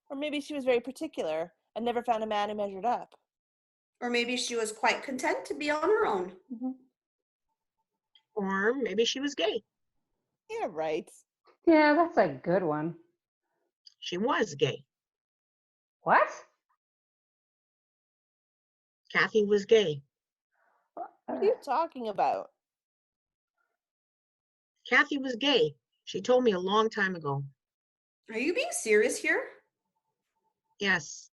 D: Or maybe she was very particular and never found a man who measured up.
C: Or maybe she was quite content to be on her own.
E: Or maybe she was gay.
D: Yeah, right.
B: Yeah, that's a good one.
E: She was gay.
B: What?
E: Kathy was gay.
D: What are you talking about?
E: Kathy was gay. She told me a long time ago.
C: Are you being serious here?
E: Yes.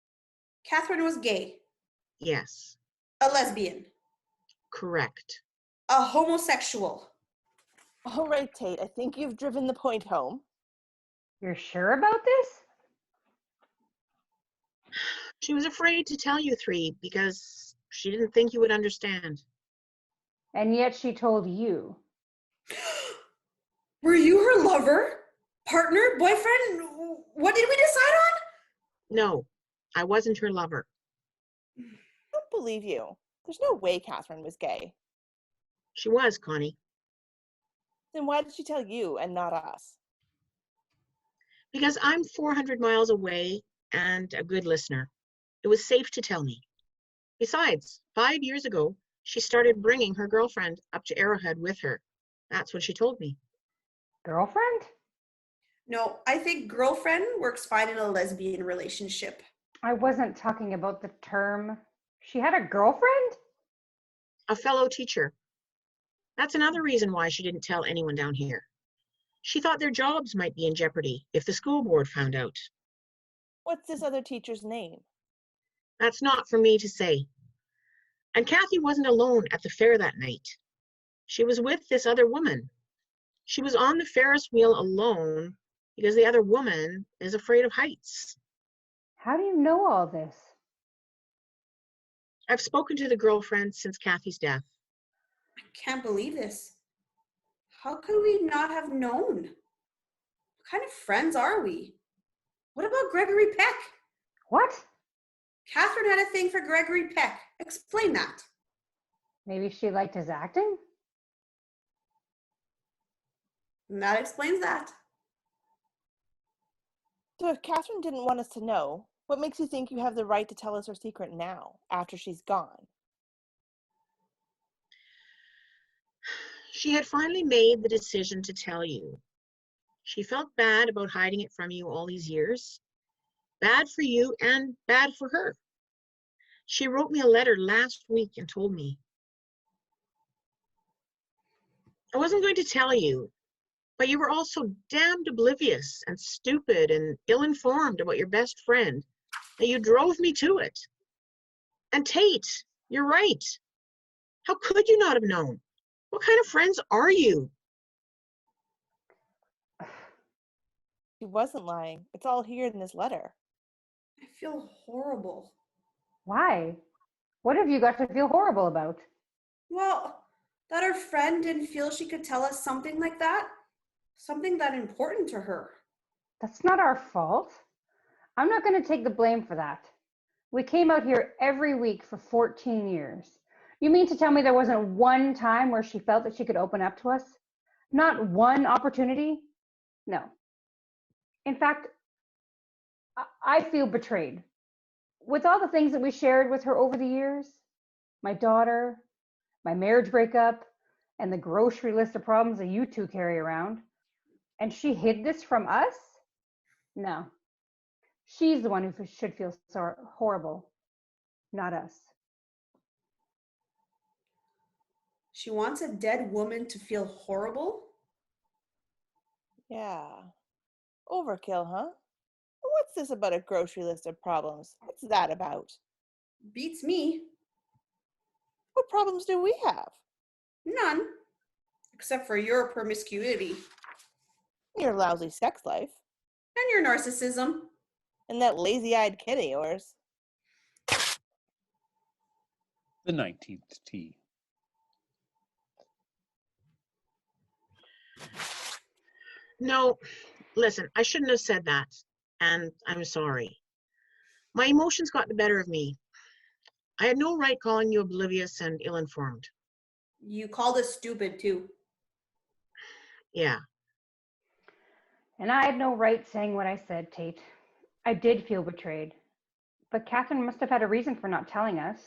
C: Catherine was gay,
E: Yes.
C: a lesbian,
E: Correct.
C: a homosexual.
D: All right, Tate, I think you've driven the point home.
B: You're sure about this?
E: She was afraid to tell you three because she didn't think you would understand.
B: And yet she told you.
C: Were you her lover? Partner? Boyfriend? What did we decide on?
E: No, I wasn't her lover.
D: I don't believe you. There's no way Catherine was gay.
E: She was, Connie.
D: Then why did she tell you and not us?
E: Because I'm 400 miles away and a good listener. It was safe to tell me. Besides, 5 years ago, she started bringing her girlfriend up to Arrowhead with her. That's what she told me.
B: Girlfriend?
C: No, I think girlfriend works fine in a lesbian relationship.
B: I wasn't talking about the term. She had a girlfriend?
E: A fellow teacher. That's another reason why she didn't tell anyone down here. She thought their jobs might be in jeopardy if the school board found out.
D: What's this other teacher's name?
E: That's not for me to say. And Kathy wasn't alone at the fair that night. She was with this other woman. She was on the Ferris wheel alone because the other woman is afraid of heights.
B: How do you know all this?
E: I've spoken to the girlfriend since Kathy's death.
C: I can't believe this. How could we not have known? What kind of friends are we? What about Gregory Peck?
B: What?
C: Catherine had a thing for Gregory Peck. Explain that.
B: Maybe she liked his acting?
C: And that explains that.
D: So if Catherine didn't want us to know, what makes you think you have the right to tell us her secret now, after she's gone?
E: She had finally made the decision to tell you. She felt bad about hiding it from you all these years. Bad for you and bad for her. She wrote me a letter last week and told me. I wasn't going to tell you, but you were all so damned oblivious and stupid and ill-informed about your best friend that you drove me to it. And Tate, you're right. How could you not have known? What kind of friends are you?
D: She wasn't lying. It's all here in this letter.
C: I feel horrible.
B: Why? What have you got to feel horrible about?
C: Well, that her friend didn't feel she could tell us something like that. Something that important to her.
B: That's not our fault. I'm not going to take the blame for that. We came out here every week for 14 years. You mean to tell me there wasn't one time where she felt that she could open up to us? Not one opportunity? No. In fact, I feel betrayed. With all the things that we shared with her over the years, my daughter, my marriage breakup, and the grocery list of problems that you two carry around. And she hid this from us? No. She's the one who should feel horrible, not us.
C: She wants a dead woman to feel horrible?
D: Yeah. Overkill, huh? What's this about a grocery list of problems? What's that about?
C: Beats me.
D: What problems do we have?
C: None. Except for your promiscuity.
D: Your lousy sex life.
C: And your narcissism.
D: And that lazy-eyed kid of yours.
A: The 19th tee.
E: No, listen, I shouldn't have said that, and I'm sorry. My emotions got the better of me. I had no right calling you oblivious and ill-informed.
C: You called us stupid too.
E: Yeah,
B: And I had no right saying what I said, Tate. I did feel betrayed. But Catherine must have had a reason for not telling us.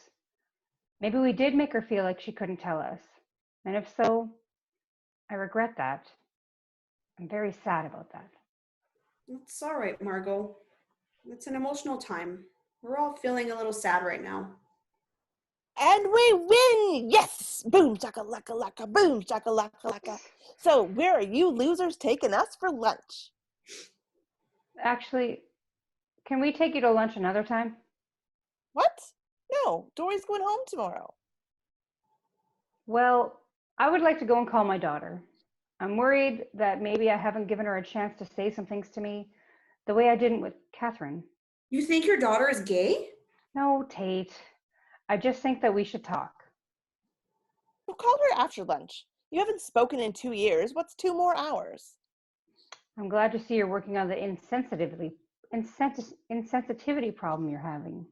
B: Maybe we did make her feel like she couldn't tell us. And if so, I regret that. I'm very sad about that.
C: It's all right, Margot. It's an emotional time. We're all feeling a little sad right now.
D: And we win! Yes! Boom, shakalaka laka, boom, shakalaka laka. So where are you losers taking us for lunch?
B: Actually, can we take you to lunch another time?
D: What? No, Dory's going home tomorrow.
B: Well, I would like to go and call my daughter. I'm worried that maybe I haven't given her a chance to say some things to me the way I didn't with Catherine.
C: You think your daughter is gay?
B: No, Tate. I just think that we should talk.
D: We'll call her after lunch. You haven't spoken in 2 years. What's 2 more hours?
B: I'm glad to see you're working on the insensitivity problem you're having.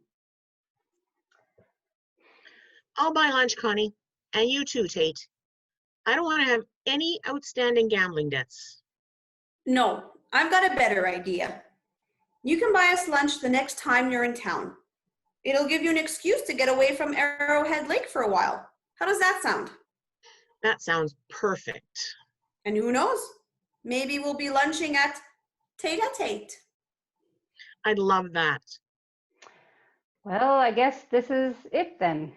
E: I'll buy lunch, Connie, and you too, Tate. I don't want to have any outstanding gambling debts.
C: No, I've got a better idea. You can buy us lunch the next time you're in town. It'll give you an excuse to get away from Arrowhead Lake for a while. How does that sound?
E: That sounds perfect.
C: And who knows? Maybe we'll be lunching at Tate-a-Tate.
E: I'd love that.
B: Well, I guess this is it then.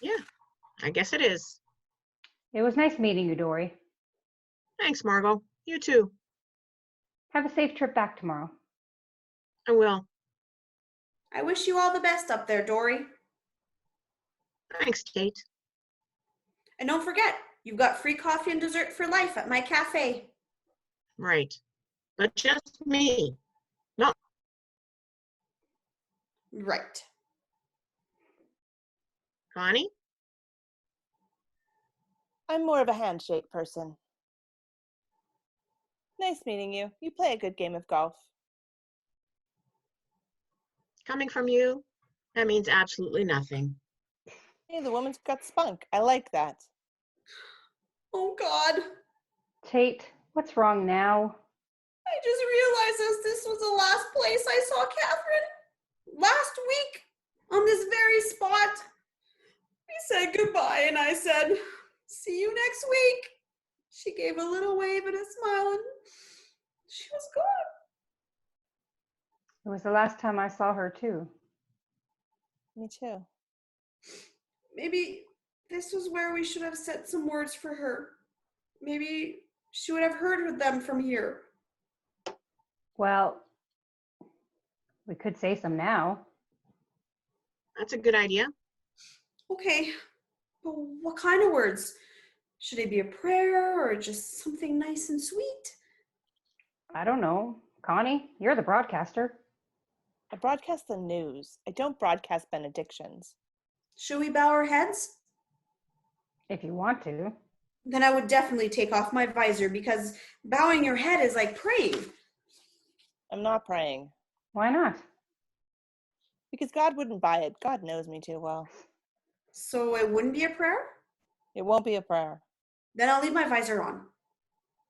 E: Yeah, I guess it is.
B: It was nice meeting you, Dory.
E: Thanks, Margot. You too.
B: Have a safe trip back tomorrow.
E: I will.
C: I wish you all the best up there, Dory.
E: Thanks, Tate.
C: And don't forget, you've got free coffee and dessert for life at my cafe.
E: Right. But just me. No.
C: Right.
E: Connie?
D: I'm more of a handshake person. Nice meeting you. You play a good game of golf.
E: Coming from you, that means absolutely nothing.
D: Hey, the woman's got spunk. I like that.
C: Oh, God.
B: Tate, what's wrong now?
C: I just realized this was the last place I saw Catherine. Last week, on this very spot. We said goodbye, and I said, see you next week. She gave a little wave and a smile, and she was gone.
B: It was the last time I saw her, too.
D: Me too.
C: Maybe this was where we should have said some words for her. Maybe she would have heard them from here.
B: Well, we could say some now.
E: That's a good idea.
C: Okay, but what kind of words? Should it be a prayer or just something nice and sweet?
B: I don't know. Connie, you're the broadcaster.
D: I broadcast the news. I don't broadcast benedictions.
C: Should we bow our heads?
B: If you want to.
C: Then I would definitely take off my visor because bowing your head is like praying.
D: I'm not praying.
B: Why not?
D: Because God wouldn't buy it. God knows me too well.
C: So it wouldn't be a prayer?
D: It won't be a prayer.
C: Then I'll leave my visor on.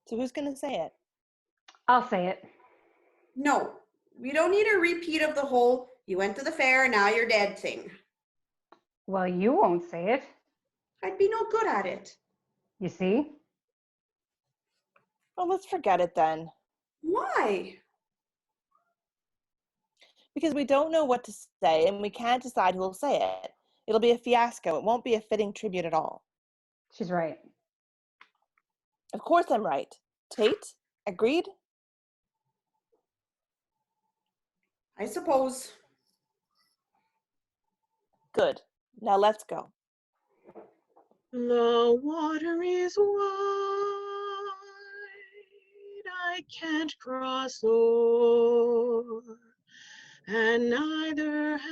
D: So who's going to say it?
B: I'll say it.
C: No, we don't need a repeat of the whole you went to the fair, now you're dead thing.
B: Well, you won't say it.
C: I'd be no good at it.
B: You see?
D: Well, let's forget it then.
C: Why?
D: Because we don't know what to say and we can't decide who will say it. It'll be a fiasco. It won't be a fitting tribute at all.
B: She's right.
D: Of course I'm right. Tate, agreed?
C: I suppose.
D: Good. Now let's go.
E: The water is wide, I can't cross o'er, and neither have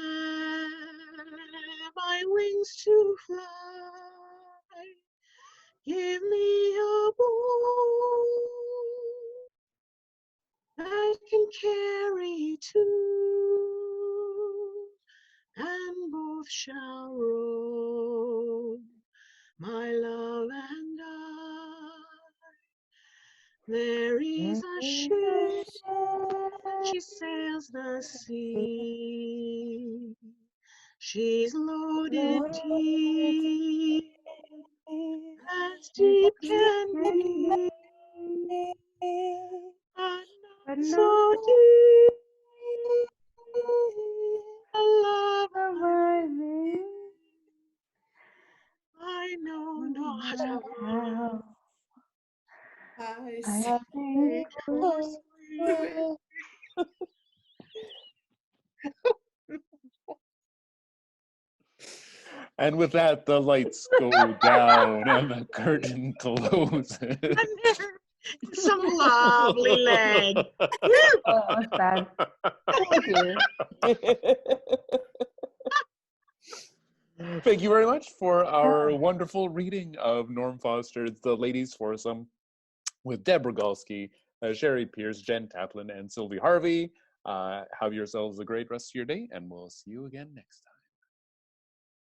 E: I wings to fly. Give me a boat that can carry two, and both shall row, my love and I. There is a ship, she sails the sea. She's loaded deep, as deep can be, but
B: But
E: not
B: not
E: so deep. A love
B: so
E: like
B: worthy.
E: I know not how.
C: I
B: I
C: see.
B: think
E: Oh,
B: we
E: sweet.
A: And with that, the lights go down and the curtain closes.
E: And there is some lovely leg.
B: Oh, that's bad. Thank you.
A: Thank you very much for our wonderful reading of Norm Foster's The Ladies Foursome with Deborah Galsky, Sherry Pierce, Jen Taplin, and Sylvie Harvey. Have yourselves a great rest of your day, and we'll see you again next time.